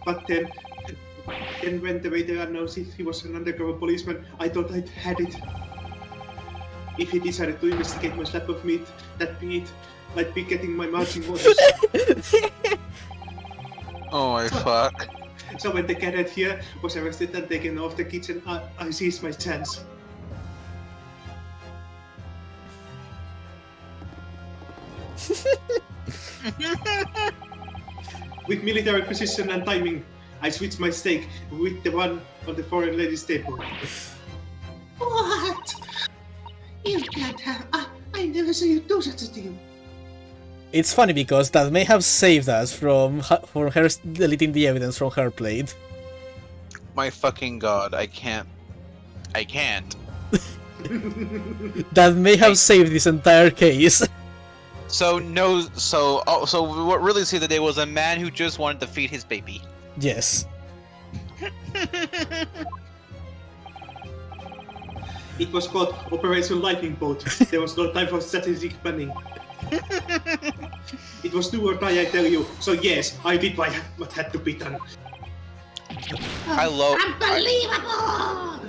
But then, Then when the waiter announced he was an undercover policeman, I thought I'd had it. If he decided to investigate my slab of meat, that be it. I'd be getting my marching orders. Oh my fuck. So when the cadet here was arrested and taken off the kitchen, I seized my chance. With military precision and timing, I switched my steak with the one on the foreign lady's table. What? You can't have... I never saw you do such a thing. It's funny because that may have saved us from her deleting the evidence from her plate. My fucking god, I can't. I can't. That may have saved this entire case. So what really saved the day was a man who just wanted to feed his baby. Yes. It was called Operation Lightning Bolt. There was no time for strategic planning. It was do or die, I tell you. So yes, I did what had to be done. I love. Unbelievable!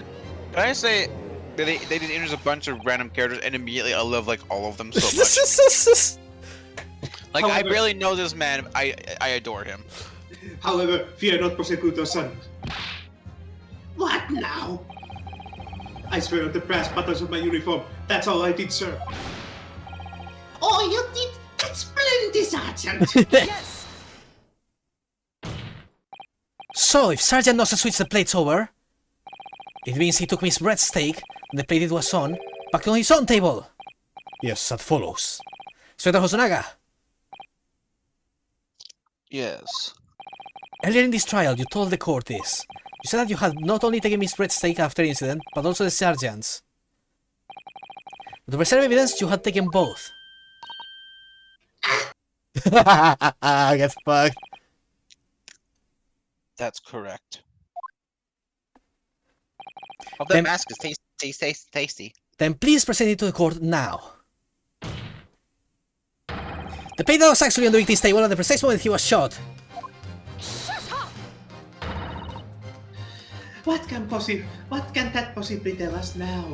Can I say they did introduce a bunch of random characters and immediately I love like all of them so much. Like I However, barely know this man. I adore him. However, fear not, prosecutor son. What now? I swear on the brass buttons of my uniform. That's all I did, sir. Oh, you did? That's plenty, Sergeant. Yes! So, if Sergeant knows to switch the plates over, it means he took Miss Brett's steak, and the plate it was on, back on his own table. Yes, that follows. Inspector Hosonaga. Yes. Earlier in this trial, you told the court this. You said that you had not only taken Miss Brett's steak after the incident, but also the sergeant's. To preserve evidence, you had taken both. Get fucked. That's correct. Hope Then- that mask is tasty. Then please present it to the court now. The plate that was actually on the victim's table at the precise moment he was shot. What can that possibly tell us now?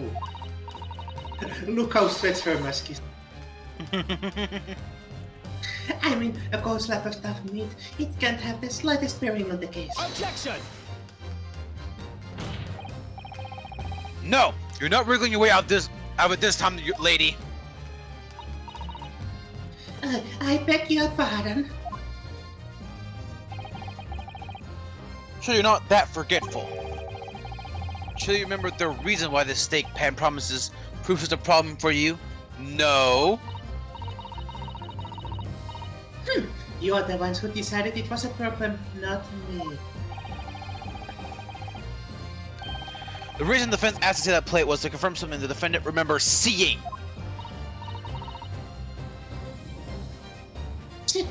Look how stretched her mask is. I mean, a cold slab of stuffed meat, it can't have the slightest bearing on the case. Objection! No, you're not wriggling your way out of it this time, lady. I beg your pardon. Sure, you're not that forgetful. Sure, you remember the reason why this steak pan promises proof is a problem for you? No. You're the ones who decided it was a problem, not me. The reason the defense asked to see that plate was to confirm something the defendant remembers seeing. Chip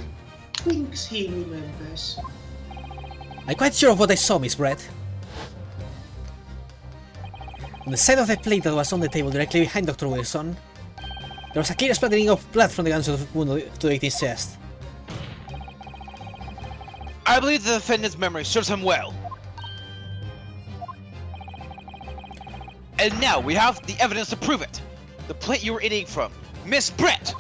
thinks he remembers. I'm quite sure of what I saw, Miss Brett. On the side of the plate that was on the table directly behind Dr. Wilson, there was a clear splattering of blood from the gunshot wound to the victim's chest. I believe the defendant's memory serves him well. And now we have the evidence to prove it. The plate you were eating from, Miss Brett.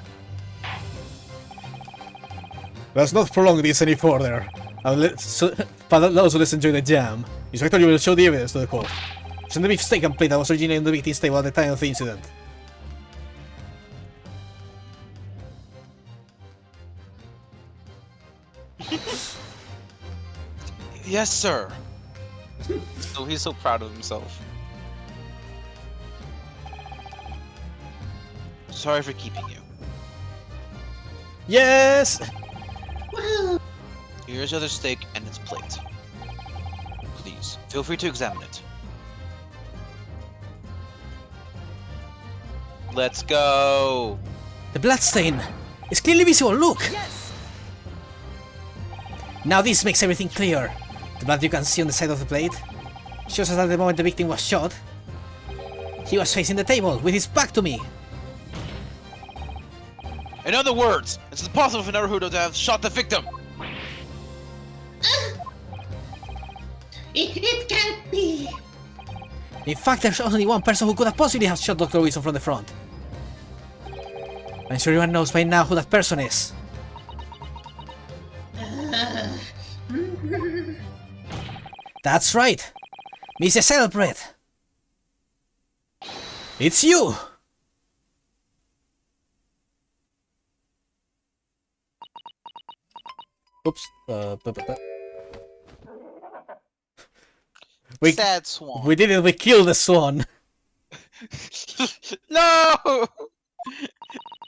Let's not prolong this any further. But also let's enjoy the jam. Inspector, you will show the evidence to the court. Send the beef steak and plate that was originally on the victim's table at the time of the incident. Yes, sir. So he's so proud of himself. Sorry for keeping you. Yes! Well, Here's your other steak and its plate. Please, feel free to examine it. Let's go! The bloodstain is clearly visible, look! Yes! Now this makes everything clear. The blood you can see on the side of the plate shows us that the moment the victim was shot, he was facing the table with his back to me. In other words, it's impossible for Naruto to have shot the victim! It can't be! In fact, there's only one person who could have possibly have shot Dr. Wilson from the front. I'm sure everyone knows by now who that person is. That's right, Mrs. Elbred. It's you! Oops. Sad swan. We did it, we killed the swan. No!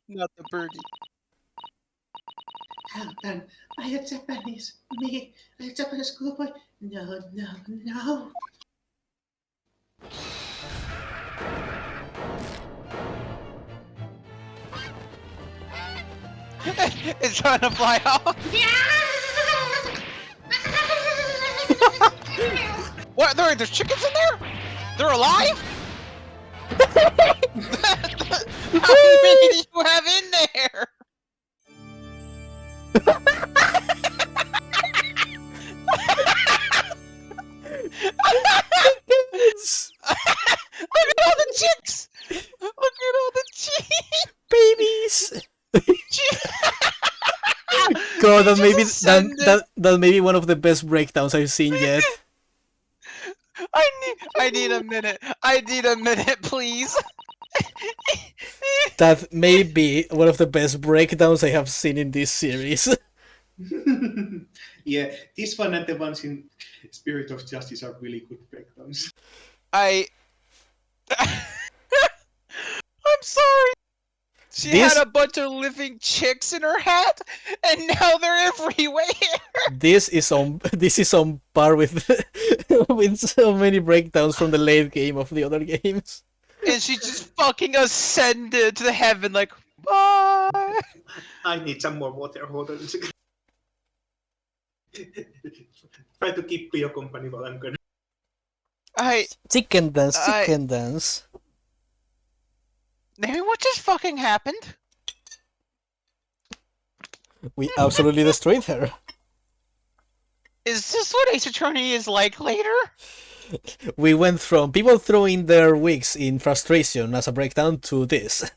Not the birdie. How done? I a Japanese. Me, a Japanese schoolboy. No, no, no. It's trying to fly off. What? There's chickens in there? They're alive? How many do you have in there? Look at all the chicks! Look at all the chicks! Babies! God, that may be one of the best breakdowns I've seen yet. I need a minute. I need a minute, please. That may be one of the best breakdowns I have seen in this series. Yeah, this one and the ones in Spirit of Justice are really good breakdowns. I'm sorry. She had a bunch of living chicks in her hat, and now they're everywhere. This is on par with with so many breakdowns from the late game of the other games. And she just fucking ascended to heaven like, bye. I need some more water. Hold on a second. Try to keep Leo company while I'm gonna. Chicken dance. Maybe what just fucking happened? We absolutely destroyed her. Is this what Ace Attorney is like later? We went from people throwing their wigs in frustration as a breakdown to this.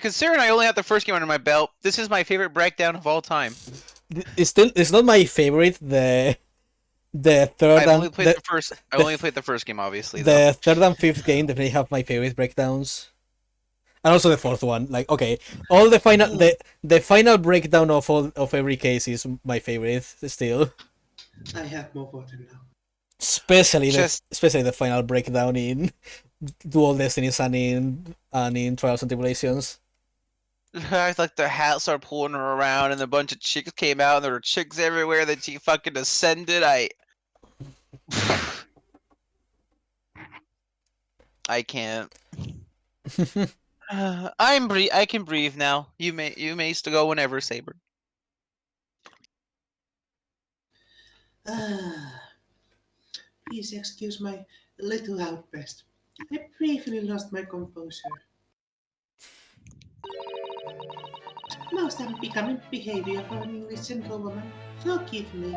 Considering I only have the first game under my belt, this is my favorite breakdown of all time. It's not my favorite. The third I've only played the first game, obviously. The third and fifth game definitely have my favorite breakdowns, and also the fourth one. Like, okay, all the final breakdown of every case is my favorite still. I have more water now. Especially the final breakdown in Dual Destinies and in Trials and Tribulations. Like the hat started pulling her around, and a bunch of chicks came out, and there were chicks everywhere. That she fucking ascended. I can't. I can breathe now. You may still go whenever, Saber. Please excuse my little outburst. I briefly lost my composure. Most unbecoming behavior for an English gentlewoman. Forgive me.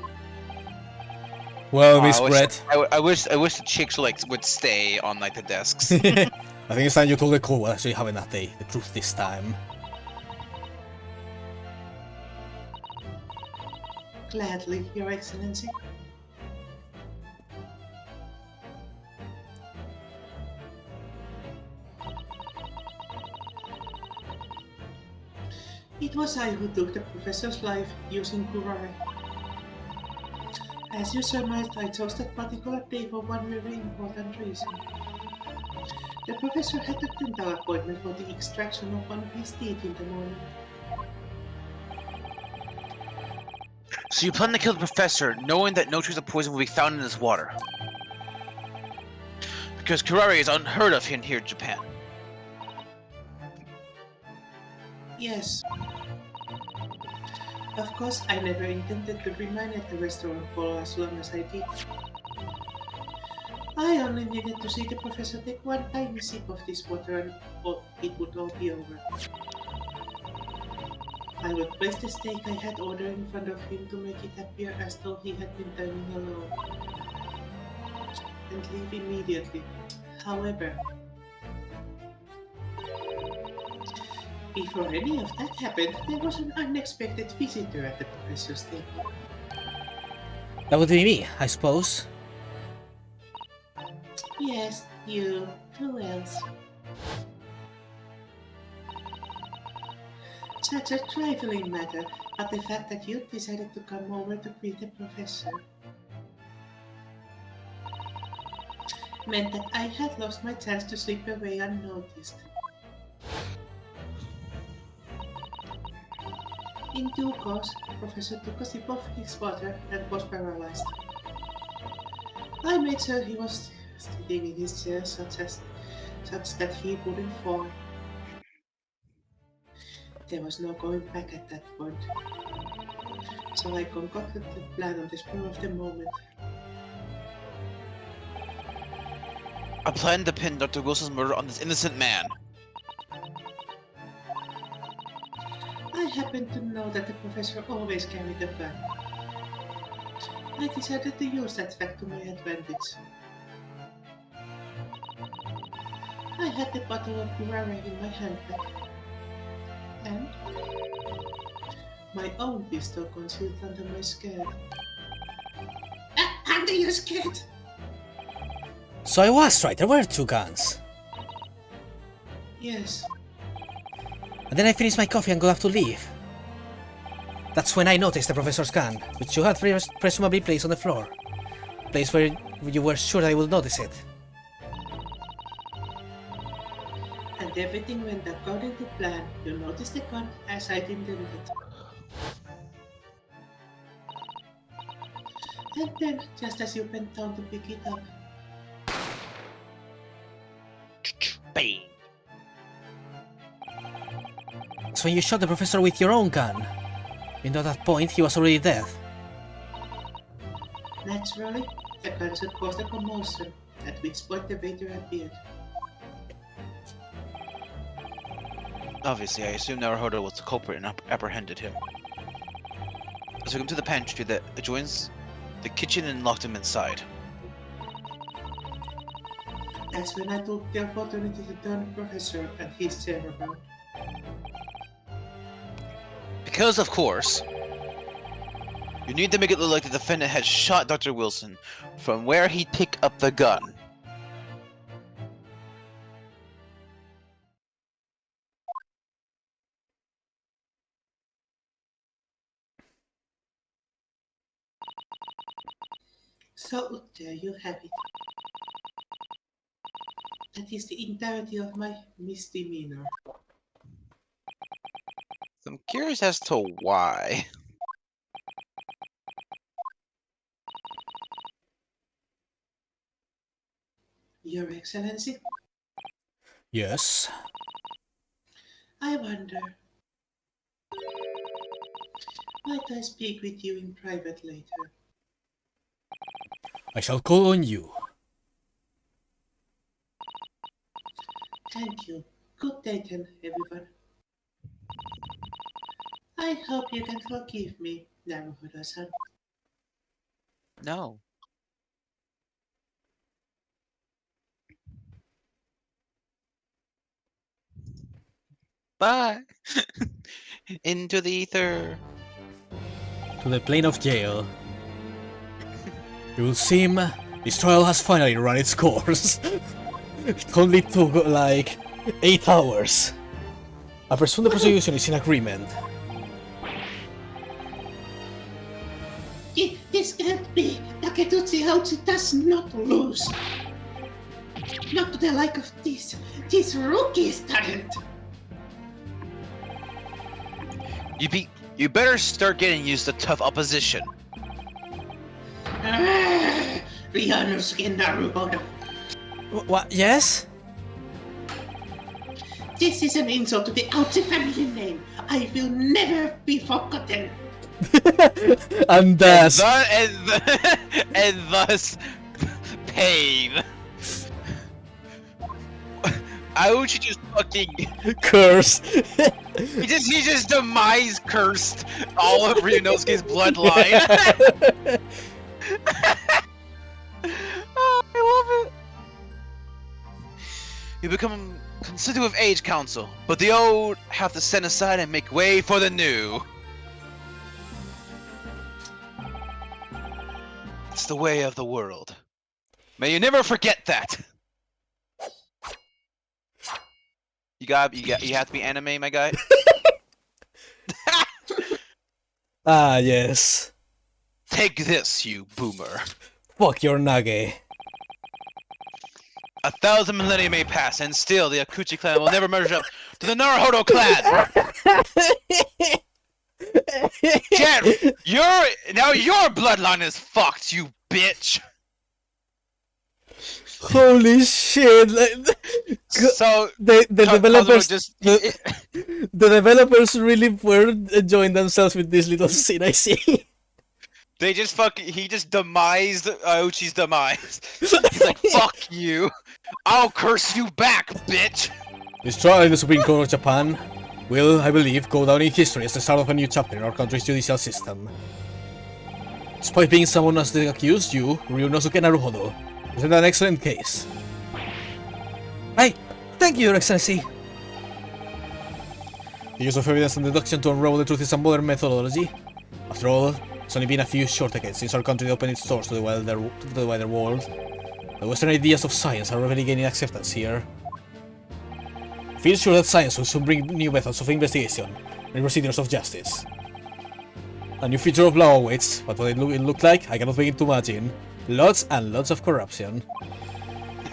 Well, Miss Brett. I wish the chicks would stay on the desks. I think it's time you told the court what actually happened that day. The truth this time. Gladly, Your Excellency. It was I who took the professor's life using curare. As you surmised, I chose that particular day for one very important reason. The professor had a dental appointment for the extraction of one of his teeth in the morning. So you plan to kill the professor, knowing that no trace of poison will be found in his water. Because curare is unheard of here in Japan. Yes. Of course, I never intended to remain at the restaurant for as long as I did. I only needed to see the professor take one tiny sip of this water and it would all be over. I would place the steak I had ordered in front of him to make it appear as though he had been dining alone, and leave immediately. However, before any of that happened, there was an unexpected visitor at the professor's table. That would be me, I suppose. Yes, you. Who else? Such a trifling matter, but the fact that you decided to come over to greet the professor meant that I had lost my chance to slip away unnoticed. In due course, the professor took a sip of his water and was paralyzed. I made sure he was sitting in his chair such that he wouldn't fall. There was no going back at that point, so I concocted the plan on the spur of the moment. I plan to pin Dr. Wilson's murder on this innocent man. I happened to know that the professor always carried a gun. I decided to use that fact to my advantage. I had the bottle of guarana in my handbag, and my own pistol concealed under my skirt. Under your skirt! So I was right, there were two guns. Yes. And then I finished my coffee and got up to leave. That's when I noticed the professor's gun, which you had presumably placed on the floor. Place where you were sure I would notice it. And everything went according to plan. You noticed the gun as I intended. And then, just as you bent down to pick it up, Bang! So when you shot the professor with your own gun. And at that point, he was already dead. naturally, the gunshot caused a commotion, at which point the waiter appeared. Obviously, I assumed Naruhodo was the culprit and apprehended him. I took him to the pantry that adjoins the kitchen and locked him inside. That's when I took the opportunity to turn the professor and his chair around. Because, of course, you need to make it look like the defendant had shot Dr. Wilson from where he picked up the gun. So, there you have it. That is the entirety of my misdemeanor. I'm curious as to why. Your Excellency, Yes. I wonder. Might I speak with you in private later? I shall call on you. Thank you. Good day then, everyone. I hope you can forgive me, Naruhodo-san. No. Bye. Into the ether. To the plane of jail. You will seem this trial has finally run its course. It only took like 8 hours. I presume the prosecution is in agreement. This can't be. Taketuchi Hauchi does not lose. Not to the like of this rookie's talent. You better start getting used to tough opposition. Ryanosuke Naruhodo. What? Yes? This is an insult to the Hauchi family name. I will never be forgotten. And thus... And thus pain. Aouchi just fucking Curse. he just demise cursed all of Ryunosuke's bloodline. Oh, I love it. You become considerate of age council, but the old have to stand aside and make way for the new. It's the way of the world. May you never forget that. You have to be anime, my guy. Ah, yes. Take this, you boomer. Fuck your Nage. 1,000 millennia may pass, and still the Akuchi clan will never measure up to the Naruhodo clan. Jet, your bloodline is fucked, you bitch. Holy shit! Like, So the developers, just the developers really were enjoying themselves with this little scene. I see. they just he just demised Aouchi's demise. He's like, fuck you. I'll curse you back, bitch. This trial in the Supreme Court of Japan will, I believe, go down in history as the start of a new chapter in our country's judicial system. Despite being someone as the accused, you, Ryunosuke Naruhodo, present an excellent case. Thank you, Your Excellency. The use of evidence and deduction to unravel the truth is a modern methodology. After all, it's only been a few short decades since our country opened its doors to the wider world. The Western ideas of science are rapidly gaining acceptance here. I feel sure that science will soon bring new methods of investigation and procedures of justice. A new future of law awaits, but what it looked like, I cannot begin to imagine. Lots and lots of corruption.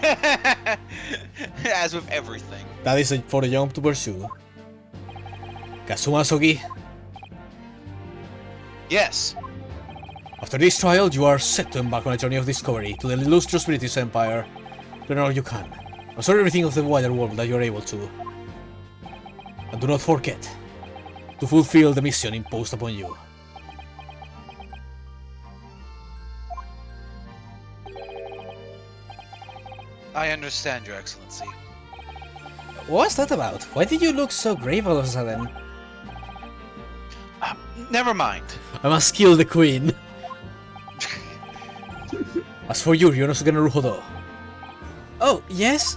As with everything. That is for the young to pursue. Kazuma Sogi, Yes. after this trial, you are set to embark on a journey of discovery to the illustrious British Empire. Learn all you can. Absorb everything of the wider world that you are able to. And do not forget to fulfill the mission imposed upon you. I understand, Your Excellency. What's that about? Why did you look so grave all of a sudden? Never mind. I must kill the queen. As for you, Ryunosuke Naruhodo. Oh, yes?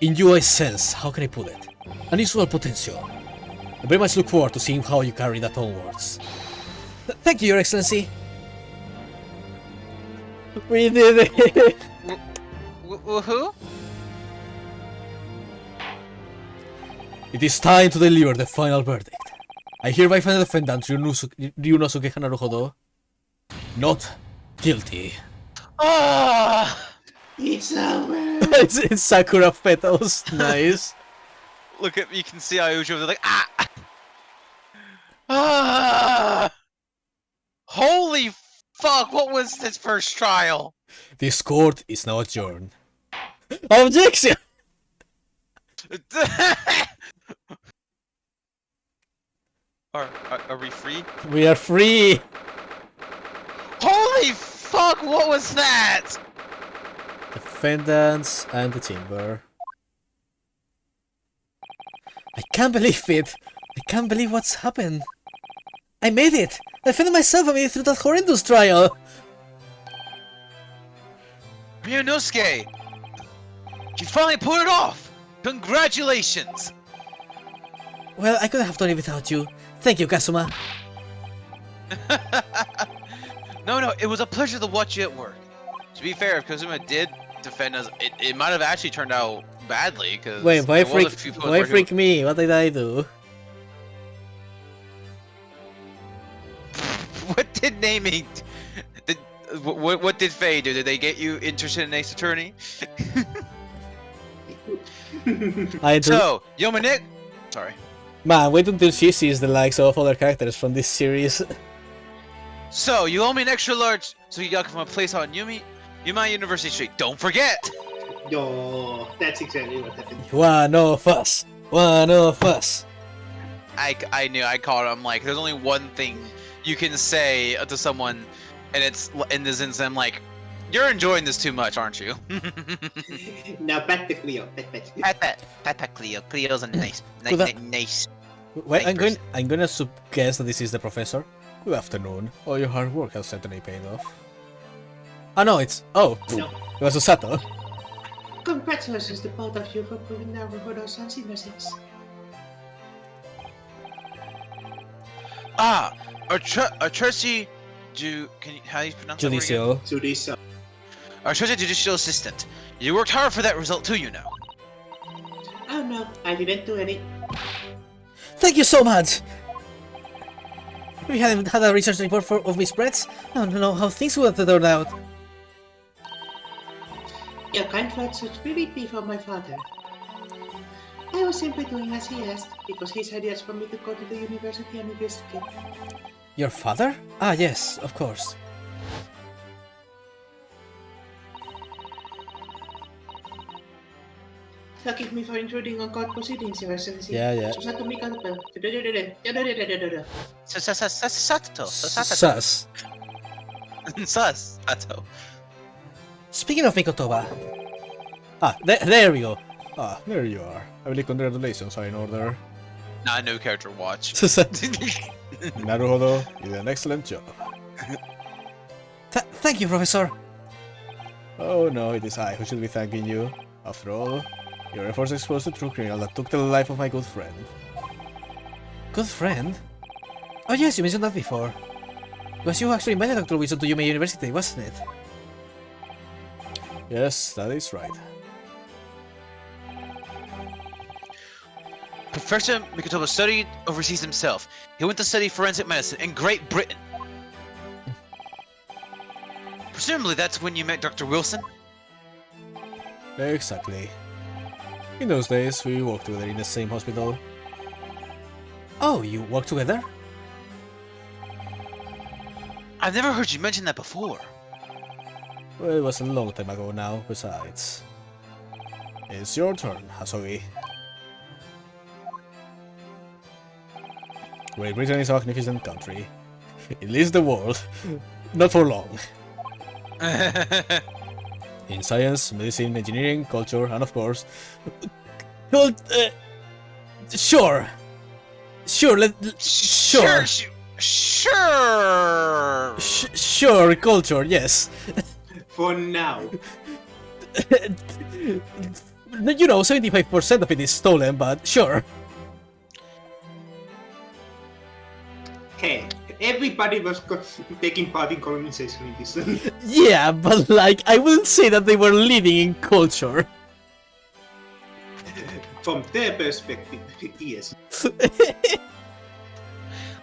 In you I sense, how can I put it? Unusual potential. I very much look forward to seeing how you carry that onwards. Thank you, Your Excellency. We did it! Who? It is time to deliver the final verdict. I hereby find the defendant Ryunosuke Naruhodo not guilty. Ah! It's over. It's Sakura petals. Nice. Look at you can see Aouchi over there like ah! Holy fuck! What was this first trial? This court is now adjourned. Objection! Are we free? We are free! Holy fuck! What was that? Defendants and the chamber. I can't believe it! I can't believe what's happened! I made it! I defended myself and made it through that horrendous trial! Ryunosuke! You finally pulled it off! Congratulations! Well, I couldn't have done it without you. Thank you, Kazuma. No, it was a pleasure to watch you at work. To be fair, if Kazuma did defend us, it might have actually turned out badly, because... Wait, why freak me? What did I do? What did naming... What did Faye do? Did they get you interested in Ace Attorney? So, Yomanik... Sorry. Man, wait until she sees the likes of other characters from this series. So, you owe me an extra large so you got from a place on Yuma University Street. Don't forget! No, that's exactly what happened. One of us! One of us! I knew, I called it. I'm like, there's only one thing you can say to someone, and it's, in this instance, I'm like, You're enjoying this too much, aren't you? Now back to Cleo. Pat, Cleo. Cleo's a nice, Good nice. Well, Nice I'm gonna guess that this is the professor. Good afternoon. All your hard work has certainly paid off. Oh no, it's No. it was Osato. Congratulations to both of you for proving our Horo-san's innocence. Ah, Archursi, how do you pronounce that word again? Judicial. Judicial. Archursi Judicial Assistant. You worked hard for that result too, you know. Oh no, I didn't do any. Thank you so much! We haven't had a research report of Miss Brett's. I don't know how things would have turned out. Your kind words should really be for my father. I was simply doing as he asked, because his ideas for me to go to the university and investigate. Your father? Ah, yes, of course. Forgive me for intruding on court proceedings, Your Excellency. Yeah. Susato Mikado. Sato. Sus. Sato. Speaking of Mikotoba. Ah, there we go. Ah, there you are. I believe congratulations are in order. Nah, no character watch. Naruhodo, you did an excellent job. Thank you, Professor. Oh no, it is I who should be thanking you. After all, your efforts exposed the true criminal that took the life of my good friend. Good friend? Oh yes, you mentioned that before. It was you who actually invited Dr. Wilson to Yume University, wasn't it? Yes, that is right. Professor Mikotoba studied overseas himself. He went to study forensic medicine in Great Britain. Presumably that's when you met Dr. Wilson? Exactly. In those days, we worked together in the same hospital. Oh, you work together? I've never heard you mention that before. Well, it was a long time ago now, besides. It's your turn, Hasogi. Great Britain is a magnificent country. It leads the world. Not for long. In science, medicine, engineering, culture, and of course... Sure! Sure, sure! Sure, culture, yes. For now. You know, 75% of it is stolen, but sure. Hey, everybody was taking part in colonization in this. Yeah, but like, I wouldn't say that they were leading in culture. From their perspective, yes.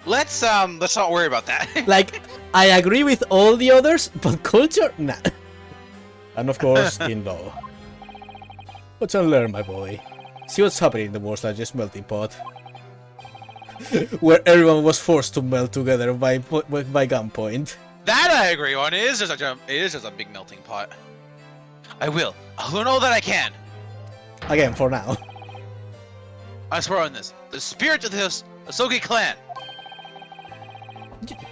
Let's not worry about that. Like, I agree with all the others, but culture, nah. And of course, in law. But you'll learn, my boy. See what's happening in the world's largest melting pot. Where everyone was forced to melt together by gunpoint. That I agree on. It is just a big melting pot. I'll learn all that I can. Again, for now. I swear on this. The spirit of the Asogi clan.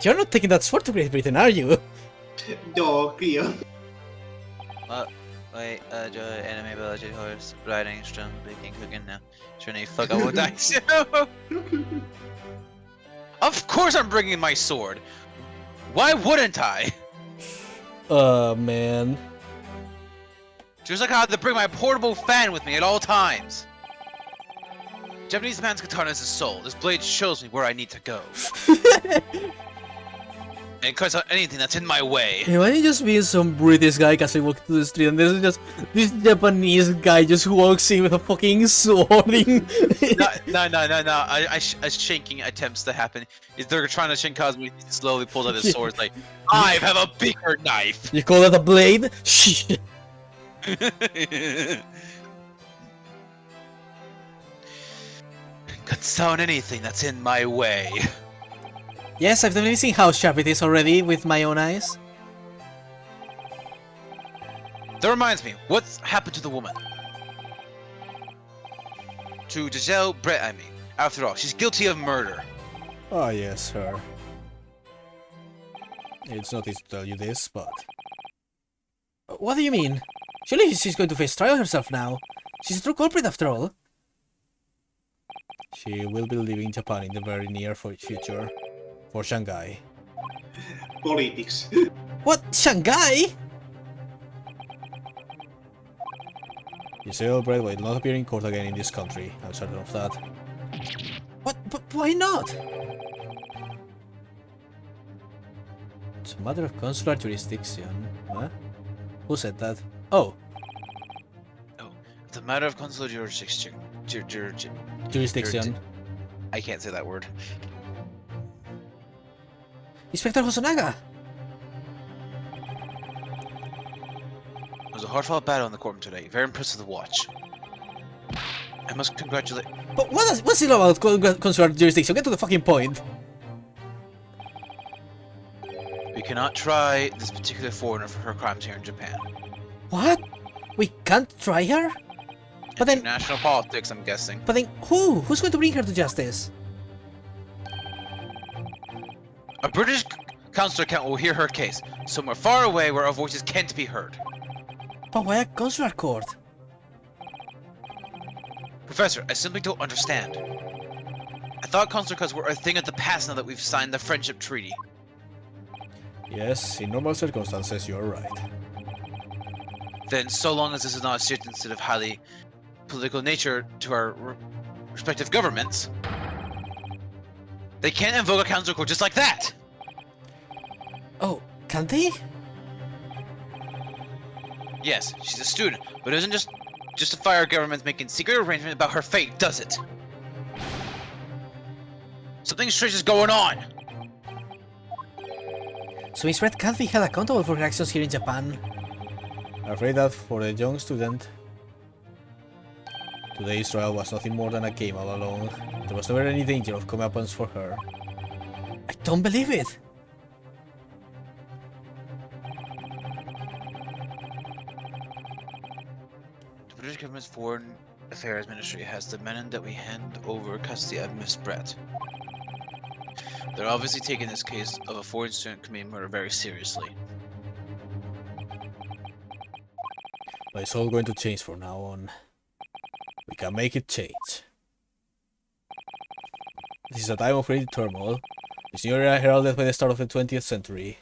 You're not taking that sword to Great Britain, are you? No, Cleo. Wait, enemy biology, horse, riding, stone, baking, cooking now. Trying to fuck up with dice. Of course I'm bringing my sword. Why wouldn't I? Man. Just like I had to bring my portable fan with me at all times. Japanese man's katana is his soul. This blade shows me where I need to go. And it cuts out anything that's in my way. Imagine just being some British guy as I walk through the street and there's just this Japanese guy just walks in with a fucking sword. No. A shanking attempts to happen. They're trying to shank Cosmo. He slowly pulls out his sword. It's like, I have a bigger knife. You call that a blade? Shh. Cuts down anything that's in my way. Yes, I've definitely seen how sharp it is already with my own eyes. That reminds me, what's happened to the woman? To Giselle Brett, I mean. After all, she's guilty of murder. Oh yes, her. It's not easy to tell you this, but... What do you mean? Surely she's going to face trial herself now. She's a true culprit after all. She will be leaving Japan in the very near future. For Shanghai. Politics. What? Shanghai? Giselle Albright will not appear in court again in this country. I'm certain of that. What? But why not? It's a matter of consular jurisdiction. Huh? Who said that? Oh. Oh, it's a matter of consular jurisdiction. Jurisdiction. I can't say that word. Inspector Hosonaga! It was a hard-fought battle in the courtroom today. Very impressive to watch. I must congratulate. But what's it about consular jurisdiction? Get to the fucking point. We cannot try this particular foreigner for her crimes here in Japan. What? We can't try her? But then, International politics, I'm guessing. but then who? Who's going to bring her to justice? A British consular account will hear her case, somewhere far away where our voices can't be heard. But why a consular court? Professor, I simply don't understand. I thought consular courts were a thing of the past now that we've signed the friendship treaty. Yes, in normal circumstances, you're right. Then, so long as this is not a serious instead of highly political nature to our respective governments, they can't invoke a consular court just like that! Oh, can't they? Yes, she's a student, but it doesn't just justify our government making secret arrangements about her fate, does it? Something strange is going on! So Miss Red can't be held accountable for her actions here in Japan. I'm afraid that for the young student, today's trial was nothing more than a game all along. There was never any danger of comeuppance for her. I don't believe it! The British government's Foreign Affairs Ministry has demanded that we hand over custody of Miss Brett. They're obviously taking this case of a foreign student committing murder very seriously. But it's all going to change from now on. We can make it change. This is a time of great turmoil. This new era heralded by the start of the 20th century.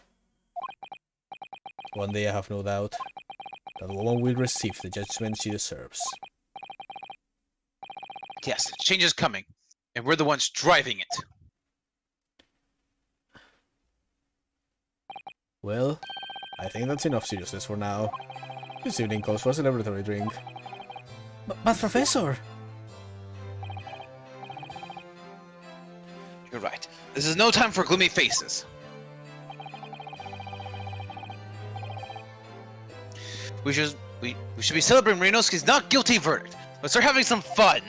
One day I have no doubt that the woman will receive the judgment she deserves. Yes, change is coming, and we're the ones driving it. Well, I think that's enough seriousness for now. This evening calls for a celebratory drink. But Professor! You're right. This is no time for gloomy faces. We should be celebrating Marinoski's not guilty verdict. Let's start having some fun.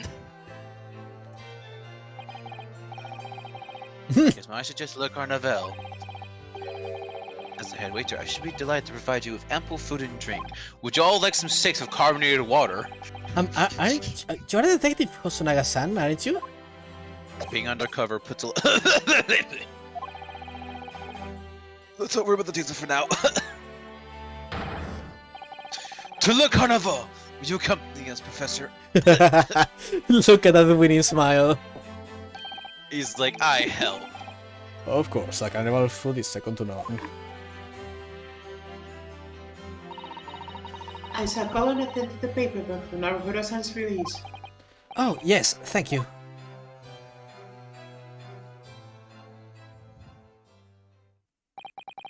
Yes, I suggest Le Carnaval. As the head waiter, I should be delighted to provide you with ample food and drink. Would you all like some steaks with carbonated water? Aren't you're a detective, Hosonaga-san, aren't you? Being undercover puts a... Let's not worry about the details for now. To Le Carnaval! Will you accompany us, Professor? Look at that winning smile. He's like, I help. Of course, a carnival food is second to none. I shall call and attend to the paperwork for Naruhiro-san's release. Oh, yes, thank you.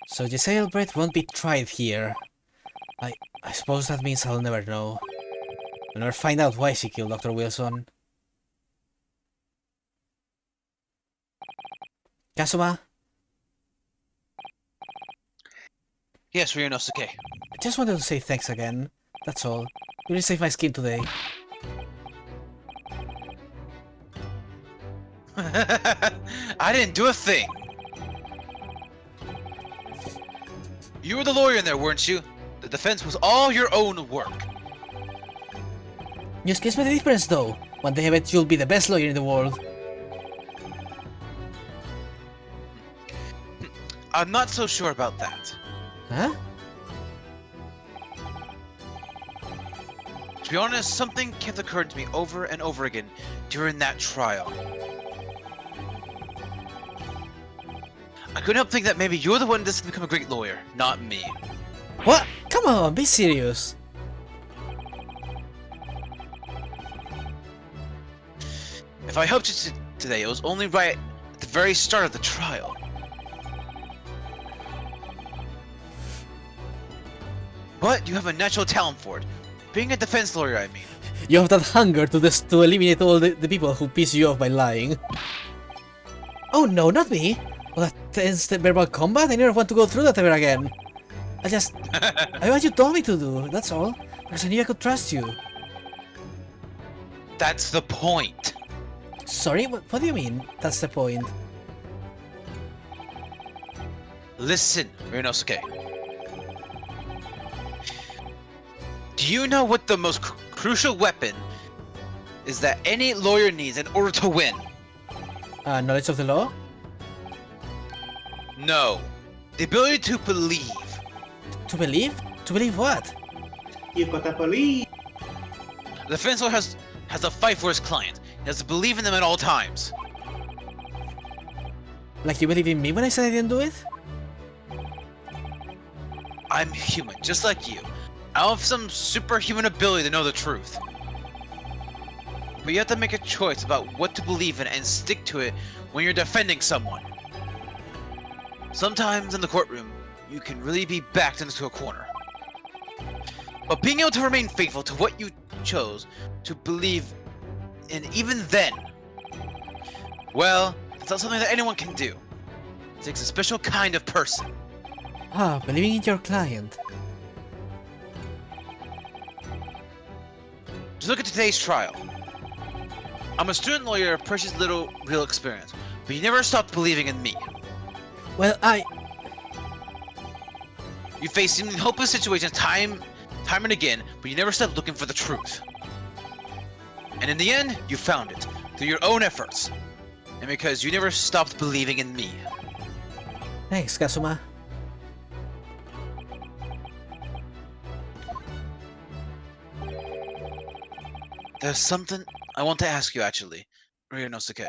So Giselle Brett won't be tried here. I suppose that means I'll never know. I'll never find out why she killed Dr. Wilson. Kazuma? Yes, Ryunosuke. I just wanted to say thanks again. That's all. You really saved my skin today. I didn't do a thing. You were the lawyer in there, weren't you? The defense was all your own work. Just guess me the difference though. One day I bet you'll be the best lawyer in the world. I'm not so sure about that. Huh? To be honest, something kept occurring to me over and over again during that trial. I couldn't help think that maybe you're the one destined to become a great lawyer, not me. What? Come on, be serious. If I helped you today, it was only right at the very start of the trial. But you have a natural talent for it. Being a defense lawyer, I mean. You have that hunger to eliminate all the people who piss you off by lying. Oh no, not me! Well, that tense verbal combat? I never want to go through that ever again. I what you told me to do, that's all. Because I knew I could trust you. That's the point. Sorry, what do you mean? That's the point. Listen, Ryunosuke. Do you know what the most crucial weapon is that any lawyer needs in order to win? Knowledge of the law? No. The ability to believe. To believe? To believe what? You gotta believe. The defense lawyer has to fight for his client. He has to believe in them at all times. Like you believe in me when I said I didn't do it? I'm human, just like you. I don't have some superhuman ability to know the truth. But you have to make a choice about what to believe in and stick to it when you're defending someone. Sometimes in the courtroom, you can really be backed into a corner. But being able to remain faithful to what you chose to believe in even then, well, it's not something that anyone can do. It takes a special kind of person. Ah, believing in your client. Just look at today's trial. I'm a student lawyer of precious little real experience, but you never stopped believing in me. Well, You faced seemingly hopeless situations time and again, but you never stopped looking for the truth. And in the end, you found it, through your own efforts. And because you never stopped believing in me. Thanks, Kazuma. There's something I want to ask you, actually, Ryunosuke.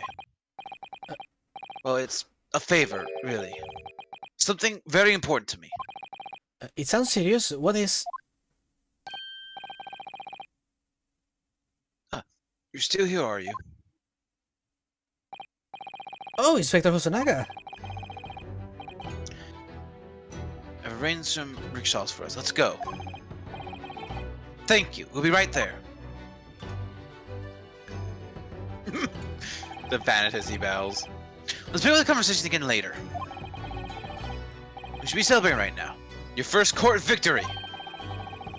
Well, it's a favor, really. Something very important to me. It sounds serious. What is... You're still here, are you? Oh, Inspector Hosonaga. I've arranged some rickshaws for us. Let's go. Thank you. We'll be right there. The vanitous he bows. Let's pick up the conversation again later. We should be celebrating right now. Your first court victory.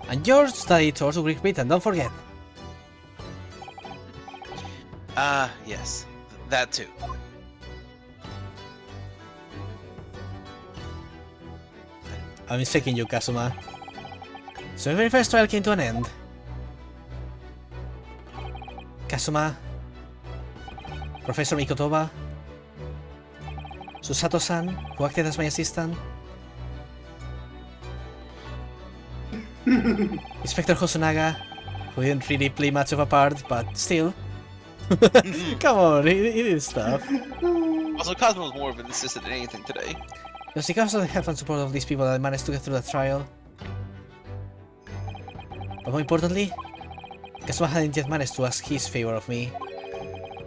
And your study tour to Great Britain, don't forget. Yes. That too. I'm mistaking you, Kazuma. So the very first trial came to an end. Kazuma, Professor Mikotoba, Susato-san, who acted as my assistant, Inspector Hosonaga, who didn't really play much of a part, but still. Come on, he did stuff. Also, Cosmo was more of an assistant than anything today. It was because of the help and support of these people that I managed to get through the trial. But more importantly, Kazuma hadn't yet managed to ask his favor of me.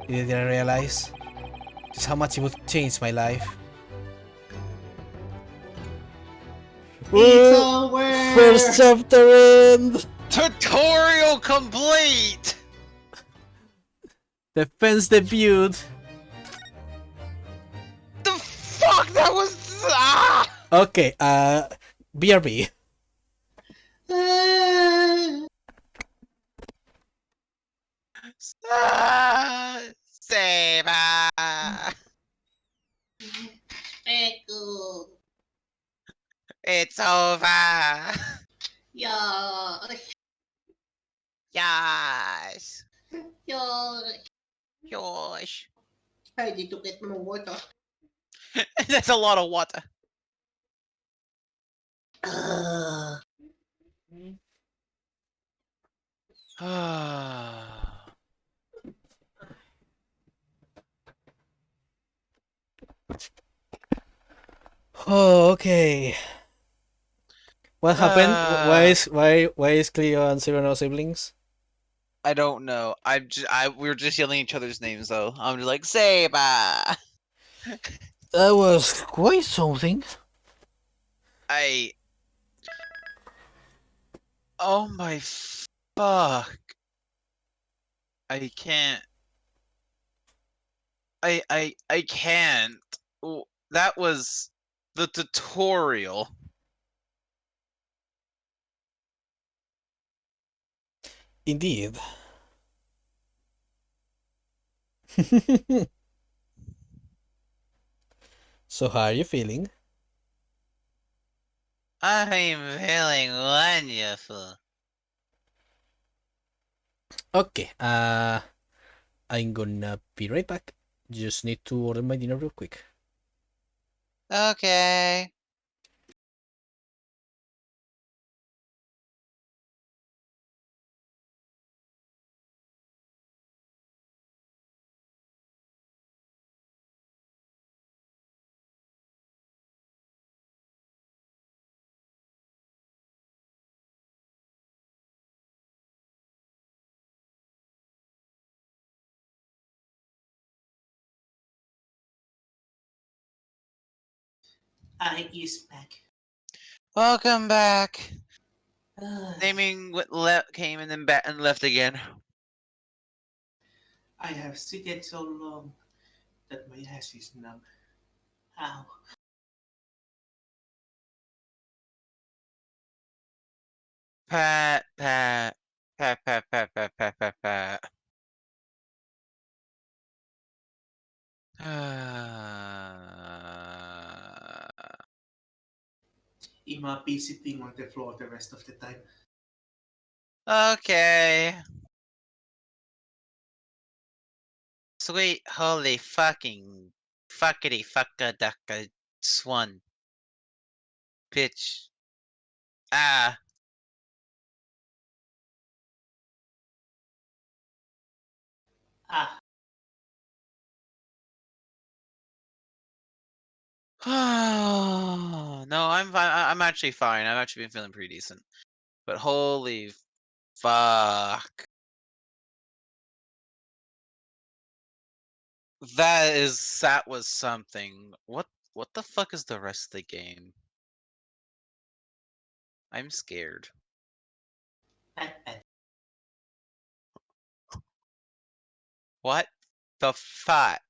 Little did I realize just how much it would change my life. It's over. First chapter end! Tutorial complete! Defense debut! The fuck? That was... Okay, BRB. Seba! Echo. It's over! Yosh. Yes! Yosh. Gosh. I need to get more water. That's a lot of water. Oh, okay. What happened? Why is Cleo and Cyrano siblings? I don't know. We were just yelling each other's names though. I'm just like Seba. That was quite something. I. Oh my fuck. I can't. I can't. That was the tutorial. Indeed. So how are you feeling? I'm feeling wonderful. Okay, I'm gonna be right back. Just need to order my dinner real quick. Okay. I is back. Welcome back. Ah, Naming what came and then back and left again. I have seated so long that my ass is numb. Ow. Pat, pat, pat, pat, pat, pat, pat, pat, pat. Ima be sitting on the floor the rest of the time. Okay. Sweet holy fucking fuckity fucka ducka swan. Pitch. Ah. Ah, No, I'm fine. I'm actually fine. I've actually been feeling pretty decent. But holy fuck. That was something. What the fuck is the rest of the game? I'm scared. bad. What the fuck?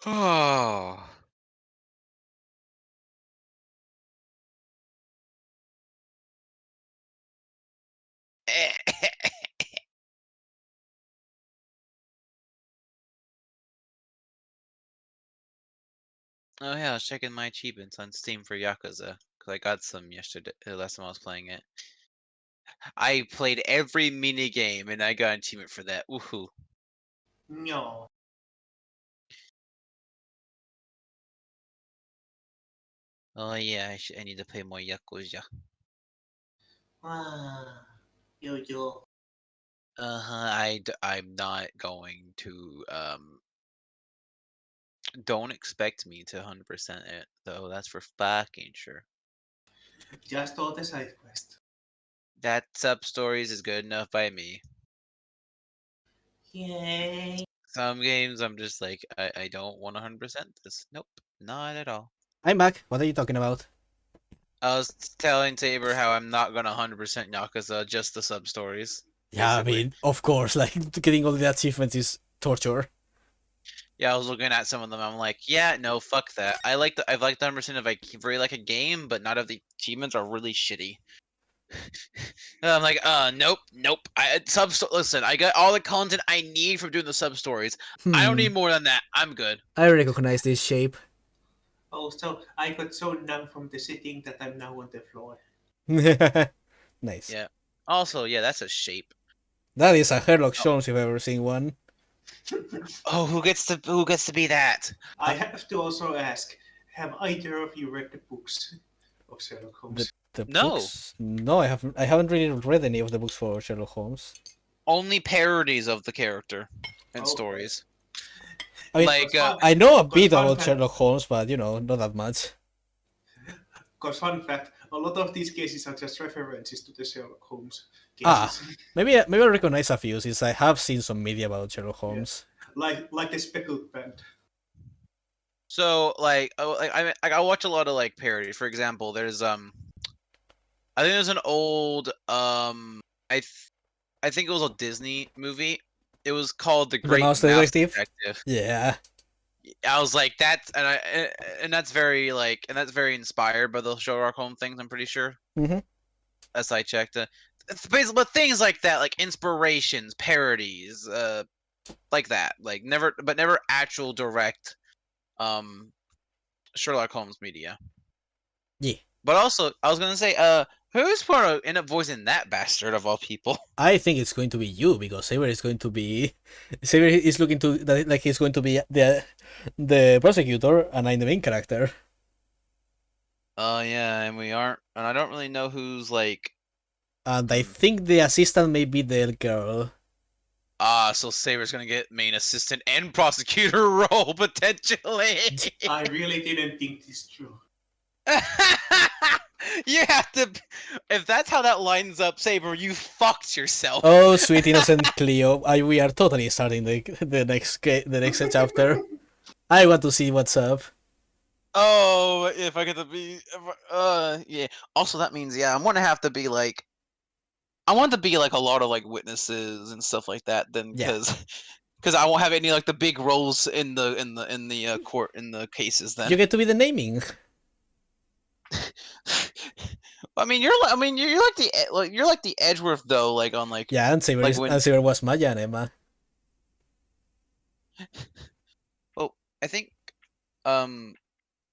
Oh. Oh yeah, I was checking my achievements on Steam for Yakuza because I got some yesterday. Last time I was playing it, I played every mini game and I got an achievement for that. Woohoo! No. Oh yeah, I need to play more Yakuza. Ah, yo. I'm not going to Don't expect me to 100% it though. That's for fucking sure. Just all the side quest. That sub stories is good enough by me. Yay. Some games I'm just like I don't want 100% this. Nope, not at all. I'm back. What are you talking about? I was telling Tabor how I'm not gonna 100% Yakuza, just the sub stories, Yeah, I basically. mean, of course, like getting all the achievements is torture. Yeah, I was looking at some of them. I'm like, yeah, no, fuck that. I've liked the 100% if I really like a game, but not if the achievements are really shitty. And I'm like, nope. Listen, I got all the content I need from doing the sub stories. I don't need more than that. I'm good. I recognize this shape. Oh, so I got so numb from the sitting that I'm now on the floor. Nice. Yeah. Also, yeah, that's a shape. That is a Sherlock Holmes if I've ever seen one. Oh, who gets to be that? I have to also ask, have either of you read the books of Sherlock Holmes? The No. books? No, I haven't. I haven't really read any of the books for Sherlock Holmes. Only parodies of the character and Okay. stories. I mean, Like, I know a Because bit fun about fact- Sherlock Holmes, but not that much. Because fun fact, a lot of these cases are just references to the Sherlock Holmes Ah. cases. Maybe I recognize a few since I have seen some media about Sherlock Holmes. like the Speckled Band. so like, I watch a lot of like parody. For example, there's I think there's an old I think it was a Disney movie. It was called The Great Mouse Mouse Detective? Detective. Yeah. I was like, that's that's very inspired by the Sherlock Holmes things. I'm pretty sure. Mhm. As I checked, it's basically, but things like that, like inspirations, parodies, like that, like never actual direct, Sherlock Holmes media. Yeah. But also, I was gonna say, who's gonna end up voicing that bastard of all people? I think it's going to be you because Saber is going to be. Saber is looking to like he's going to be the prosecutor, and I'm the main character. Oh yeah, and we aren't, and I don't really know who's like. And I think the assistant may be the girl. So Saber's gonna get main assistant and prosecutor role potentially. I really didn't think this through. You have to. If that's how that lines up, Saber, you fucked yourself. Oh, sweet innocent Cleo! We are totally starting the next chapter. I want to see what's up. Oh, if I get to be, yeah. Also, that means I'm gonna have to be like, I want to be like a lot of like witnesses and stuff like that. Then, Yeah. because I won't have any like the big roles in the court in the cases. Then You get to be the naming. I mean, you're like the Edgeworth though, like on like Yeah, and Saber, like when Saber was Maya and Emma. I think And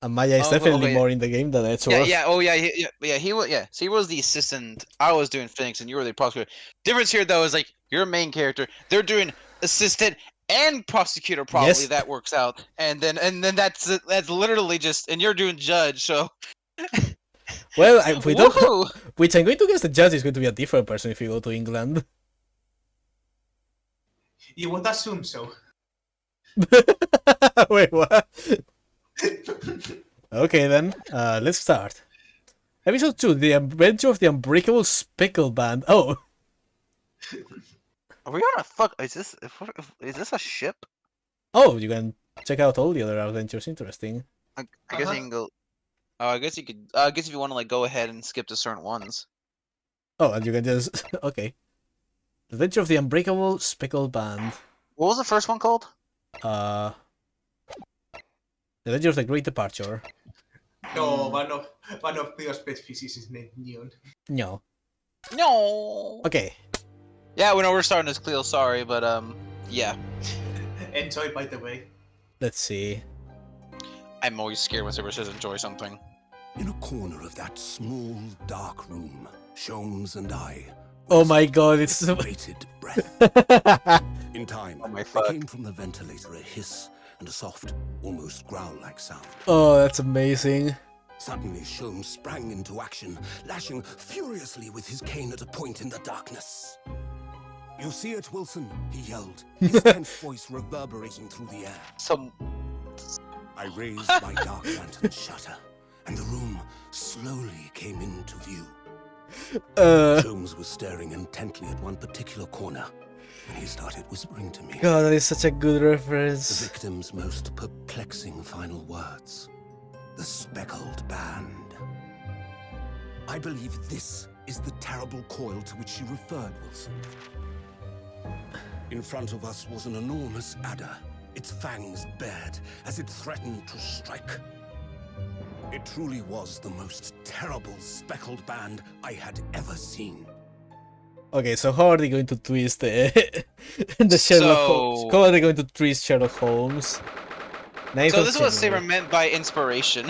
Maya is Oh, definitely okay. more in the game than Edgeworth. He was So he was the assistant. I was doing Phoenix, and you were the prosecutor. Difference here though is like you're a main character. They're doing assistant and prosecutor. Probably Yes. that works out, and then that's literally just, and you're doing judge. So Well, we don't. woohoo! Which I'm going to guess the judge is going to be a different person if you go to England. You would assume so. Wait, what? Okay then, let's start. Episode 2, The Adventure of the Unbreakable Speckle Band. Oh! Are we on a fuck? Is this a ship? Oh, you can check out all the other adventures, interesting. I guess you can go. Oh, I guess you could. I guess if you want to like go ahead and skip to certain ones. Oh, and you can just... okay. The Adventure of the Unbreakable Speckle Band. What was the first one called? The Adventure of the Great Departure. No, one of Cleo's pet fishes is named Neon. No. No. Okay. Yeah, we know we're starting as Cleo. Sorry, but yeah. Enjoy, by the way. Let's see. I'm always scared when Saber says enjoy something. In a corner of that small, dark room, Sholmes and I... Oh my god, it's... with bated breath. In time, Oh my there fuck. came from the ventilator a hiss and a soft, almost growl-like sound. Oh, that's amazing. Suddenly, Sholmes sprang into action, lashing furiously with his cane at a point in the darkness. "You see it, Wilson?" he yelled, his tense voice reverberating through the air. Some I raised my dark lantern shutter, and the room slowly came into view. Sholmes was staring intently at one particular corner, and he started whispering to me. God, that is such a good The reference. victim's most perplexing final words. The speckled band. I believe this is the terrible coil to which you referred, Wilson. In front of us was an enormous adder, its fangs bared as it threatened to strike. It truly was the most terrible speckled band I had ever seen. Okay, so how are they going to twist the Sherlock Holmes? So- How are they going to twist Sherlock Holmes? Ninth So of this is what Saber January. meant by inspiration.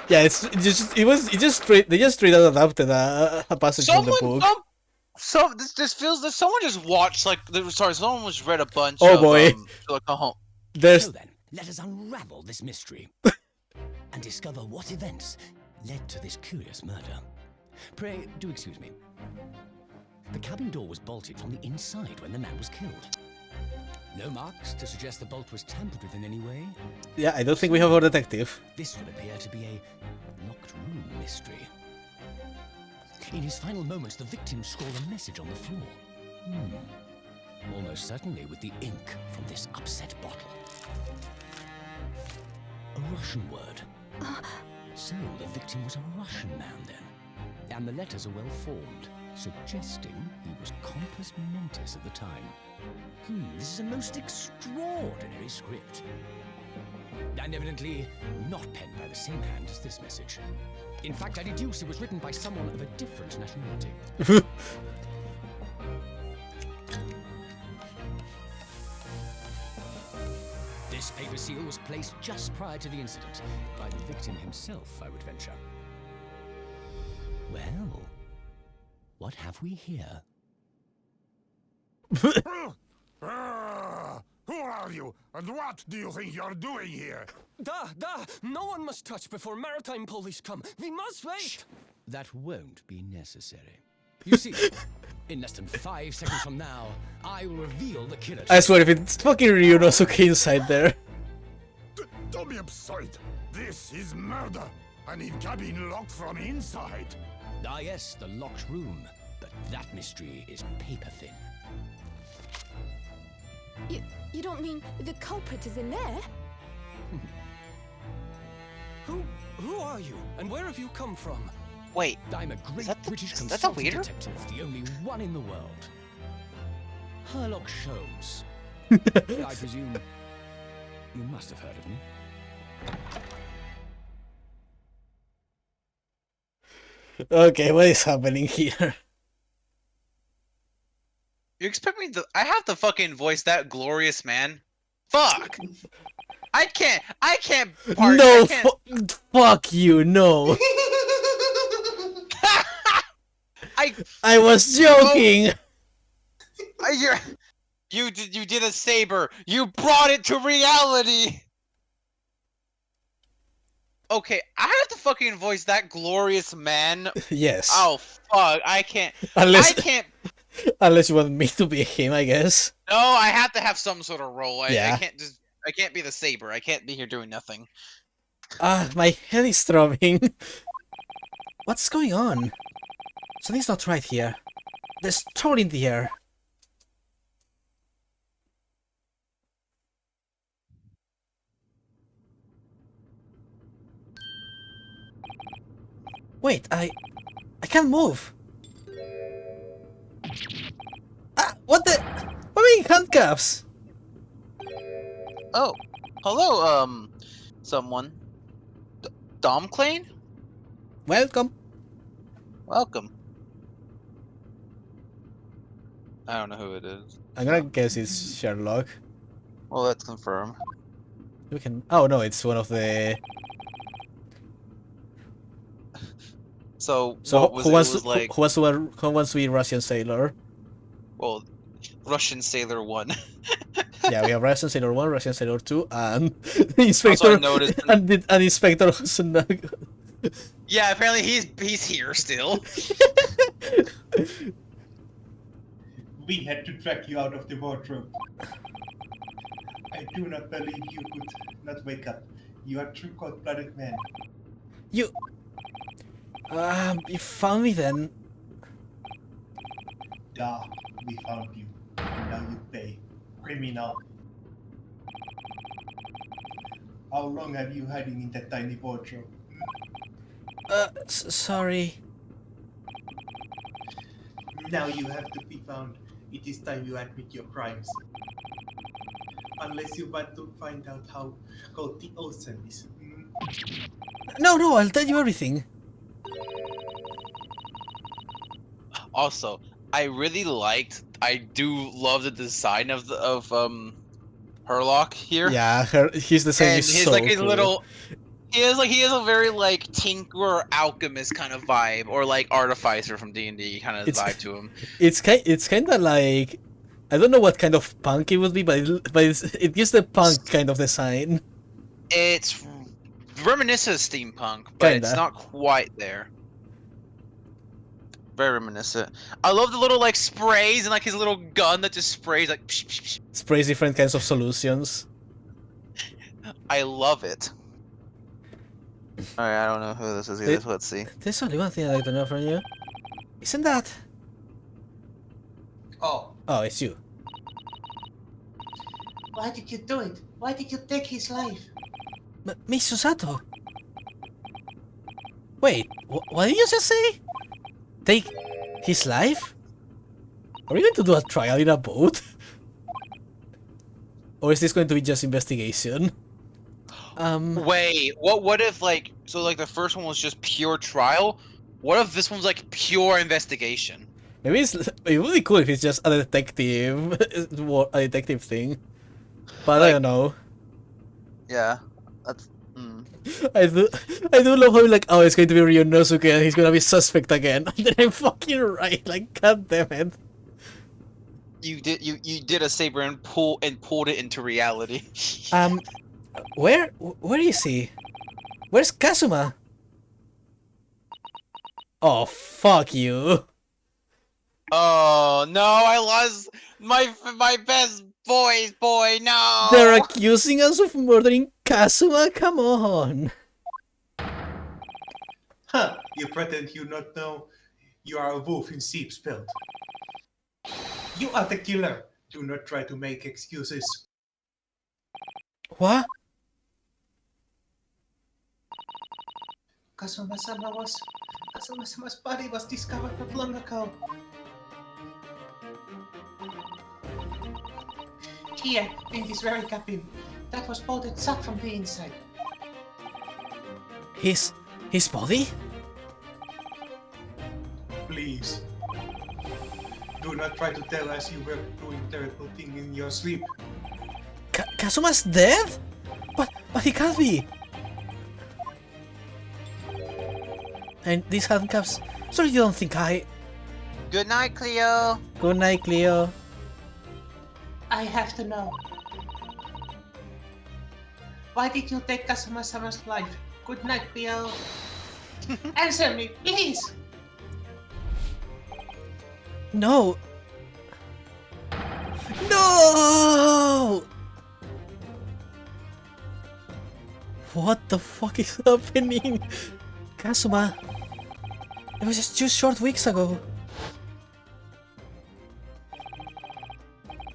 Yeah, it just straight they just straight out adapted a passage from the book. So this feels that someone just watched someone just read a bunch Oh of boy. Sherlock Holmes. There's So then, let us unravel this mystery and discover what events led to this curious murder. Pray, do excuse me. The cabin door was bolted from the inside when the man was killed. No marks to suggest the bolt was tampered with in any way. yeah. I don't think we have a detective. This would appear to be a locked room mystery. In his final moments, the victim scrawled a message on the floor. Almost certainly with the ink from this upset bottle. A Russian word. So the victim was a Russian man then. And the letters are well formed, suggesting he was compos mentis at the time. This is a most extraordinary script. And evidently not penned by the same hand as this message. In fact, I deduce it was written by someone of a different nationality. This paper seal was placed just prior to the incident, by the victim himself, I would venture. Well, what have we here? Who are you, and what do you think you're doing here? No one must touch before maritime police come. We must wait. That won't be necessary. You see, in less than 5 seconds from now, I will reveal the killer. I swear, if it's fucking Ryunosuke inside there. Don't be absurd. This is murder. I need cabin locked from inside. Ah yes, the locked room. But that mystery is paper thin. You don't mean the culprit is in there? Who are you, and where have you come from? Wait, I'm a great British is that the consultant leader? detective, the only one in the world. Sherlock Holmes. I presume you must have heard of me. Okay, what is happening here? you expect me to? I have to fucking voice that glorious man. Fuck. I can't. No, I can't. fuck you, no. I was joking. You did a saber. You brought it to reality. Okay, I have to fucking voice that glorious man. Yes. Oh fuck, I can't. Unless I can't. unless you want me to be him, I guess. No, I have to have some sort of role. Yeah. I can't be the saber. I can't be here doing nothing. Ah, my head is throbbing. What's going on? Something's not right here. There's trouble in the air. Wait, I can't move. Ah, what the? What are handcuffs? Oh, hello, someone. Dom Clane? Welcome. Welcome. I don't know who it is. I'm gonna guess it's Sherlock. Well, let's confirm. We can. Oh no, it's one of the. So Who wants to be Russian sailor? Well, Russian Sailor 1. Yeah, we have Russian Sailor 1, Russian Sailor 2, and Inspector. Also, I noticed and Inspector Hosenag. Yeah, apparently he's here still. We had to track you out of the wardrobe. I do not believe you could not wake up. You are a true cold-blooded man. You found me then. Duh, we found you. And now you pay. Criminal. How long have you hiding in that tiny wardrobe? Sorry. Now you have to be found. It is time you admit your crimes. Unless you want to find out how cold the ocean is. No, I'll tell you everything. Also, I do love the design of Herlock here. Yeah, he's the same. And He's he's so like a cool. little. he has a very like tinkerer alchemist kind of vibe, or like artificer from D&D kind of vibe to him. It's kind of like, I don't know what kind of punk it would be, but it gives the punk kind of design. It's reminiscent of steampunk, but Kinda. it's not quite there. Very reminiscent. I love the little like sprays and like his little gun that just sprays like. Psh, psh, psh. Sprays different kinds of solutions. I love it. Alright, I don't know who this is either, so let's see. There's only one thing I'd like to know from you. Isn't that? Oh, Oh, it's you. why did you do it? Why did you take his life? Miss Susato. Wait, what did you just say? Take his life? Are we going to do a trial in a boat? Or is this going to be just investigation? Wait, what if like so like the first one was just pure trial? What if this one's like pure investigation? Maybe it would be cool if it's just a detective, a detective thing. But I don't know. Yeah, that's. I do love how like, oh, it's going to be Ryonosuke and he's gonna be suspect again. And then I'm fucking right, like, god damn it. You did a saber and pulled it into reality. Where is he? Where's Kazuma? Oh, fuck you. Oh no, I lost my best boy, no! They're accusing us of murdering Kazuma? Come on. Huh, you pretend you not know you are a wolf in sheep's belt. You are the killer. Do not try to make excuses. What? Kazuma-sama's body was discovered not long ago. Here, in this very cabin, that was bolted shut from the inside. His body? Please. Do not try to tell us you were doing terrible thing in your sleep. Kazuma's dead? But he can't be. And these handcuffs. Sorry, you don't think I. Good night, Cleo. Good night, Cleo. I have to know. Why did you take Kazuma-sama's life? Good night, Cleo. Answer me, please! No! No! What the fuck is happening? Kazuma, it was just 2 short weeks ago.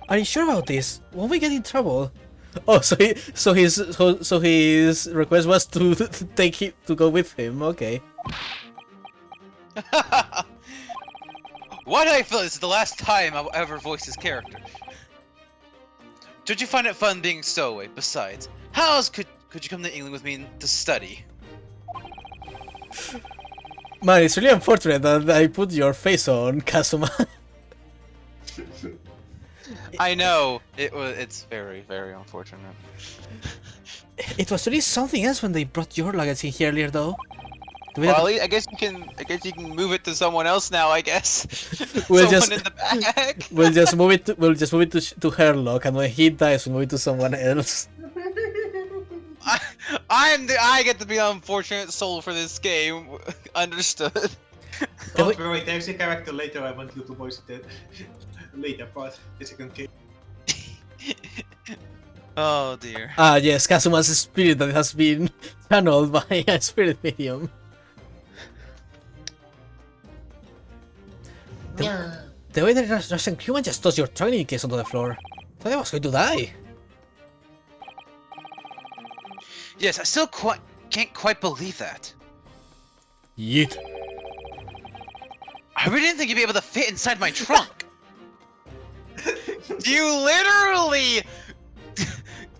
Are you sure about this? Won't we get in trouble? Oh, so his request was to take him to go with him. Okay. Why do I feel this is the last time I'll ever voice this character? Don't you find it fun being stowaway? Besides, how else could you come to England with me to study? Man, it's really unfortunate that I put your face on, Kazuma. I know it's very unfortunate. It was really something else when they brought your luggage in here earlier, though. Well, I guess you can move it to someone else now. I guess. We'll someone in the back. We'll just move it. We'll just move it to Herlock, and when he dies, we'll move it to someone else. I get to be the unfortunate soul for this game. Understood. Don't worry, there's a character later I want you to voice it later part, the second game. Oh dear. Ah, yes, Kazuma's spirit that has been channeled by a spirit medium. The way the Russian crewman just tossed your training case onto the floor. Thought I was going to die. Yes, I still can't quite believe that. Yeet. I really didn't think you'd be able to fit inside my trunk. You literally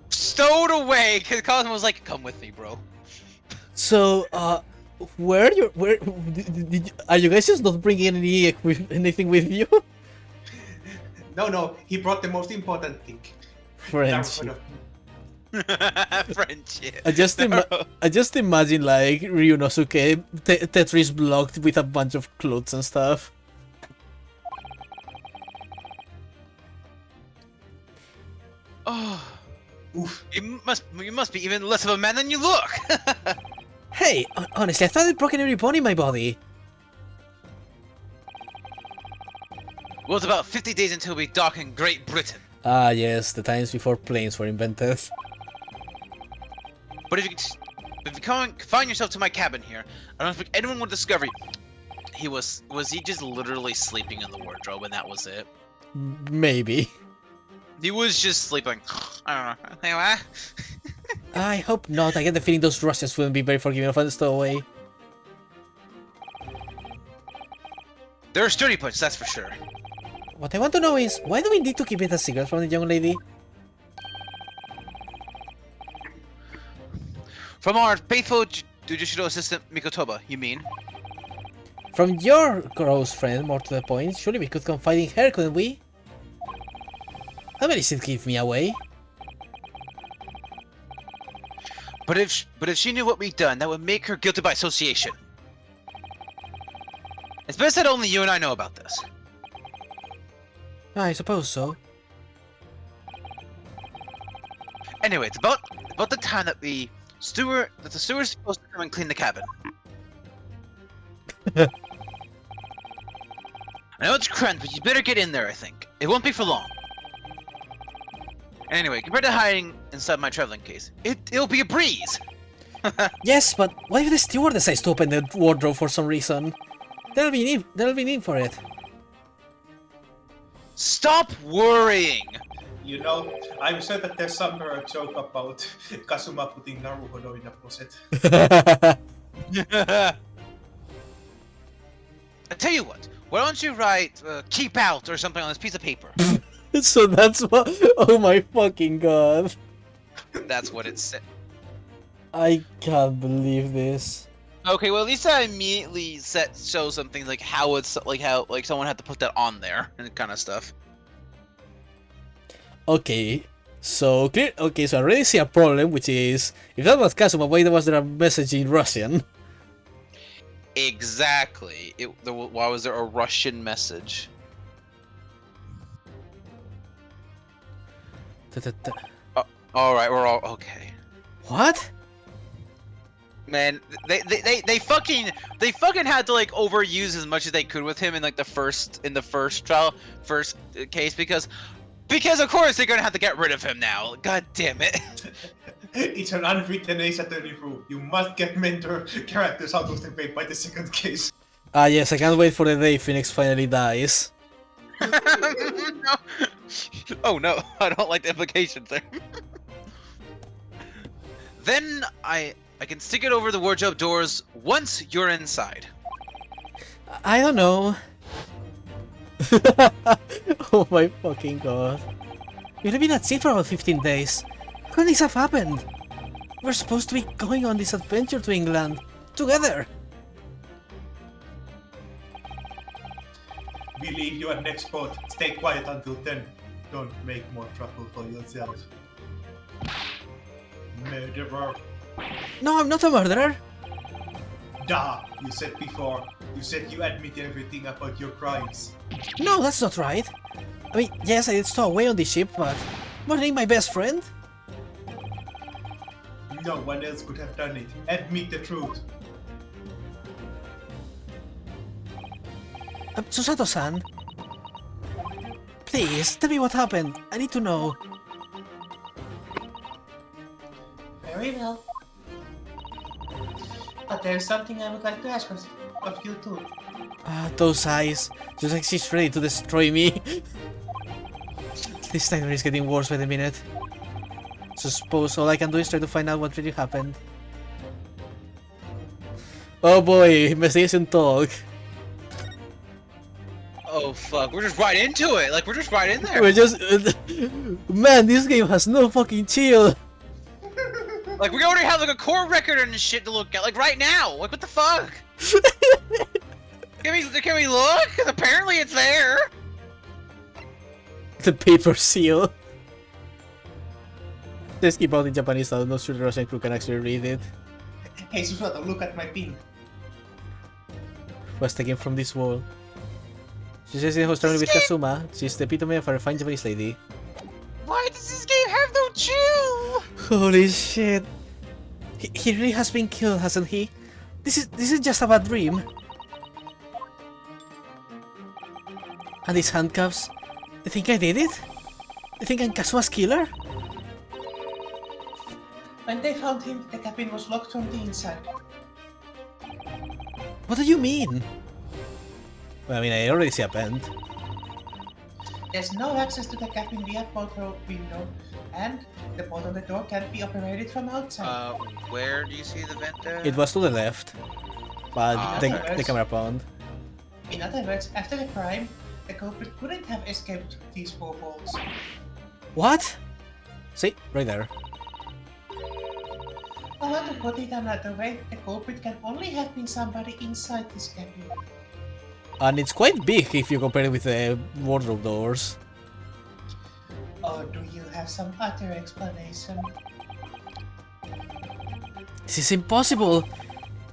stowed away because Cosmo was like, "Come with me, bro." So, where are you guys just not bringing anything with you? No, he brought the most important thing. Friendship. Friendship. I just imagine like Ryunosuke Tetris blocked with a bunch of clothes and stuff. Oh, Oof. you must be even less of a man than you look. Hey, honestly, I thought I'd broken every bone in my body. Well, it's about 50 days until we dock in Great Britain. Ah, yes, the times before planes were invented. But if you confine yourself to my cabin here, I don't expect anyone will discover you. Was he just literally sleeping in the wardrobe and that was it? Maybe. He was just sleeping. I don't know. Anyway. I hope not. I get the feeling those Russians wouldn't be very forgiving of a stowaway. There are sturdy points, that's for sure. What I want to know is, why do we need to keep it a secret from the young lady? From our faithful judicial assistant Mikotoba, you mean? From your close friend, more to the point, surely we could confide in her, couldn't we? How many should give me away? But if she knew what we'd done, that would make her guilty by association. It's best that only you and I know about this. I suppose so. Anyway, it's about the time that the steward's supposed to come and clean the cabin. I know it's cramped, but you better get in there, I think. It won't be for long. Anyway, compared to hiding inside my traveling case, it'll be a breeze! Yes, but what if the steward decides to open the wardrobe for some reason? There'll be need for it. Stop worrying! You know, I'm sure that there's somewhere a joke about Kazuma putting Naruhodo in a closet. I tell you what, why don't you write keep out or something on this piece of paper? So that's what. Oh my fucking god. That's what it said. I can't believe this. Okay, well at least I immediately show something like how someone had to put that on there and kind of stuff. Okay, so I already see a problem, which is if that was Kazuma, why was there a message in Russian? Exactly. Why was there a Russian message? All right, we're all okay. What? Man, they fucking had to like overuse as much as they could with him in like the first case because of course they're gonna have to get rid of him now. God damn it. It's an unwritten Ace Attorney rule. You must get mentor characters out of the way by the second case. Ah yes, I can't wait for the day Phoenix finally dies. No. Oh no, I don't like the implications there. Then I can stick it over the wardrobe doors once you're inside. I don't know. Oh my fucking god. We've been at sea for about 15 days. How could this have happened? We're supposed to be going on this adventure to England. Together. We leave you at next port. Stay quiet until then. Don't make more trouble for yourself. Murderer. No, I'm not a murderer. Duh! You said before. You said you admit everything about your crimes. No, that's not right. I mean, yes, I did stow away on the ship, but murdering my best friend? No one else could have done it. Admit the truth. Susato-san. Please, tell me what happened. I need to know. Very well. But there's something I would like to ask of you too. Ah, those eyes. Just like she's ready to destroy me. This nightmare is getting worse by the minute. So suppose all I can do is try to find out what really happened. Oh boy, investigation talk. Oh fuck, we're just right into it. Like we're just right in there. We're just... Man, this game has no fucking chill. Like we already have like a core record and shit to look at. Like right now. Like what the fuck? Can we look? 'Cause apparently it's there. The paper seal. Let's keep out in Japanese, so I'm not sure the Russian crew can actually read it. Hey, Susato, look at my pin. Was taken from this wall. She says in traveling with Kazuma. She's the epitome of a refined Japanese lady. Why does this game have no chill? Holy shit. He really has been killed, hasn't he? This is just a bad dream. And these handcuffs? They think I did it? They think I'm Kazuma's killer? When they found him, the cabin was locked from the inside. What do you mean? Well, I mean, I already see a vent. There's no access to the cabin via portal window, and the bolt on the door can't be operated from outside. Where do you see the vent there? It was to the left, but okay. the camera pawned. In other words, after the crime, the culprit couldn't have escaped these 4 bolts. What? See, right there. Or to put it another way, the culprit can only have been somebody inside this cabin. And it's quite big if you compare it with the wardrobe doors. Or do you have some other explanation? This is impossible!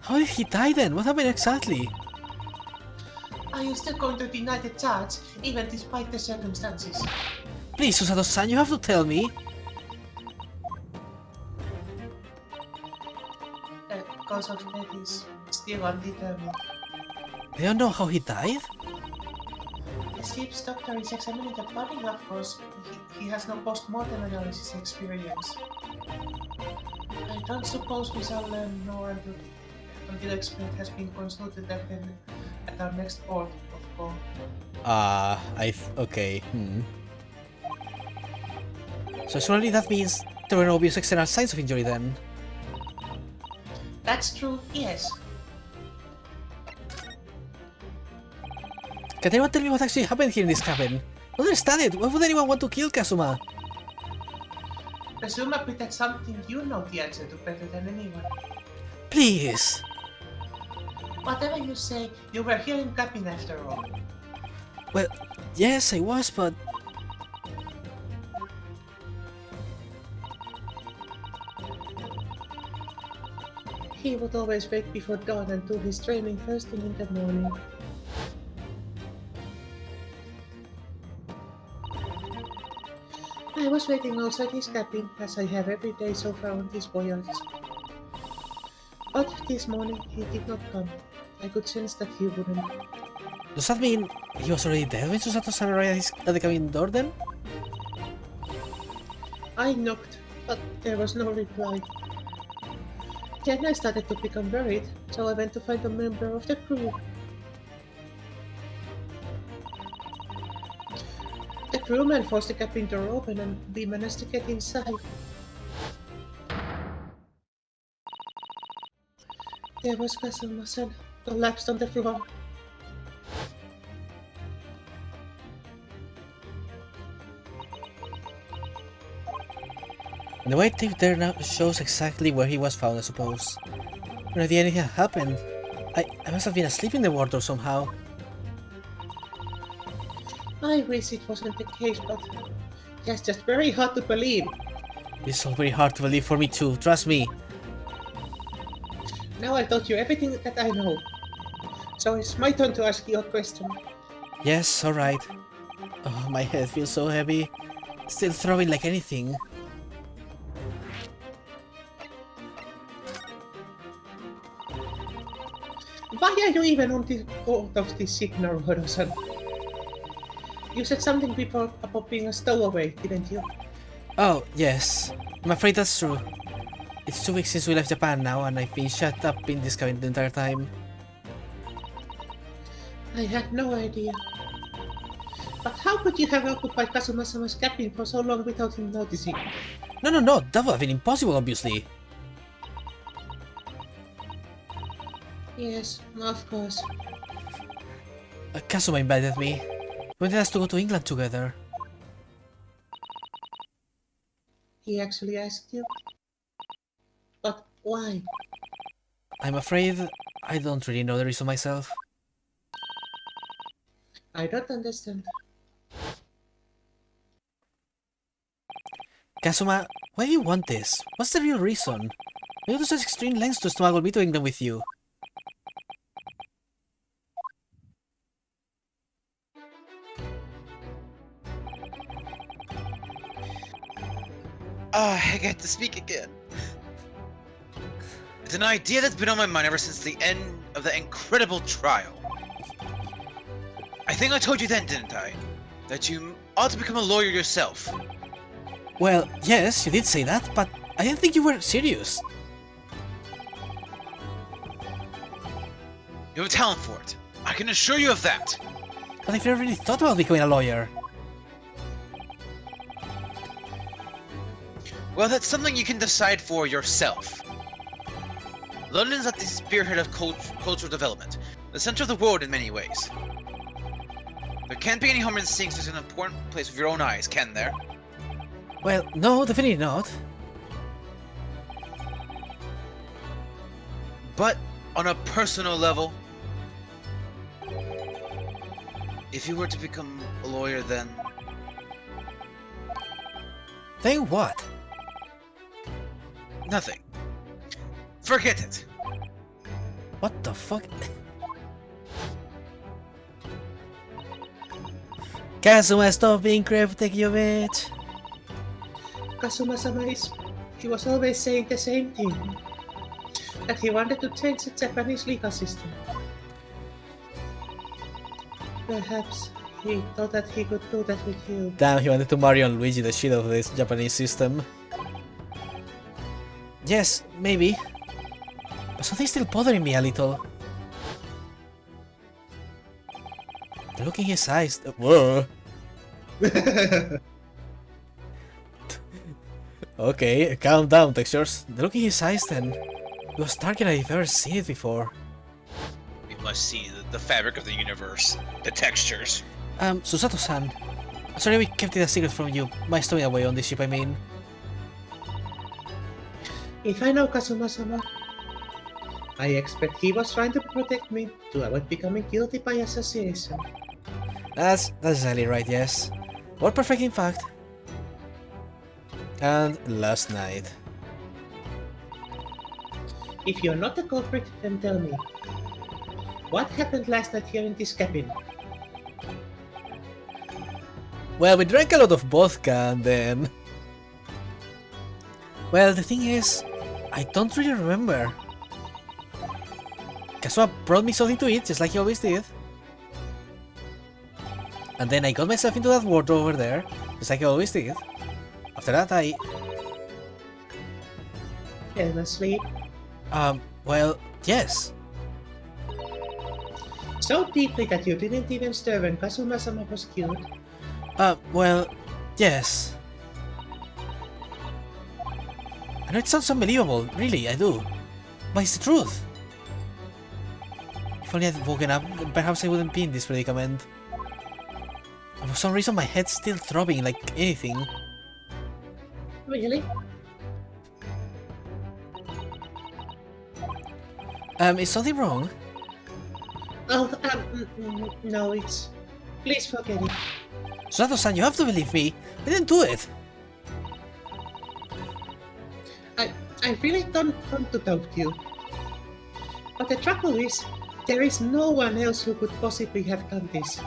How did he die then? What happened exactly? Are you still going to deny the charge, even despite the circumstances? Please, Susato-san, you have to tell me. The cause of death is still undetermined. They don't know how he died? The ship's doctor is examining the body, of course. He has no post-mortem analysis experience. I don't suppose we shall learn more until expert has been consulted at our next port of call. Okay, So surely that means there were no obvious external signs of injury then? That's true, yes. Can anyone tell me what actually happened here in this cabin? I don't understand it. Why would anyone want to kill Kazuma? Presumably that's something you know the answer to better than anyone. Please! Whatever you say, you were here in cabin after all. Well, yes, I was, but... He would always wake before dawn and do his training first thing in the morning. I was waiting outside his cabin, as I have every day so far on this voyage. But this morning he did not come. I could sense that he wouldn't. Does that mean he was already dead when Susato-san arrived at the cabin door then? I knocked, but there was no reply. Then I started to become worried, so I went to find a member of the crew. The crewman forced the cabin door open and we managed to get inside. There was Kazuma-san, collapsed on the floor. The white tape there now shows exactly where he was found, I suppose. No idea anything happened. I must have been asleep in the wardrobe somehow. I wish it wasn't the case, but that's just very hard to believe. It's all very hard to believe for me too, trust me. Now I've told you everything that I know. So it's my turn to ask you a question. Yes, alright. Oh, my head feels so heavy. Still throbbing like anything. Why are you even on this out of this signal, Horo-san? You said something before about being a stowaway, didn't you? Oh, yes. I'm afraid that's true. It's 2 weeks since we left Japan now, and I've been shut up in this cabin the entire time. I had no idea. But how could you have occupied Kazuma-sama's cabin for so long without him noticing? No, that would have been impossible, obviously. Yes, of course. Kazuma invited me. He wanted us to go to England together. He actually asked you? But why? I'm afraid I don't really know the reason myself. I don't understand. Kazuma Why do you want this? What's the real reason? You go to such extreme lengths to smuggle me to England with you. I get to speak again. It's an idea that's been on my mind ever since the end of the incredible trial. I think I told you then, didn't I? That you ought to become a lawyer yourself. Well, yes, you did say that, but I didn't think you were serious. You have a talent for it. I can assure you of that. But I've never really thought about becoming a lawyer. Well, that's something you can decide for yourself. London's at the spearhead of cultural development, the center of the world in many ways. There can't be any harm in seeing such an important place with your own eyes, can there? Well, no, definitely not. But on a personal level, if you were to become a lawyer, then what? nothing. Forget it. What the fuck? Kazuma, stop being cryptic, you bitch! Kazuma-sama he was always saying the same thing. That he wanted to change the Japanese legal system. Perhaps he thought that he could do that with you. Damn, he wanted to Mario and Luigi the shit of this Japanese system. Yes, maybe. But something's still bothering me a little. The look in his eyes. Whoa. Okay, calm down, Textures. The look in his eyes then. It was darker than I've ever seen it before. We must see the fabric of the universe, the textures. Susato-san. Sorry we kept it a secret from you. My stowing away on this ship, I mean. If I know Kazuma-sama, I expect he was trying to protect me to avoid becoming guilty by association. That's exactly right, yes. More perfect, in fact. And last night. If you're not the culprit, then tell me. What happened last night here in this cabin? Well, we drank a lot of vodka and then... Well, the thing is, I don't really remember. Kazuma brought me something to eat, just like he always did. And then I got myself into that wardrobe over there, just like I always did. After that I... Fell asleep. Well, yes. So deeply that you didn't even stir when Kazuma-sama was killed. Well, yes. I know it sounds unbelievable, really, I do. But it's the truth. If only I'd woken up, then perhaps I wouldn't be in this predicament. And for some reason my head's still throbbing like anything. Really? Is something wrong? Oh, no, it's... Please forget it. Susato-san, you have to believe me. I didn't do it. I really don't want to doubt you. But the trouble is, there is no one else who could possibly have done this.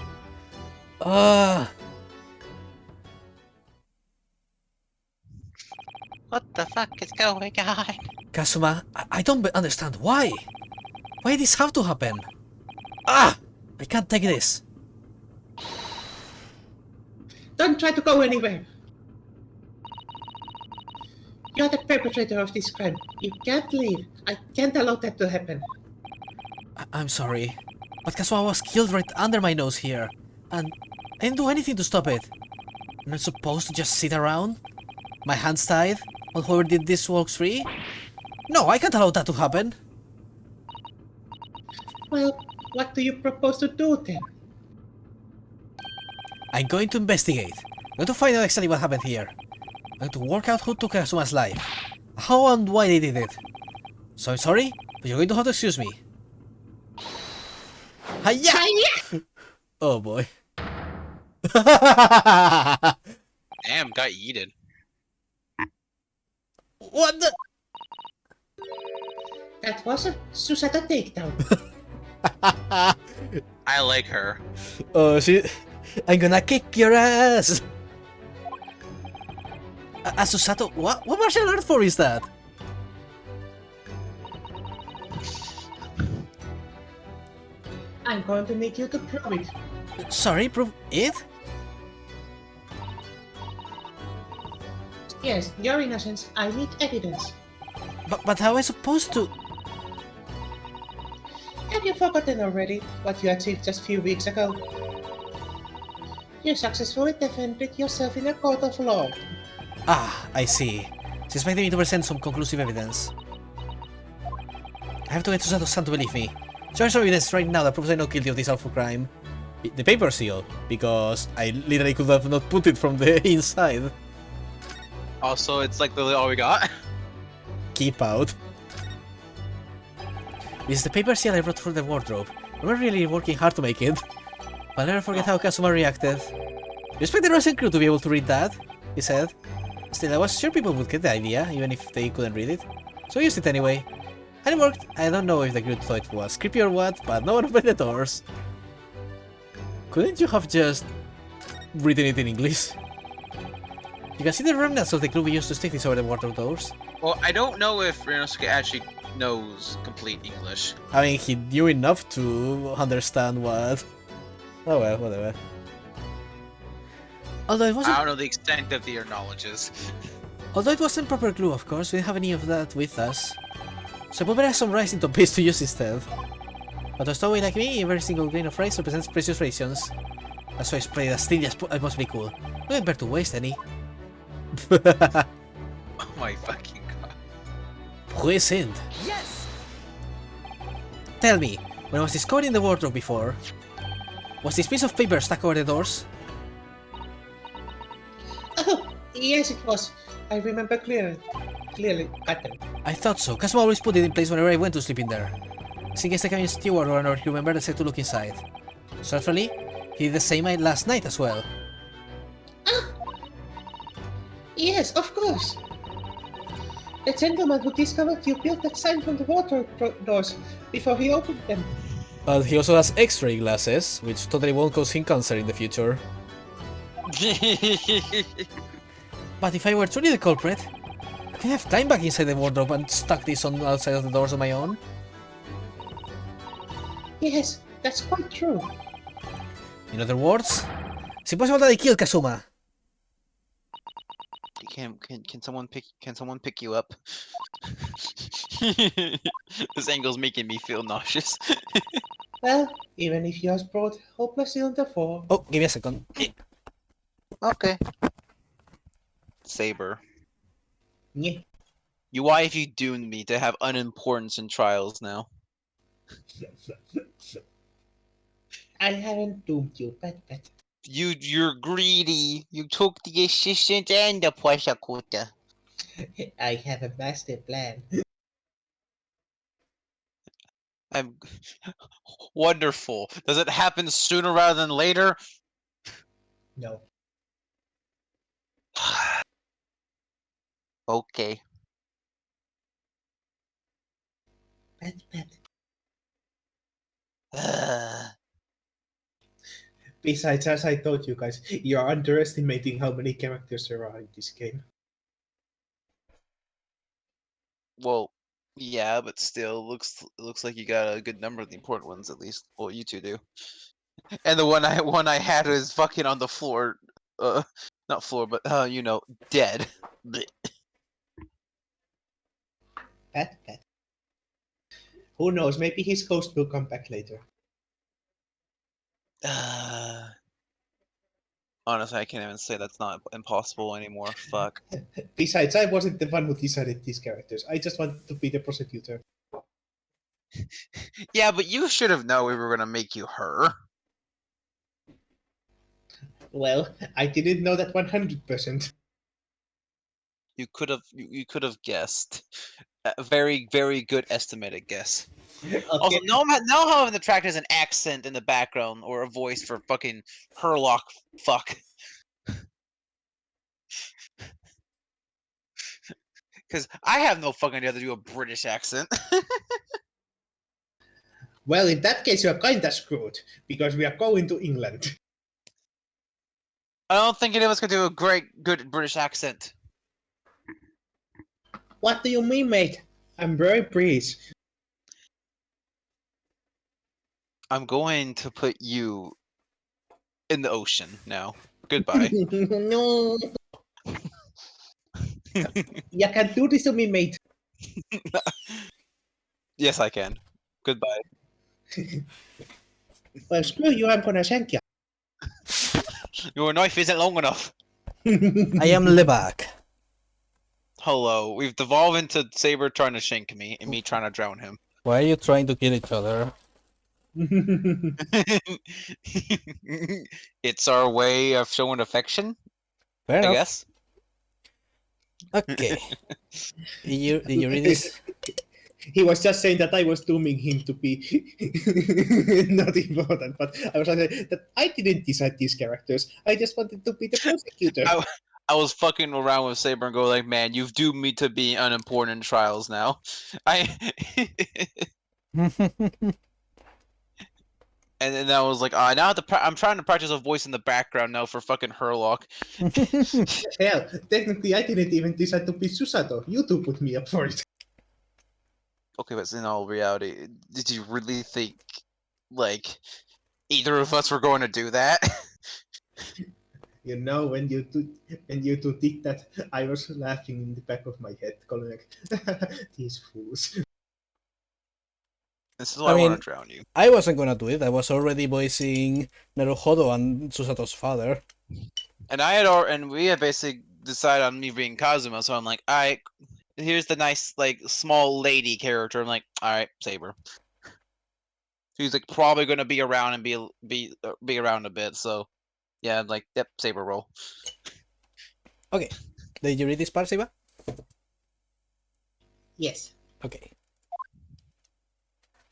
What the fuck is going on? Kazuma, I don't understand why. Why this have to happen? I can't take this. Don't try to go anywhere. You're the perpetrator of this crime. You can't leave. I can't allow that to happen. I'm sorry, but Kazuma was killed right under my nose here, and I didn't do anything to stop it. I'm not supposed to just sit around? My hands tied, while whoever did this walks free? No, I can't allow that to happen. Well, what do you propose to do then? I'm going to investigate. I'm going to find out exactly what happened here. I'm going to work out who took Kazuma's life, how and why they did it. So I'm sorry, but you're going to have to excuse me. Hiya! Oh boy. Damn, got yeeted. What the? That was a Susata takedown. I like her. Oh, I'm gonna kick your ass! Asusato, what martial art form is that? I'm going to need you to prove it. Sorry, prove it? Yes, your innocence. I need evidence. But how am I supposed to? Have you forgotten already what you achieved just a few weeks ago? You successfully defended yourself in a court of law. Ah, I see. She's expecting me to present some conclusive evidence. I have to get Susato-san to believe me. Show some evidence right now that proves I'm not guilty of this awful crime. The paper seal, because I literally could have not put it from the inside. Also, it's like literally all we got. Keep out. This is the paper seal I brought for the wardrobe. We were really working hard to make it. But I'll never forget how Kazuma reacted. You expect the rest of the crew to be able to read that? He said. Still, I was sure people would get the idea, even if they couldn't read it. So I used it anyway. And it worked. I don't know if the crew thought it was creepy or what, but no one opened the doors. Couldn't you have just written it in English? You can see the remnants of the glue we used to stick this over the wardrobe doors. Well, I don't know if Ryunosuke actually knows complete English. I mean, he knew enough to understand what... Oh well, whatever. Although it wasn't... I don't know the extent of your knowledges. Although it wasn't proper glue, of course, we didn't have any of that with us. So Bobber has some rice into paste to use instead. But a stowaway like me, every single grain of rice represents precious rations. That's why I sprayed as thin as possibly cool. I didn't bear to waste any. Oh my fucking god. Present. Yes! Tell me, when I was discovered in the wardrobe before, was this piece of paper stuck over the doors? Oh, yes it was. I remember clearly. I thought so. Kazuma always put it in place whenever I went to sleep in there. Just in case the cabin steward or another crew member decided to look inside. Certainly, he did the same last night as well. Yes, of course. The gentleman who discovered you built that sign from the water doors before he opened them. But he also has X-ray glasses, which totally won't cause him cancer in the future. But if I were truly the culprit, I could have climbed back inside the wardrobe and stuck this on the outside of the doors on my own. Yes, that's quite true. In other words, it's impossible that I killed Kazuma. Can someone pick you up? This angle's making me feel nauseous. Well, even if yours brought hopelessly on the floor. Oh, give me a second. Okay. Saber. Yeah. Why have you doomed me to have unimportance in trials now? I haven't doomed you, but. You're greedy. You took the assistant and the prosecutor. I have a master plan. I'm wonderful. Does it happen sooner rather than later? No. Okay. But. Uh, Besides, as I told you guys, you're underestimating how many characters there are in this game. well, yeah, but still, looks like you got a good number of the important ones at least. Well, you two do. And the one I had was fucking on the floor. Not floor, but you know, dead. Blech. But. Who knows, maybe his ghost will come back later. Honestly, I can't even say that's not impossible anymore. Fuck. Besides, I wasn't the one who decided these characters. I just wanted to be the prosecutor. Yeah, but you should have known we were gonna make you her. Well, I didn't know that 100%. You could have guessed. A very good estimated guess. Also, Okay, now having the track as an accent in the background or a voice for fucking Herlock. Fuck. Because I have no fucking idea how to do a British accent. Well, in that case, you're kinda screwed, because we are going to England. I don't think any of us can do a good British accent. What do you mean, mate? I'm very British. I'm going to put you in the ocean now. Goodbye. No, you can't do this to me, mate. Yes, I can. Goodbye. Well, screw you, I'm gonna shank you. Your knife isn't long enough. I am Lebak. Hello. We've devolved into Saber trying to shank me and me trying to drown him. Why are you trying to kill each other? It's our way of showing affection, Fair I enough. guess. Okay. Did you read this? He was just saying that I was dooming him to be not important, but I was saying that I didn't decide these characters. I just wanted to be the prosecutor. I was fucking around with Saber and go like, man, you've doomed me to be unimportant in trials now. And then I was like, now I'm trying to practice a voice in the background now for fucking Herlock. Hell, technically I didn't even decide to be Susato. You two put me up for it. Okay, but in all reality, did you really think, like, either of us were going to do that? You know, when you two did that, I was laughing in the back of my head, going like, these fools. This is why I mean, want to drown you. I wasn't gonna do it. I was already voicing Naruhodo and Susato's father. And we had basically decided on me being Kazuma, so I'm like, alright, here's the nice, like, small lady character. I'm like, alright, Saber. She's like probably gonna be around and be around a bit, so yeah, I'm like, yep, Saber roll. Okay. Did you read this part, Siba? Yes. Okay.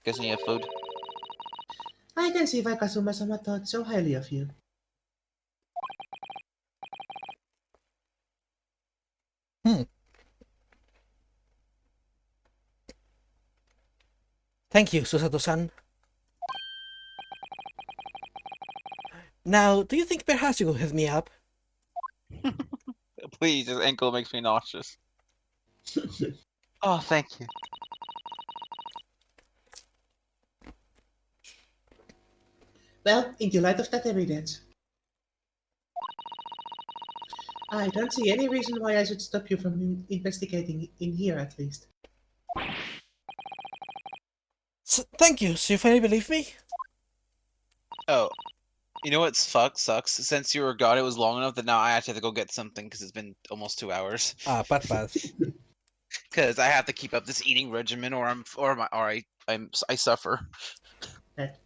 Guessing you have food. I can see why Kazuma-sama thought so highly of you. Thank you, Susato-san. Now, do you think perhaps you could hit me up? Please, this ankle makes me nauseous. Oh, thank you. Well, in the light of that evidence, I don't see any reason why I should stop you from investigating in here, at least. Thank you. So you finally believe me? Oh, you know what sucks? Since you were gone, it was long enough that now I actually have to go get something because it's been almost 2 hours. Ah, bad. Because I have to keep up this eating regimen, or I suffer. Bad.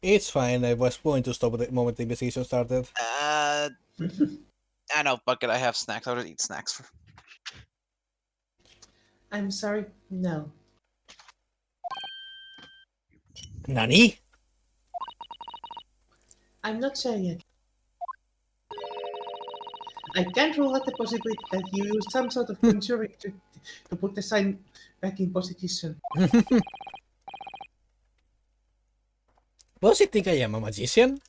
It's fine. I was going to stop the moment the investigation started. I know, fuck it. I have snacks. I'll just eat snacks. I'm sorry, no. Nani? I'm not sure yet. I can't rule out the possibility that you used some sort of conjuring to put the sign back in position. Does he think I am a magician?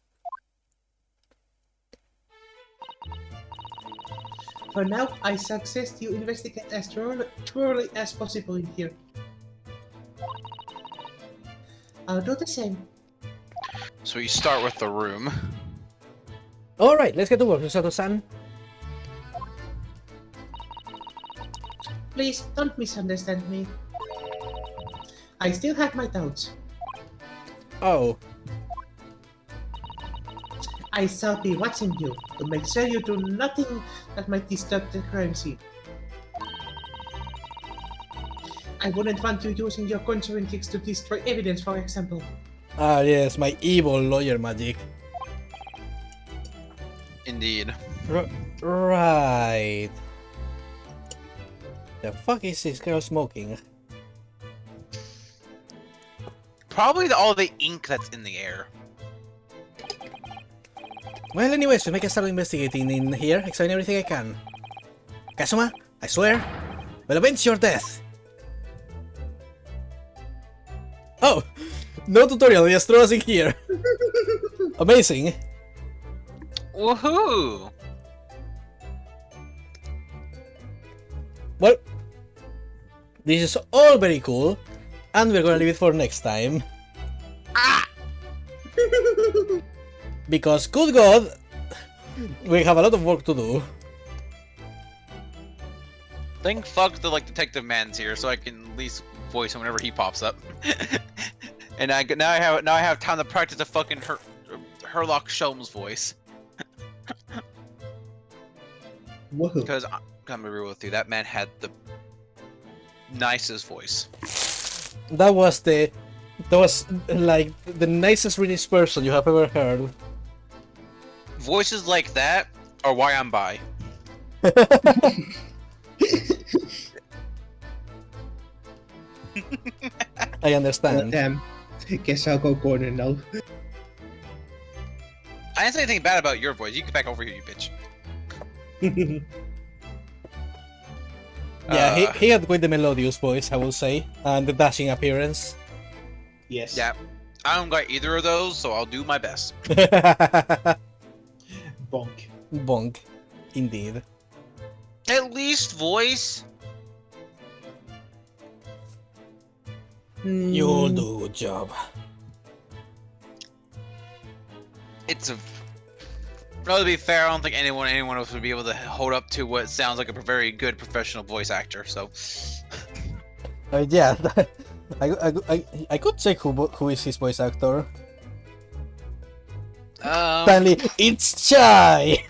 For now, I suggest you investigate as thoroughly as possible in here. I'll do the same. So you start with the room. Alright, let's get to work, Susato-san. Please, don't misunderstand me. I still have my doubts. Oh. I shall be watching you to make sure you do nothing that might disturb the crime scene. I wouldn't want you using your conjuring tricks to destroy evidence, for example. Ah, yes, my evil lawyer magic. Indeed. Right. The fuck is this girl smoking? Probably all the ink that's in the air. Well, anyways, we can start investigating in here, examine everything I can. Kazuma, I swear, will avenge your death. Oh, no tutorial, just throw us in here. Amazing. Woohoo! Well, this is all very cool, and we're gonna leave it for next time. Because, good God, we have a lot of work to do. Thank fuck the detective man's here, so I can at least voice him whenever he pops up. And now I have time to practice a fucking Herlock Sholmes voice. Whoa. Because I'm gonna be real with you, that man had the nicest voice. That was like the nicest British person you have ever heard. Voices like that are why I'm bi. I understand. Damn. Guess I'll go corner now. I didn't say anything bad about your voice. You get back over here, you bitch. Yeah, he had quite the melodious voice, I will say, and the dashing appearance. Yes. Yeah, I don't got either of those, so I'll do my best. Bonk. Bonk, indeed. At least voice. You'll do a good job. It's a. No, to be fair, I don't think anyone else would be able to hold up to what sounds like a very good professional voice actor. So. Yeah, I could check who is his voice actor. Stanley, it's Chai.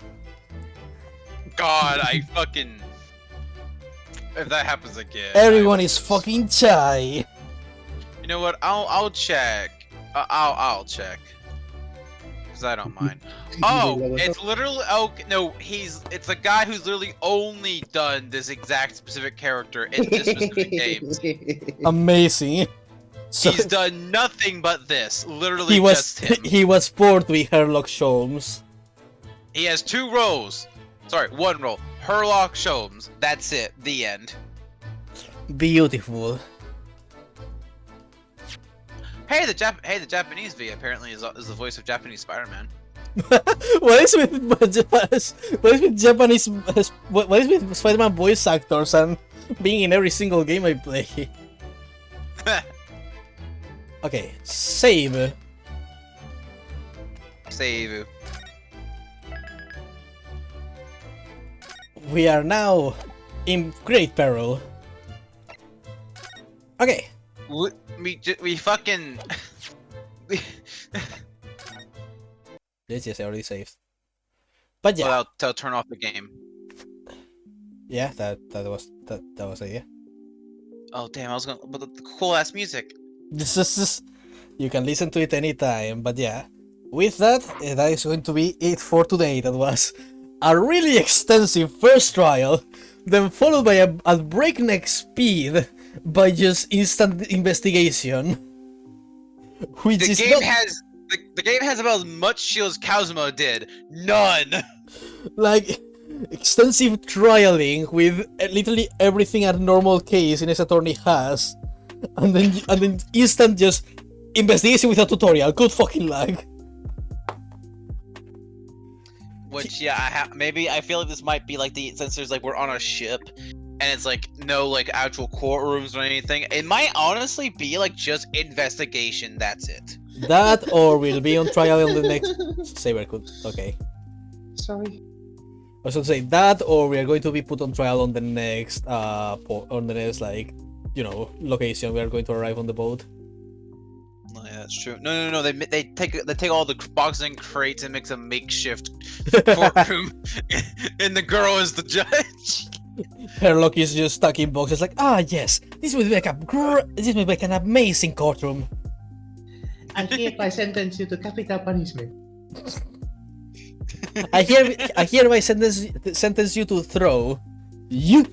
God, I fucking. If that happens again. Everyone is fucking Chai. You know what? I'll check. I'll check. Cause I don't mind. Oh, it's literally. Oh no, it's a guy who's literally only done this exact specific character in this specific game. Amazing. So He's done nothing but this. Literally just him. He was bored with Herlock Sholmes. He has 2 roles. Sorry, 1 role. Herlock Sholmes. That's it. The end. Beautiful. Hey, the Japanese V apparently is the voice of Japanese Spider-Man. What is with Japanese? What is with Spider-Man voice actors and being in every single game I play? Okay, save. Save. We are now in great peril. Okay. We fucking. Yes, I already saved. But yeah. Well, I'll turn off the game. Yeah, that was the idea. Oh damn! I was gonna, but the cool ass music. This is you can listen to it anytime. But yeah, with that, that is going to be it for today. That was a really extensive first trial, then followed by a breakneck speed by just instant investigation. Which the is game not... has the game has about as much shield as Kazuma did. None. Like extensive trialing with literally everything a normal case in Ace Attorney has, and then instant just investigation with a tutorial. Good fucking luck. Which yeah, maybe I feel like this might be like since there's we're on a ship, and it's no actual courtrooms or anything. It might honestly be just investigation. That's it. That or we'll be on trial in the next. Saber could. Okay. Sorry. I was gonna say that, or we are going to be put on trial on the next location. We are going to arrive on the boat. Oh, yeah, that's true. No. They take all the boxes and crates and make a makeshift courtroom, and the girl is the judge. Herlock is just stuck in boxes. Yes, this will make an amazing courtroom. I hereby sentence you to capital punishment. I hereby sentence you to throw you.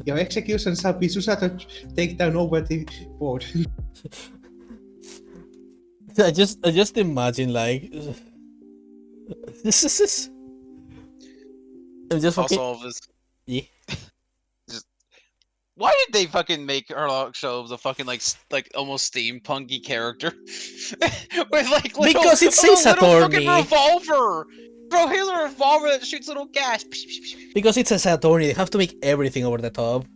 Your execution shall be Susato take down over the board. I just imagine this is I'm just fucking. Also, this. Yeah. Why did they fucking make Sherlock Holmes a fucking like almost steampunky character with like little, Because it says little fucking attorney. revolver? Bro, he has a revolver that shoots little gas. Because it's a attorney, they have to make everything over the top.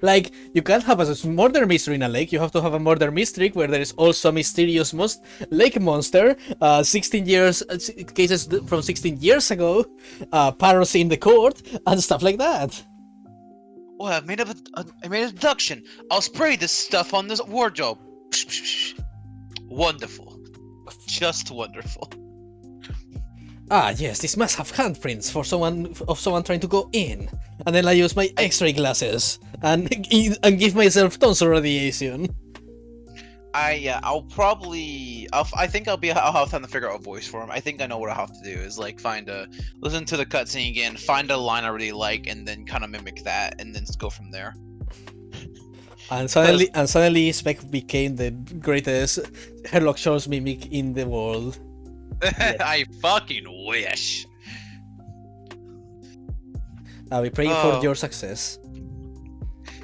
Like, you can't have a murder mystery in a lake, you have to have a murder mystery where there is also a mysterious lake monster, 16 years, cases from 16 years ago, piracy in the court, and stuff like that. Oh, I made a deduction. I'll spray this stuff on this wardrobe. Wonderful. Just wonderful. Ah, yes, this must have handprints for someone trying to go in. And then I use my X-ray glasses and give myself tons of radiation. I think I'll have time to figure out a voice for him. I think I know what I have to do is like listen to the cutscene again, find a line I really like, and then kind of mimic that, and then go from there. And suddenly Spec became the greatest Sherlock Holmes mimic in the world. I fucking wish. I'll be praying for your success.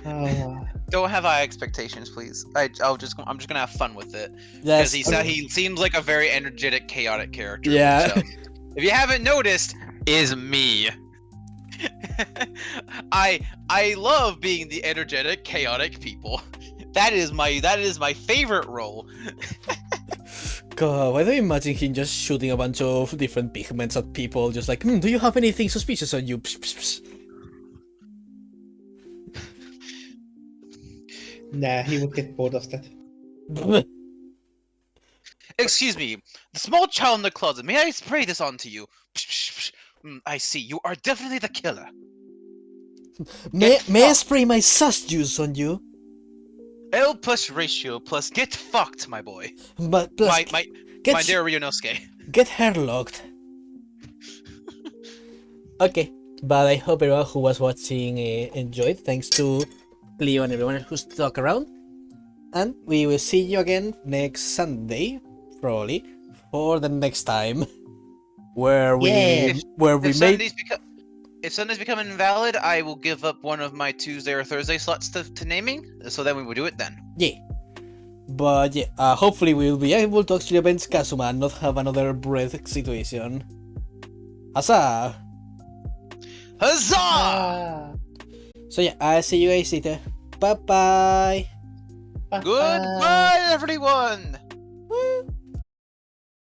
Don't have high expectations, please. I'm just gonna have fun with it. Yes. Because he seems like a very energetic, chaotic character. Yeah. Which, if you haven't noticed, is me. I love being the energetic, chaotic people. That is my favorite role. God, why do you imagine him just shooting a bunch of different pigments at people, just like, do you have anything suspicious on you? Psh, psh, psh. Nah, he would get bored of that. Excuse me, the small child in the closet. May I spray this onto you? Psh, psh, psh. I see. You are definitely the killer. May I spray my sus juice on you? L plus ratio plus get fucked, my boy. But plus, my dear Ryunosuke. Get hair locked. Okay, but I hope everyone who was watching enjoyed. Thanks to Leo and everyone who stuck around. And we will see you again next Sunday, probably, for the next time. If Sunday's become invalid, I will give up one of my Tuesday or Thursday slots to naming, so then we will do it then. Yeah. But yeah, hopefully we'll be able to actually avenge Kazuma and not have another breath situation. Huzzah! Huzzah! So yeah, I'll see you guys later. Bye-bye! Goodbye, everyone!